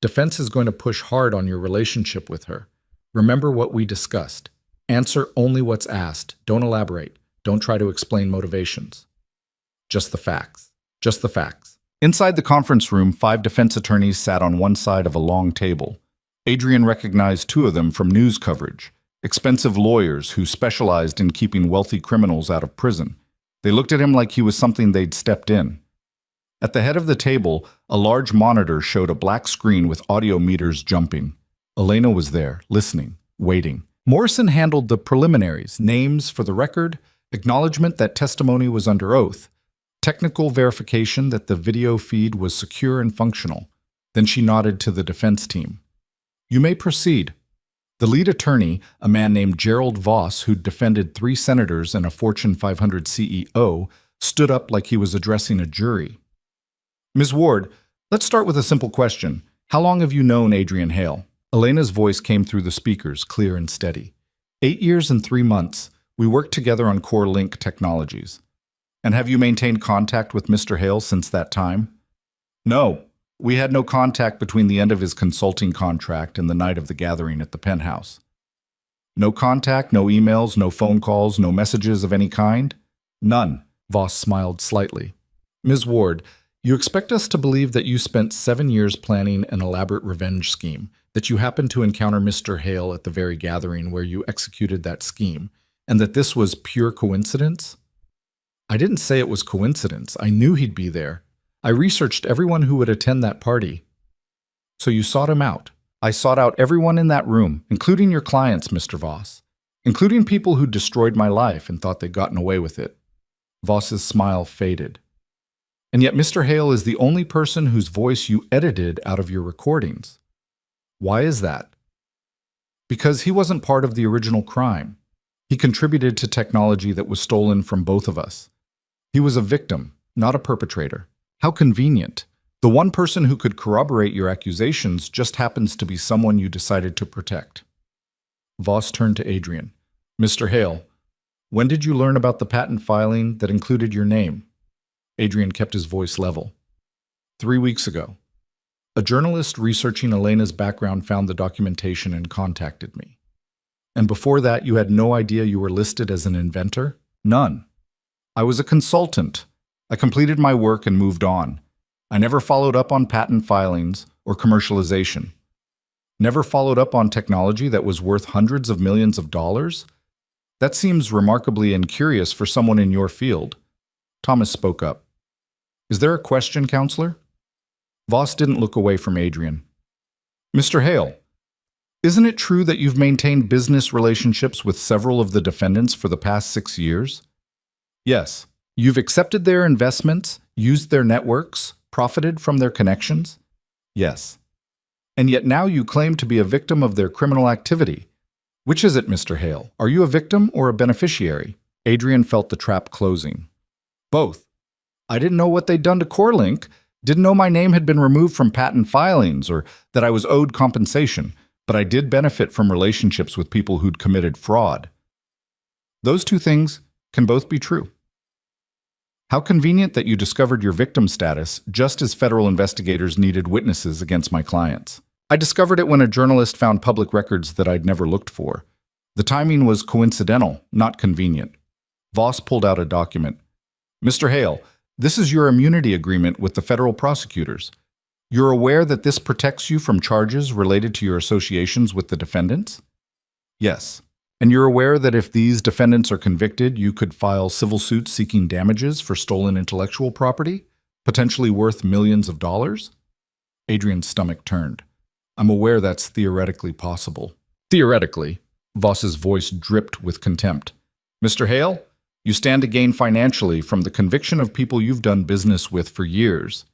"Defense is going to push hard on your relationship with her. Remember what we discussed. Answer only what's asked. Don't elaborate. Don't try to explain motivations. Just the facts. Just the facts." Inside the conference room, 5 defense attorneys sat on one side of a long table. Adrian recognized 2 of them from news coverage, expensive lawyers who specialized in keeping wealthy criminals out of prison. They looked at him like he was something they'd stepped in. At the head of the table, a large monitor showed a black screen with audio meters jumping. Elena was there, listening, waiting. Morrison handled the preliminaries, names for the record, acknowledgement that testimony was under oath, technical verification that the video feed was secure and functional. Then she nodded to the defense team. "You may proceed." The lead attorney, a man named Gerald Voss, who'd defended 3 senators and a Fortune 500 CEO, stood up like he was addressing a jury. "Ms. Ward, let's start with a simple question. How long have you known Adrian Hale?" Elena's voice came through the speakers, clear and steady. 8 years and 3 months. We worked together on Core Link Technologies." "And have you maintained contact with Mr. Hale since that time?" "No. We had no contact between the end of his consulting contract and the night of the gathering at the penthouse." "No contact, no emails, no phone calls, no messages of any kind?" "None." Voss smiled slightly. "Ms. Ward, you expect us to believe that you spent 7 years planning an elaborate revenge scheme, that you happened to encounter Mr. Hale at the very gathering where you executed that scheme, and that this was pure coincidence?" "I didn't say it was coincidence. I knew he'd be there. I researched everyone who would attend that party." "So you sought him out." I sought out everyone in that room, including your clients, Mr. Voss, including people who destroyed my life and thought they'd gotten away with it. Voss's smile faded. And yet Mr. Hale is the only person whose voice you edited out of your recordings. Why is that? Because he wasn't part of the original crime. He contributed to technology that was stolen from both of us. He was a victim, not a perpetrator. How convenient. The one person who could corroborate your accusations just happens to be someone you decided to protect. Voss turned to Adrian. Mr. Hale, when did you learn about the patent filing that included your name? Adrian kept his voice level. 3 weeks ago. A journalist researching Elena's background found the documentation and contacted me. And before that, you had no idea you were listed as an inventor? None. I was a consultant. I completed my work and moved on. I never followed up on patent filings or commercialization. Never followed up on technology that was worth hundreds of millions of dollars? That seems remarkably incurious for someone in your field. Thomas spoke up. Is there a question, counselor? Voss didn't look away from Adrian. Mr. Hale, isn't it true that you've maintained business relationships with several of the defendants for the past 6 years? Yes. You've accepted their investments, used their networks, profited from their connections? Yes. And yet now you claim to be a victim of their criminal activity. Which is it, Mr. Hale? Are you a victim or a beneficiary? Adrian felt the trap closing. Both. I didn't know what they'd done to CoreLink, didn't know my name had been removed from patent filings or that I was owed compensation, but I did benefit from relationships with people who'd committed fraud. Those two things can both be true. How convenient that you discovered your victim status just as federal investigators needed witnesses against my clients. I discovered it when a journalist found public records that I'd never looked for. The timing was coincidental, not convenient. Voss pulled out a document. Mr. Hale, this is your immunity agreement with the federal prosecutors. You're aware that this protects you from charges related to your associations with the defendants? Yes. And you're aware that if these defendants are convicted, you could file civil suits seeking damages for stolen intellectual property, potentially worth millions of dollars? Adrian's stomach turned. I'm aware that's theoretically possible. Theoretically? Voss's voice dripped with contempt. Mr. Hale, you stand to gain financially from the conviction of people you've done business with for years.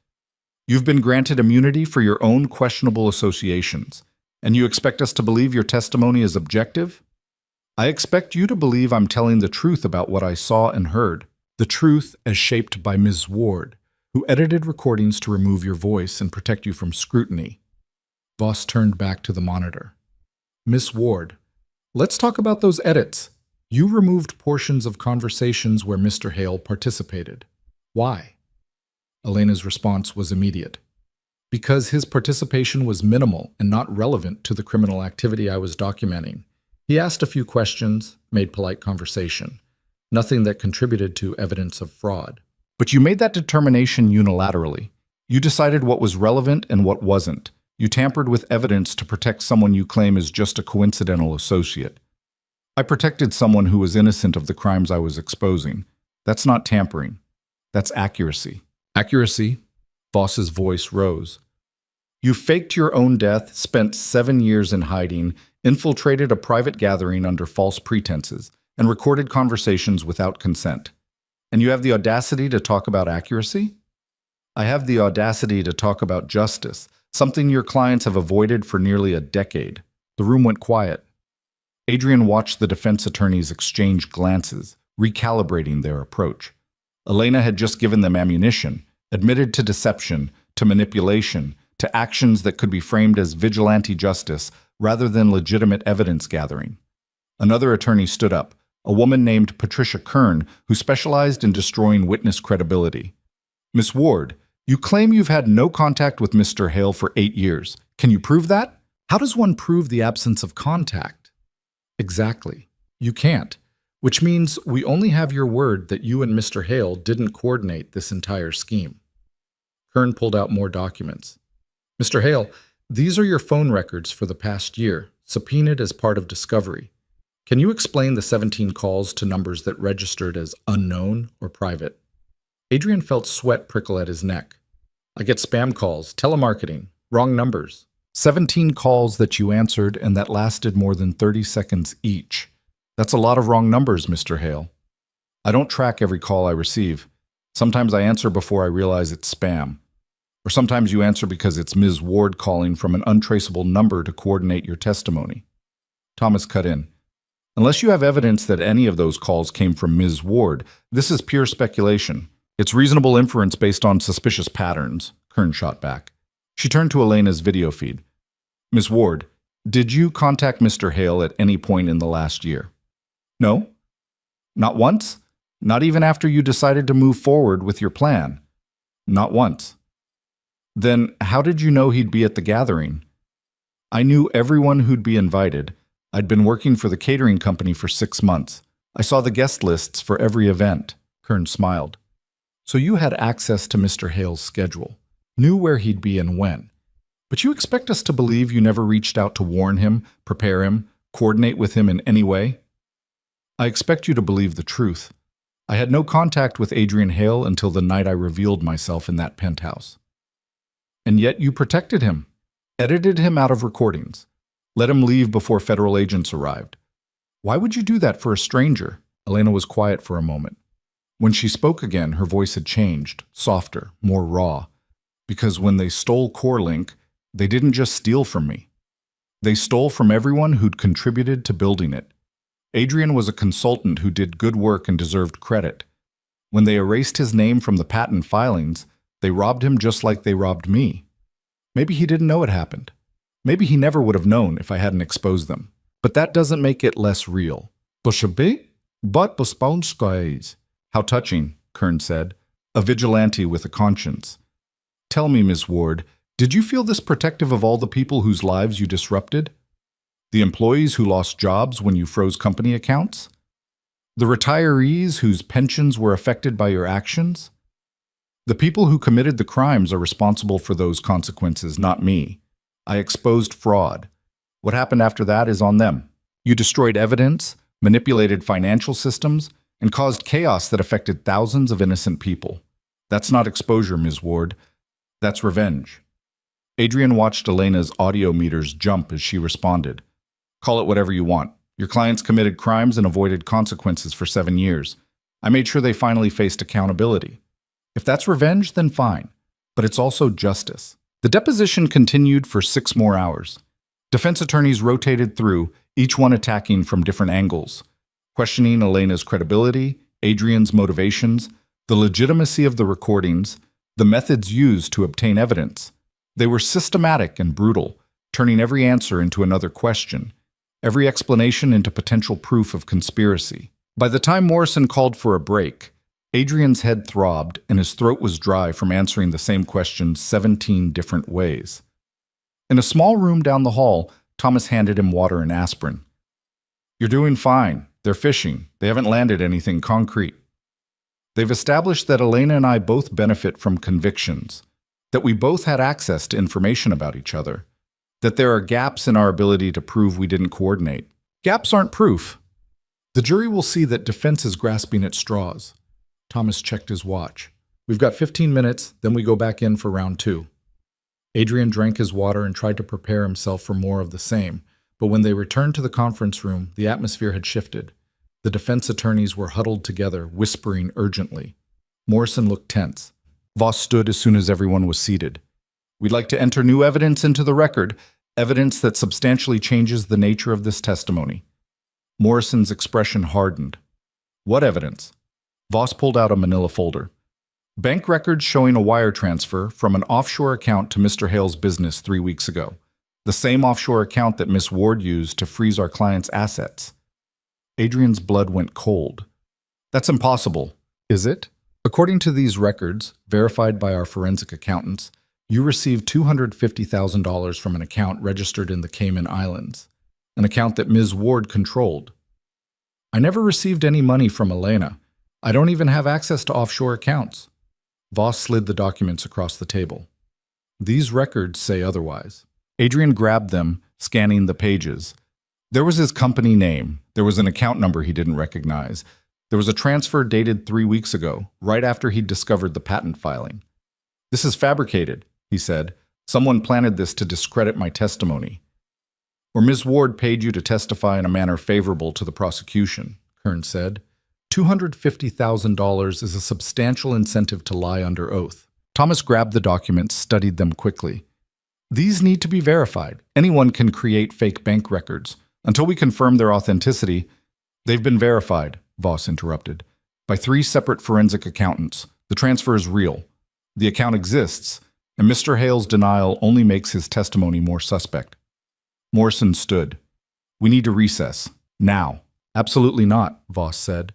You've been granted immunity for your own questionable associations, and you expect us to believe your testimony is objective? I expect you to believe I'm telling the truth about what I saw and heard, the truth as shaped by Ms. Ward, who edited recordings to remove your voice and protect you from scrutiny. Voss turned back to the monitor. Miss Ward, let's talk about those edits. You removed portions of conversations where Mr. Hale participated. Why? Elena's response was immediate. Because his participation was minimal and not relevant to the criminal activity I was documenting. He asked a few questions, made polite conversation. Nothing that contributed to evidence of fraud. But you made that determination unilaterally. You decided what was relevant and what wasn't. You tampered with evidence to protect someone you claim is just a coincidental associate. I protected someone who was innocent of the crimes I was exposing. That's not tampering. That's accuracy. Accuracy? Voss's voice rose. You faked your own death, spent 7 years in hiding, infiltrated a private gathering under false pretenses, and recorded conversations without consent. And you have the audacity to talk about accuracy? I have the audacity to talk about justice, something your clients have avoided for nearly a decade. The room went quiet. Adrian watched the defense attorneys exchange glances, recalibrating their approach. Elena had just given them ammunition, admitted to deception, to manipulation, to actions that could be framed as vigilante justice rather than legitimate evidence gathering. Another attorney stood up, a woman named Patricia Kern, who specialized in destroying witness credibility. Miss Ward, you claim you've had no contact with Mr. Hale for 8 years. Can you prove that? How does one prove the absence of contact? Exactly. You can't. Which means we only have your word that you and Mr. Hale didn't coordinate this entire scheme. Kern pulled out more documents. Mr. Hale, these are your phone records for the past year, subpoenaed as part of discovery. Can you explain the 17 calls to numbers that registered as unknown or private? Adrian felt sweat prickle at his neck. I get spam calls, telemarketing, wrong numbers. 17 calls that you answered and that lasted more than 30 seconds each. That's a lot of wrong numbers, Mr. Hale. I don't track every call I receive. Sometimes I answer before I realize it's spam. Or sometimes you answer because it's Ms. Ward calling from an untraceable number to coordinate your testimony. Thomas cut in. Unless you have evidence that any of those calls came from Ms. Ward, this is pure speculation. It's reasonable inference based on suspicious patterns, Kern shot back. She turned to Elena's video feed. Ms. Ward, did you contact Mr. Hale at any point in the last year? No? Not once? Not even after you decided to move forward with your plan? Not once. Then how did you know he'd be at the gathering? I knew everyone who'd be invited. I'd been working for the catering company for 6 months. I saw the guest lists for every event. Kern smiled. So you had access to Mr. Hale's schedule, knew where he'd be and when. But you expect us to believe you never reached out to warn him, prepare him, coordinate with him in any way? I expect you to believe the truth. I had no contact with Adrian Hale until the night I revealed myself in that penthouse. And yet you protected him, edited him out of recordings, let him leave before federal agents arrived. Why would you do that for a stranger? Elena was quiet for a moment. When she spoke again, her voice had changed, softer, more raw. Because when they stole CoreLink, they didn't just steal from me. They stole from everyone who'd contributed to building it. Adrian was a consultant who did good work and deserved credit. When they erased his name from the patent filings, they robbed him just like they robbed me. Maybe he didn't know it happened. Maybe he never would have known if I hadn't exposed them. But that doesn't make it less real. But postpones guys. How touching, Kern said. A vigilante with a conscience. Tell me, Ms. Ward, did you feel this protective of all the people whose lives you disrupted? The employees who lost jobs when you froze company accounts? The retirees whose pensions were affected by your actions? The people who committed the crimes are responsible for those consequences, not me. I exposed fraud. What happened after that is on them. You destroyed evidence, manipulated financial systems, and caused chaos that affected thousands of innocent people. That's not exposure, Ms. Ward. That's revenge. Adrian watched Elena's audio meters jump as she responded. Call it whatever you want. Your clients committed crimes and avoided consequences for 7 years. I made sure they finally faced accountability. If that's revenge, then fine. But it's also justice. The deposition continued for 6 more hours. Defense attorneys rotated through, each one attacking from different angles, questioning Elena's credibility, Adrian's motivations, the legitimacy of the recordings, the methods used to obtain evidence. They were systematic and brutal, turning every answer into another question, every explanation into potential proof of conspiracy. By the time Morrison called for a break, Adrian's head throbbed and his throat was dry from answering the same question 17 different ways. In a small room down the hall, Thomas handed him water and aspirin. You're doing fine. They're fishing. They haven't landed anything concrete. They've established that Elena and I both benefit from convictions, that we both had access to information about each other, that there are gaps in our ability to prove we didn't coordinate. Gaps aren't proof. The jury will see that defense is grasping at straws. Thomas checked his watch. We've got 15 minutes, then we go back in for round 2. Adrian drank his water and tried to prepare himself for more of the same, but when they returned to the conference room, the atmosphere had shifted. The defense attorneys were huddled together, whispering urgently. Morrison looked tense. Voss stood as soon as everyone was seated. We'd like to enter new evidence into the record, evidence that substantially changes the nature of this testimony. Morrison's expression hardened. What evidence? Voss pulled out a manila folder. Bank records showing a wire transfer from an offshore account to Mr. Hale's business 3 weeks ago. The same offshore account that Miss Ward used to freeze our client's assets. Adrian's blood went cold. That's impossible, is it? According to these records, verified by our forensic accountants, you received $250,000 from an account registered in the Cayman Islands, an account that Ms. Ward controlled. I never received any money from Elena. I don't even have access to offshore accounts. Voss slid the documents across the table. These records say otherwise. Adrian grabbed them, scanning the pages. There was his company name. There was an account number he didn't recognize. There was a transfer dated 3 weeks ago, right after he'd discovered the patent filing. This is fabricated, he said. Someone planted this to discredit my testimony. Or Ms. Ward paid you to testify in a manner favorable to the prosecution, Kern said. $250,000 is a substantial incentive to lie under oath. Thomas grabbed the documents, studied them quickly. These need to be verified. Anyone can create fake bank records. Until we confirm their authenticity, they've been verified, Voss interrupted, by 3 separate forensic accountants. The transfer is real. The account exists, and Mr. Hale's denial only makes his testimony more suspect. Morrison stood. We need to recess. Now. Absolutely not, Voss said.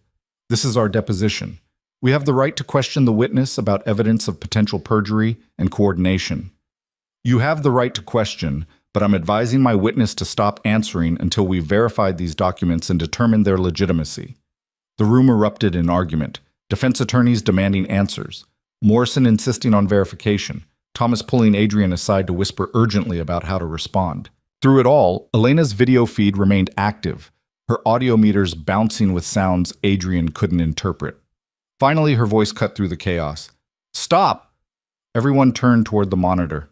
This is our deposition. We have the right to question the witness about evidence of potential perjury and coordination. You have the right to question, but I'm advising my witness to stop answering until we've verified these documents and determined their legitimacy. The room erupted in argument, defense attorneys demanding answers, Morrison insisting on verification, Thomas pulling Adrian aside to whisper urgently about how to respond. Through it all, Elena's video feed remained active, her audio meters bouncing with sounds Adrian couldn't interpret. Finally, her voice cut through the chaos. Stop! Everyone turned toward the monitor.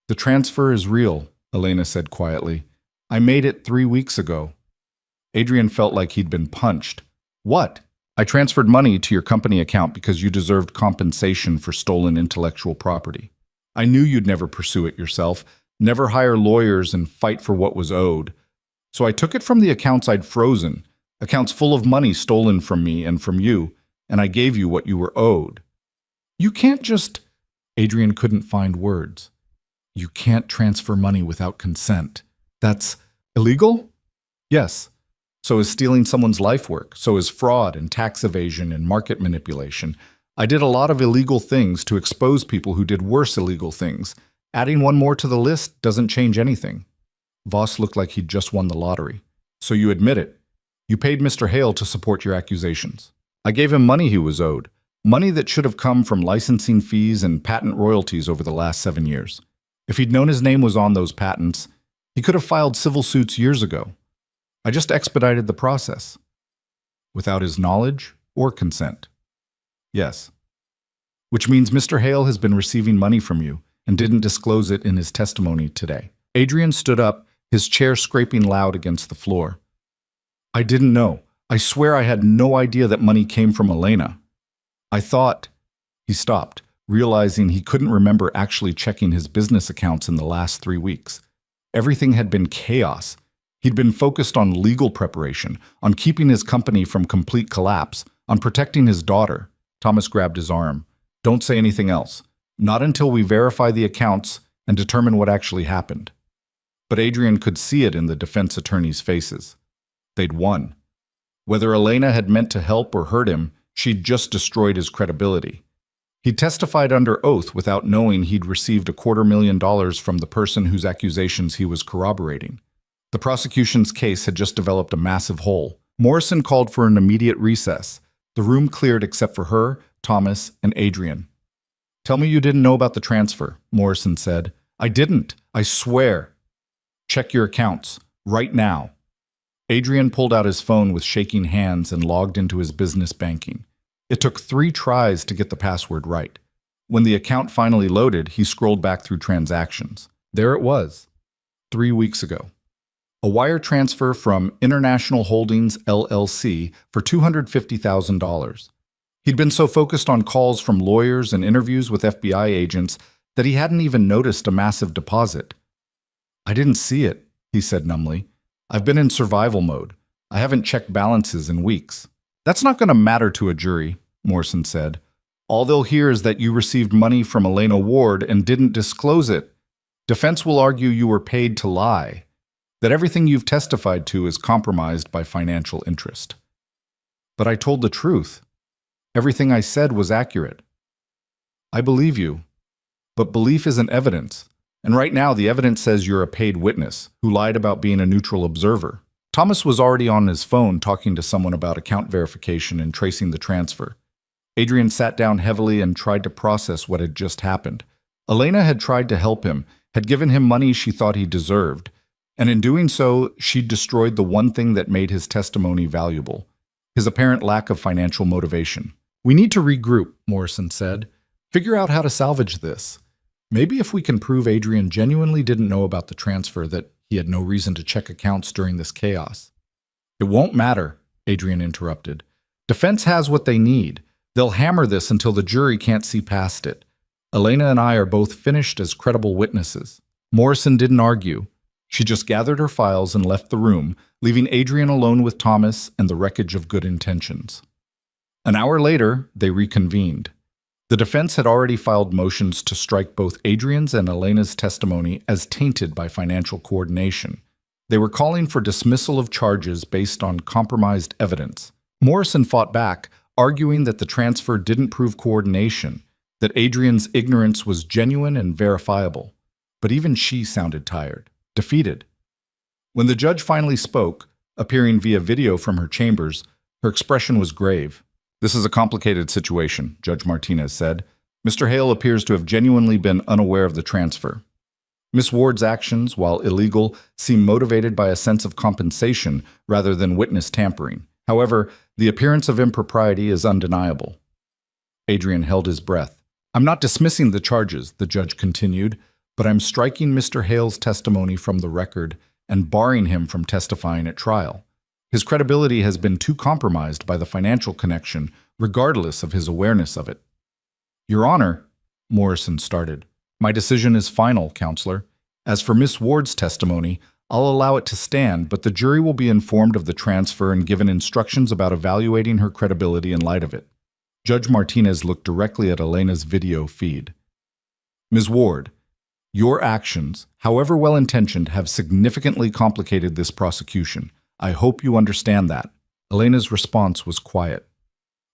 The transfer is real, Elena said quietly. I made it 3 weeks ago. Adrian felt like he'd been punched. What? I transferred money to your company account because you deserved compensation for stolen intellectual property. I knew you'd never pursue it yourself, never hire lawyers and fight for what was owed. So I took it from the accounts I'd frozen, accounts full of money stolen from me and from you, and I gave you what you were owed. You can't just... Adrian couldn't find words. You can't transfer money without consent. That's illegal? Yes. So is stealing someone's life work. So is fraud and tax evasion and market manipulation. I did a lot of illegal things to expose people who did worse illegal things. Adding one more to the list doesn't change anything. Voss looked like he'd just won the lottery. So you admit it. You paid Mr. Hale to support your accusations. I gave him money he was owed. Money that should have come from licensing fees and patent royalties over the last 7 years. If he'd known his name was on those patents, he could have filed civil suits years ago. I just expedited the process. Without his knowledge or consent. Yes. Which means Mr. Hale has been receiving money from you and didn't disclose it in his testimony today. Adrian stood up, his chair scraping loud against the floor. I didn't know. I swear I had no idea that money came from Elena. I thought... He stopped, realizing he couldn't remember actually checking his business accounts in the last 3 weeks. Everything had been chaos. He'd been focused on legal preparation, on keeping his company from complete collapse, on protecting his daughter. Thomas grabbed his arm. Don't say anything else. Not until we verify the accounts and determine what actually happened. But Adrian could see it in the defense attorneys' faces. They'd won. Whether Elena had meant to help or hurt him, she'd just destroyed his credibility. He testified under oath without knowing he'd received $250,000 from the person whose accusations he was corroborating. The prosecution's case had just developed a massive hole. Morrison called for an immediate recess. The room cleared except for her, Thomas, and Adrian. Tell me you didn't know about the transfer, Morrison said. I didn't. I swear. Check your accounts. Right now. Adrian pulled out his phone with shaking hands and logged into his business banking. It took 3 tries to get the password right. When the account finally loaded, he scrolled back through transactions. There it was. 3 weeks ago. A wire transfer from International Holdings, LLC for $250,000. He'd been so focused on calls from lawyers and interviews with FBI agents that he hadn't even noticed a massive deposit. I didn't see it, he said numbly. I've been in survival mode. I haven't checked balances in weeks. That's not going to matter to a jury, Morrison said. All they'll hear is that you received money from Elena Ward and didn't disclose it. Defense will argue you were paid to lie, that everything you've testified to is compromised by financial interest. But I told the truth. Everything I said was accurate. I believe you. But belief isn't evidence. And right now, the evidence says you're a paid witness who lied about being a neutral observer. Thomas was already on his phone talking to someone about account verification and tracing the transfer. Adrian sat down heavily and tried to process what had just happened. Elena had tried to help him, had given him money she thought he deserved, and in doing so, she'd destroyed the one thing that made his testimony valuable, his apparent lack of financial motivation. We need to regroup, Morrison said. Figure out how to salvage this. Maybe if we can prove Adrian genuinely didn't know about the transfer, that he had no reason to check accounts during this chaos. It won't matter, Adrian interrupted. Defense has what they need. They'll hammer this until the jury can't see past it. Elena and I are both finished as credible witnesses. Morrison didn't argue. She just gathered her files and left the room, leaving Adrian alone with Thomas and the wreckage of good intentions. An hour later, they reconvened. The defense had already filed motions to strike both Adrian's and Elena's testimony as tainted by financial coordination. They were calling for dismissal of charges based on compromised evidence. Morrison fought back, arguing that the transfer didn't prove coordination, that Adrian's ignorance was genuine and verifiable. But even she sounded tired, defeated. When the judge finally spoke, appearing via video from her chambers, her expression was grave. "This is a complicated situation," Judge Martinez said. "Mr. Hale appears to have genuinely been unaware of the transfer. Miss Ward's actions, while illegal, seem motivated by a sense of compensation rather than witness tampering. However, the appearance of impropriety is undeniable." Adrian held his breath. "I'm not dismissing the charges," the judge continued, "but I'm striking Mr. Hale's testimony from the record and barring him from testifying at trial. His credibility has been too compromised by the financial connection, regardless of his awareness of it." "Your Honor," Morrison started, "my decision is final, Counselor. As for Miss Ward's testimony, I'll allow it to stand, but the jury will be informed of the transfer and given instructions about evaluating her credibility in light of it." Judge Martinez looked directly at Elena's video feed. "Ms. Ward, your actions, however well-intentioned, have significantly complicated this prosecution. I hope you understand that." Elena's response was quiet.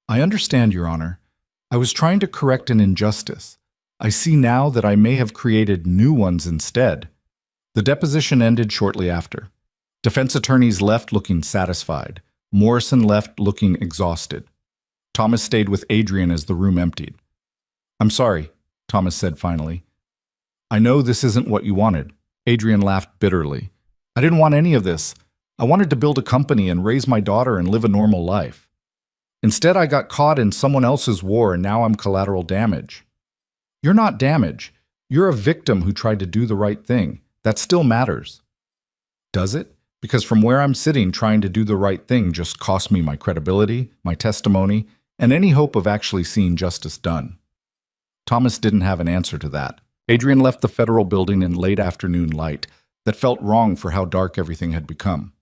"I understand, Your Honor. I was trying to correct an injustice. I see now that I may have created new ones instead." The deposition ended shortly after. Defense attorneys left looking satisfied. Morrison left looking exhausted. Thomas stayed with Adrian as the room emptied. "I'm sorry," Thomas said finally. "I know this isn't what you wanted." Adrian laughed bitterly. "I didn't want any of this. I wanted to build a company and raise my daughter and live a normal life. Instead, I got caught in someone else's war and now I'm collateral damage." "You're not damage. You're a victim who tried to do the right thing. That still matters." "Does it? Because from where I'm sitting, trying to do the right thing just cost me my credibility, my testimony, and any hope of actually seeing justice done." Thomas didn't have an answer to that. Adrian left the federal building in late afternoon light that felt wrong for how dark everything had become.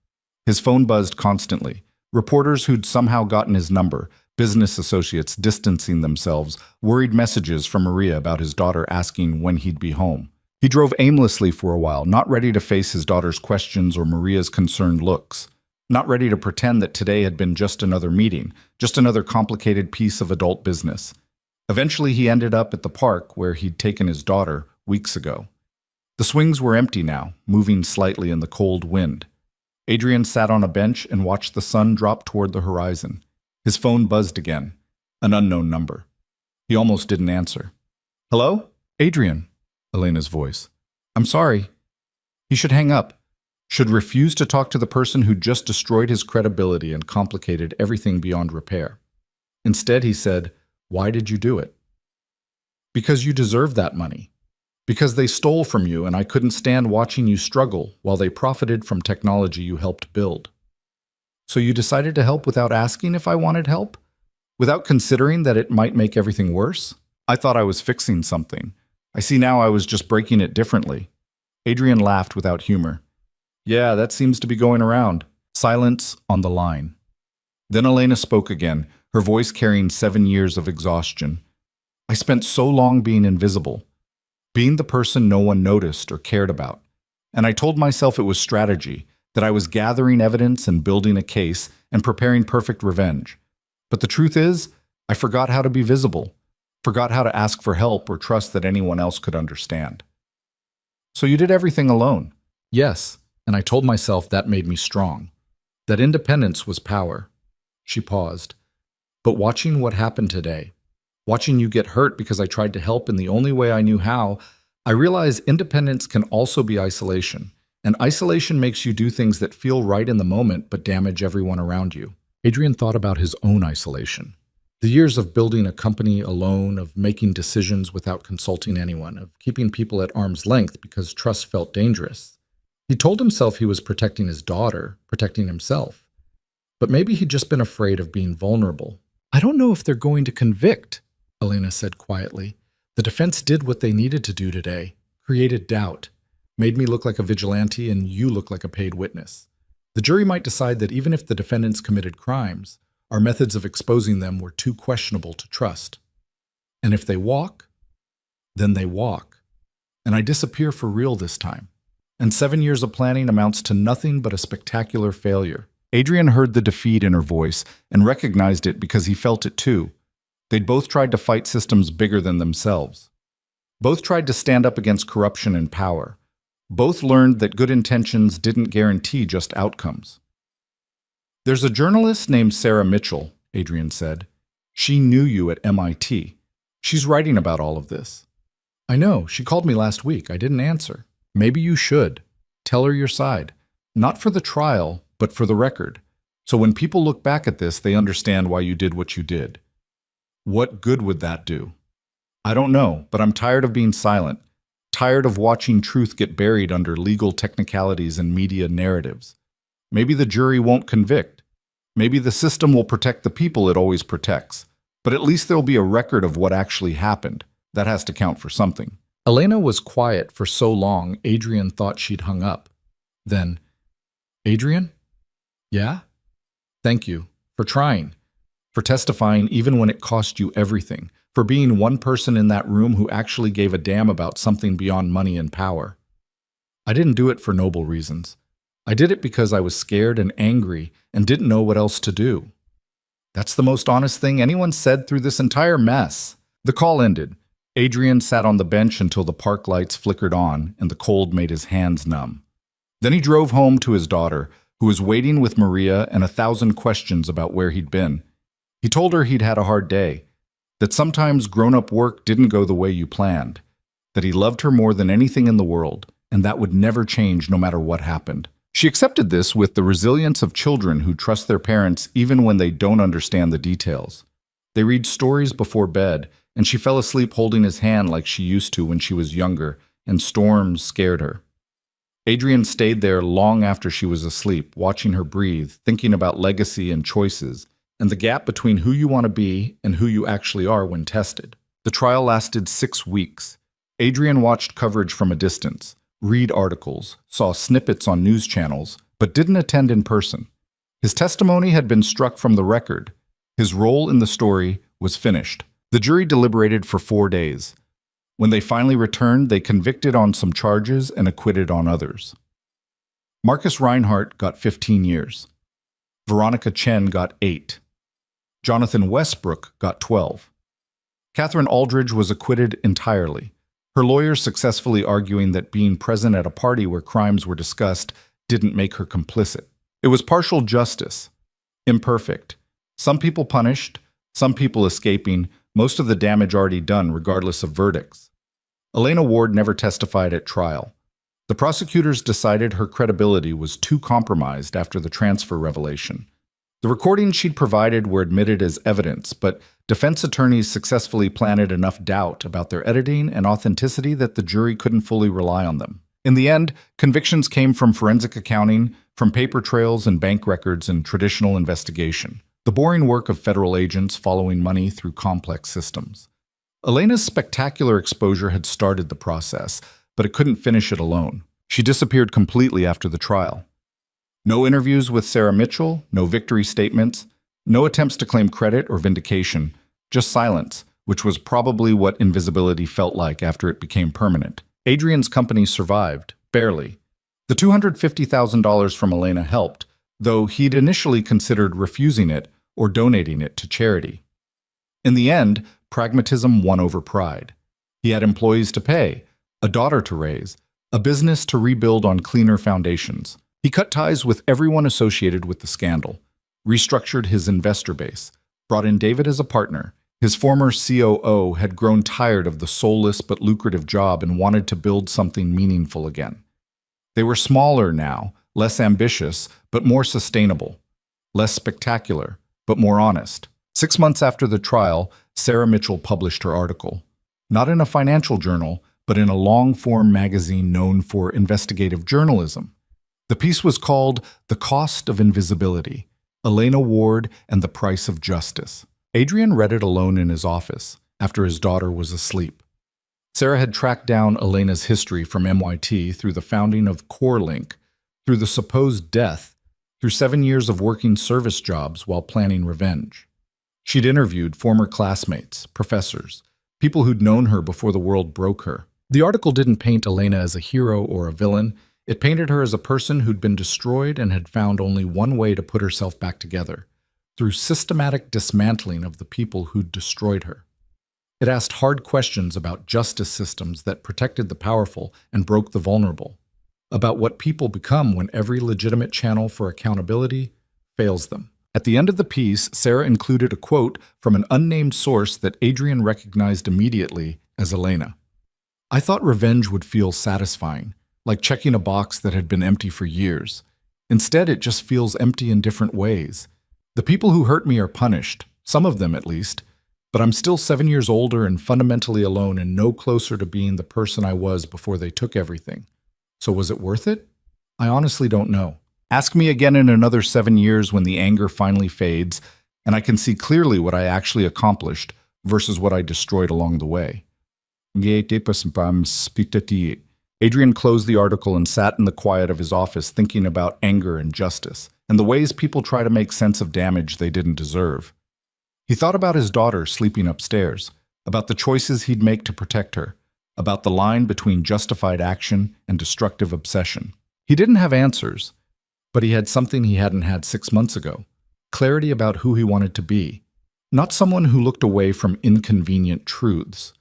His phone buzzed constantly. Reporters who'd somehow gotten his number, business associates distancing themselves, worried messages from Maria about his daughter asking when he'd be home. He drove aimlessly for a while, not ready to face his daughter's questions or Maria's concerned looks, not ready to pretend that today had been just another meeting, just another complicated piece of adult business. Eventually, he ended up at the park where he'd taken his daughter weeks ago. The swings were empty now, moving slightly in the cold wind. Adrian sat on a bench and watched the sun drop toward the horizon. His phone buzzed again, an unknown number. He almost didn't answer. "Hello? Adrian," Elena's voice. "I'm sorry." He should hang up, should refuse to talk to the person who just destroyed his credibility and complicated everything beyond repair. Instead, he said, "Why did you do it?" "Because you deserve that money. Because they stole from you and I couldn't stand watching you struggle while they profited from technology you helped build." "So you decided to help without asking if I wanted help? Without considering that it might make everything worse? I thought I was fixing something. I see now I was just breaking it differently." Adrian laughed without humor. "Yeah, that seems to be going around." Silence on the line. Then Elena spoke again, her voice carrying 7 years of exhaustion. "I spent so long being invisible, being the person no one noticed or cared about. And I told myself it was strategy, that I was gathering evidence and building a case and preparing perfect revenge. But the truth is, I forgot how to be visible, forgot how to ask for help or trust that anyone else could understand." "So you did everything alone?" "Yes, and I told myself that made me strong, that independence was power." She paused. "But watching what happened today, watching you get hurt because I tried to help in the only way I knew how, I realize independence can also be isolation. And isolation makes you do things that feel right in the moment but damage everyone around you." Adrian thought about his own isolation. The years of building a company alone, of making decisions without consulting anyone, of keeping people at arm's length because trust felt dangerous. He told himself he was protecting his daughter, protecting himself. But maybe he'd just been afraid of being vulnerable. "I don't know if they're going to convict," Elena said quietly. "The defense did what they needed to do today, created doubt, made me look like a vigilante and you look like a paid witness. The jury might decide that even if the defendants committed crimes, our methods of exposing them were too questionable to trust. And if they walk, then they walk. And I disappear for real this time. And 7 years of planning amounts to nothing but a spectacular failure." Adrian heard the defeat in her voice and recognized it because he felt it too. They'd both tried to fight systems bigger than themselves. Both tried to stand up against corruption and power. Both learned that good intentions didn't guarantee just outcomes. "There's a journalist named Sarah Mitchell," Adrian said. "She knew you at MIT. She's writing about all of this." "I know. She called me last week. I didn't answer." "Maybe you should. Tell her your side. Not for the trial, but for the record. So when people look back at this, they understand why you did what you did." "What good would that do?" "I don't know, but I'm tired of being silent. Tired of watching truth get buried under legal technicalities and media narratives. Maybe the jury won't convict. Maybe the system will protect the people it always protects. But at least there'll be a record of what actually happened. That has to count for something." Elena was quiet for so long, Adrian thought she'd hung up. Then, "Adrian? Yeah? Thank you. For trying. For testifying even when it cost you everything. For being one person in that room who actually gave a damn about something beyond money and power. I didn't do it for noble reasons. I did it because I was scared and angry and didn't know what else to do." That's the most honest thing anyone said through this entire mess. The call ended. Adrian sat on the bench until the park lights flickered on and the cold made his hands numb. Then he drove home to his daughter, who was waiting with Maria and 1,000 questions about where he'd been. He told her he'd had a hard day, that sometimes grown-up work didn't go the way you planned, that he loved her more than anything in the world, and that would never change no matter what happened. She accepted this with the resilience of children who trust their parents even when they don't understand the details. They read stories before bed, and she fell asleep holding his hand like she used to when she was younger, and storms scared her. Adrian stayed there long after she was asleep, watching her breathe, thinking about legacy and choices, and the gap between who you want to be and who you actually are when tested. The trial lasted 6 weeks. Adrian watched coverage from a distance, read articles, saw snippets on news channels, but didn't attend in person. His testimony had been struck from the record. His role in the story was finished. The jury deliberated for 4 days. When they finally returned, they convicted on some charges and acquitted on others. Marcus Reinhardt got 15 years. Veronica Chen got 8. Jonathan Westbrook got 12. Catherine Aldridge was acquitted entirely, her lawyers successfully arguing that being present at a party where crimes were discussed didn't make her complicit. It was partial justice, imperfect. Some people punished, some people escaping, most of the damage already done regardless of verdicts. Elena Ward never testified at trial. The prosecutors decided her credibility was too compromised after the transfer revelation. The recordings she'd provided were admitted as evidence, but defense attorneys successfully planted enough doubt about their editing and authenticity that the jury couldn't fully rely on them. In the end, convictions came from forensic accounting, from paper trails and bank records and traditional investigation, the boring work of federal agents following money through complex systems. Elena's spectacular exposure had started the process, but it couldn't finish it alone. She disappeared completely after the trial. No interviews with Sarah Mitchell, no victory statements, no attempts to claim credit or vindication, just silence, which was probably what invisibility felt like after it became permanent. Adrian's company survived, barely. The $250,000 from Elena helped, though he'd initially considered refusing it or donating it to charity. In the end, pragmatism won over pride. He had employees to pay, a daughter to raise, a business to rebuild on cleaner foundations. He cut ties with everyone associated with the scandal, restructured his investor base, brought in David as a partner. His former COO had grown tired of the soulless but lucrative job and wanted to build something meaningful again. They were smaller now, less ambitious, but more sustainable, less spectacular, but more honest. 6 months after the trial, Sarah Mitchell published her article. Not in a financial journal, but in a long-form magazine known for investigative journalism. The piece was called The Cost of Invisibility, Elena Ward and the Price of Justice. Adrian read it alone in his office, after his daughter was asleep. Sarah had tracked down Elena's history from MIT through the founding of CoreLink, through the supposed death, through 7 years of working service jobs while planning revenge. She'd interviewed former classmates, professors, people who'd known her before the world broke her. The article didn't paint Elena as a hero or a villain. It painted her as a person who'd been destroyed and had found only one way to put herself back together, through systematic dismantling of the people who'd destroyed her. It asked hard questions about justice systems that protected the powerful and broke the vulnerable, about what people become when every legitimate channel for accountability fails them. At the end of the piece, Sarah included a quote from an unnamed source that Adrian recognized immediately as Elena. "I thought revenge would feel satisfying, like checking a box that had been empty for years. Instead, it just feels empty in different ways. The people who hurt me are punished, some of them at least, but I'm still 7 years older and fundamentally alone and no closer to being the person I was before they took everything. So was it worth it? I honestly don't know. Ask me again in another 7 years when the anger finally fades and I can see clearly what I actually accomplished versus what I destroyed along the way." Adrian closed the article and sat in the quiet of his office thinking about anger and justice, and the ways people try to make sense of damage they didn't deserve. He thought about his daughter sleeping upstairs, about the choices he'd make to protect her, about the line between justified action and destructive obsession. He didn't have answers, but he had something he hadn't had 6 months ago: clarity about who he wanted to be. Not someone who looked away from inconvenient truths.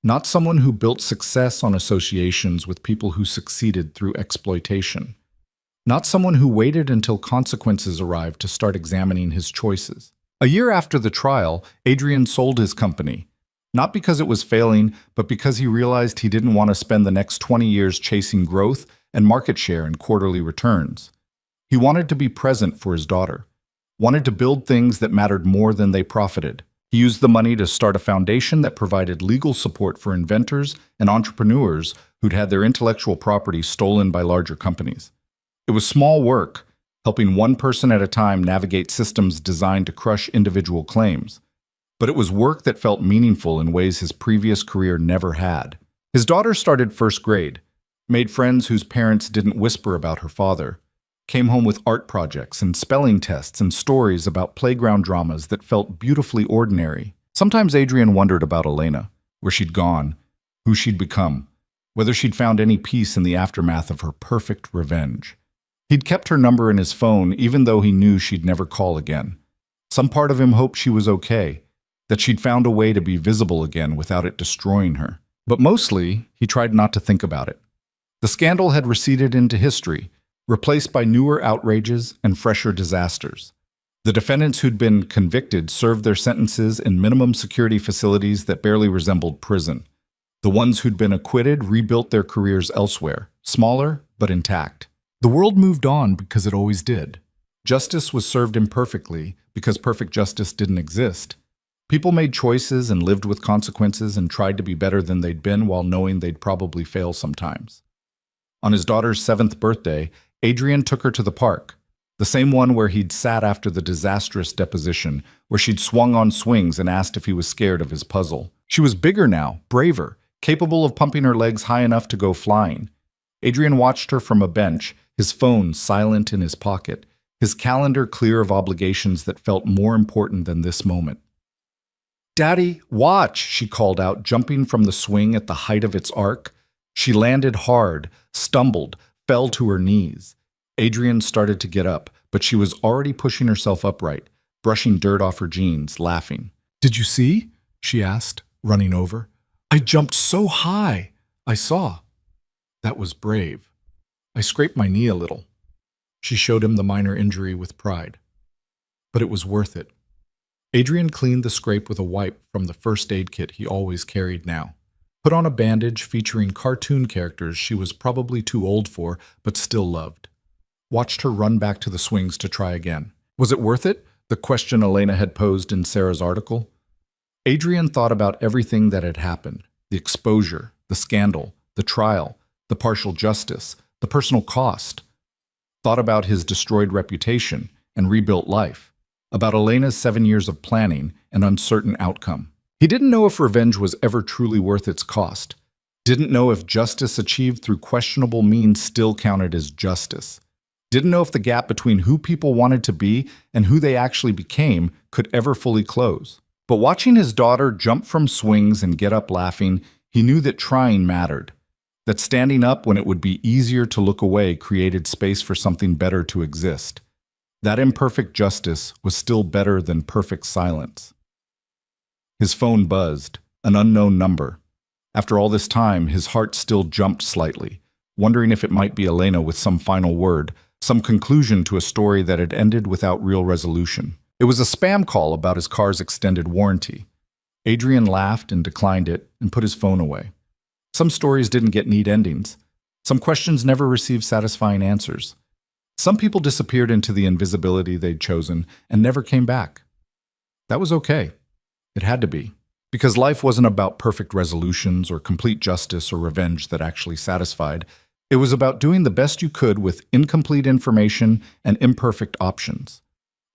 Not someone who built success on associations with people who succeeded through exploitation. Not someone who waited until consequences arrived to start examining his choices. A year after the trial, Adrian sold his company. Not because it was failing, but because he realized he didn't want to spend the next 20 years chasing growth and market share and quarterly returns. He wanted to be present for his daughter. Wanted to build things that mattered more than they profited. He used the money to start a foundation that provided legal support for inventors and entrepreneurs who'd had their intellectual property stolen by larger companies. It was small work, helping one person at a time navigate systems designed to crush individual claims. But it was work that felt meaningful in ways his previous career never had. His daughter started first grade, made friends whose parents didn't whisper about her father, came home with art projects and spelling tests and stories about playground dramas that felt beautifully ordinary. Sometimes Adrian wondered about Elena, where she'd gone, who she'd become, whether she'd found any peace in the aftermath of her perfect revenge. He'd kept her number in his phone even though he knew she'd never call again. Some part of him hoped she was okay, that she'd found a way to be visible again without it destroying her. But mostly, he tried not to think about it. The scandal had receded into history, replaced by newer outrages and fresher disasters. The defendants who'd been convicted served their sentences in minimum security facilities that barely resembled prison. The ones who'd been acquitted rebuilt their careers elsewhere, smaller but intact. The world moved on because it always did. Justice was served imperfectly because perfect justice didn't exist. People made choices and lived with consequences and tried to be better than they'd been while knowing they'd probably fail sometimes. On his daughter's 7th birthday, Adrian took her to the park, the same one where he'd sat after the disastrous deposition, where she'd swung on swings and asked if he was scared of his puzzle. She was bigger now, braver, capable of pumping her legs high enough to go flying. Adrian watched her from a bench, his phone silent in his pocket, his calendar clear of obligations that felt more important than this moment. "Daddy, watch!" she called out, jumping from the swing at the height of its arc. She landed hard, stumbled, fell to her knees. Adrian started to get up, but she was already pushing herself upright, brushing dirt off her jeans, laughing. "Did you see?" she asked, running over. "I jumped so high." "I saw." "That was brave." "I scraped my knee a little." She showed him the minor injury with pride. But it was worth it. Adrian cleaned the scrape with a wipe from the first aid kit he always carried now. Put on a bandage featuring cartoon characters she was probably too old for, but still loved. Watched her run back to the swings to try again. Was it worth it? The question Elena had posed in Sarah's article? Adrian thought about everything that had happened: the exposure, the scandal, the trial, the partial justice, the personal cost. Thought about his destroyed reputation and rebuilt life, about Elena's 7 years of planning and uncertain outcome. He didn't know if revenge was ever truly worth its cost. Didn't know if justice achieved through questionable means still counted as justice. Didn't know if the gap between who people wanted to be and who they actually became could ever fully close. But watching his daughter jump from swings and get up laughing, he knew that trying mattered. That standing up when it would be easier to look away created space for something better to exist. That imperfect justice was still better than perfect silence. His phone buzzed, an unknown number. After all this time, his heart still jumped slightly, wondering if it might be Elena with some final word, some conclusion to a story that had ended without real resolution. It was a spam call about his car's extended warranty. Adrian laughed and declined it and put his phone away. Some stories didn't get neat endings. Some questions never received satisfying answers. Some people disappeared into the invisibility they'd chosen and never came back. That was okay. It had to be. Because life wasn't about perfect resolutions or complete justice or revenge that actually satisfied. It was about doing the best you could with incomplete information and imperfect options.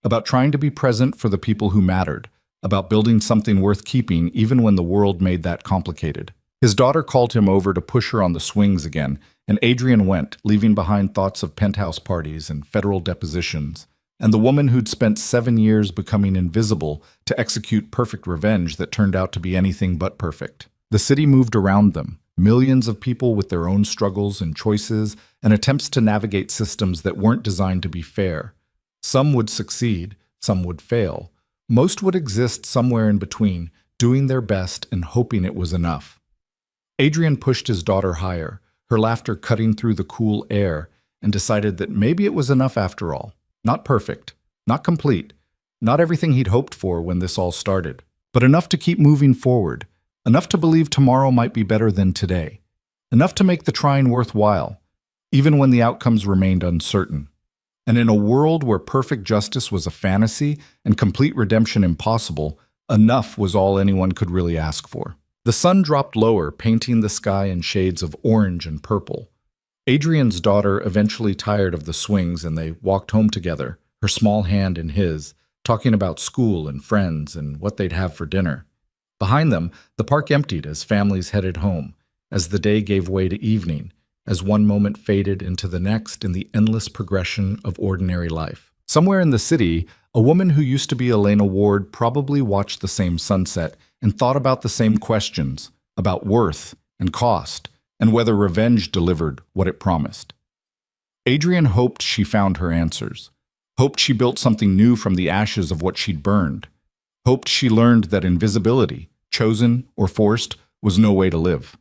About trying to be present for the people who mattered. About building something worth keeping even when the world made that complicated. His daughter called him over to push her on the swings again, and Adrian went, leaving behind thoughts of penthouse parties and federal depositions, and the woman who'd spent 7 years becoming invisible to execute perfect revenge that turned out to be anything but perfect. The city moved around them, millions of people with their own struggles and choices and attempts to navigate systems that weren't designed to be fair. Some would succeed, some would fail. Most would exist somewhere in between, doing their best and hoping it was enough. Adrian pushed his daughter higher, her laughter cutting through the cool air, and decided that maybe it was enough after all. Not perfect, not complete, not everything he'd hoped for when this all started, but enough to keep moving forward, enough to believe tomorrow might be better than today, enough to make the trying worthwhile, even when the outcomes remained uncertain. And in a world where perfect justice was a fantasy and complete redemption impossible, enough was all anyone could really ask for. The sun dropped lower, painting the sky in shades of orange and purple. Adrian's daughter eventually tired of the swings and they walked home together, her small hand in his, talking about school and friends and what they'd have for dinner. Behind them, the park emptied as families headed home, as the day gave way to evening, as one moment faded into the next in the endless progression of ordinary life. Somewhere in the city, a woman who used to be Elena Ward probably watched the same sunset and thought about the same questions, about worth and cost, and whether revenge delivered what it promised. Adrian hoped she found her answers, hoped she built something new from the ashes of what she'd burned, hoped she learned that invisibility, chosen or forced, was no way to live.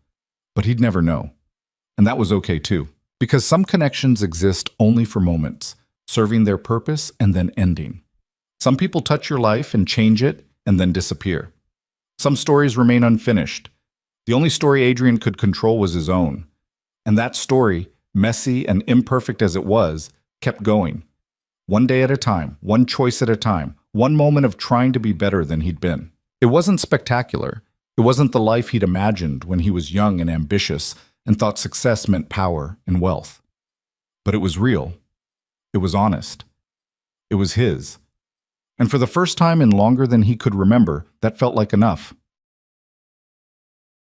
But he'd never know. And that was okay too, because some connections exist only for moments, serving their purpose and then ending. Some people touch your life and change it and then disappear. Some stories remain unfinished. The only story Adrian could control was his own. And that story, messy and imperfect as it was, kept going. One day at a time, one choice at a time, one moment of trying to be better than he'd been. It wasn't spectacular. It wasn't the life he'd imagined when he was young and ambitious and thought success meant power and wealth. But it was real. It was honest. It was his. And for the first time in longer than he could remember, that felt like enough.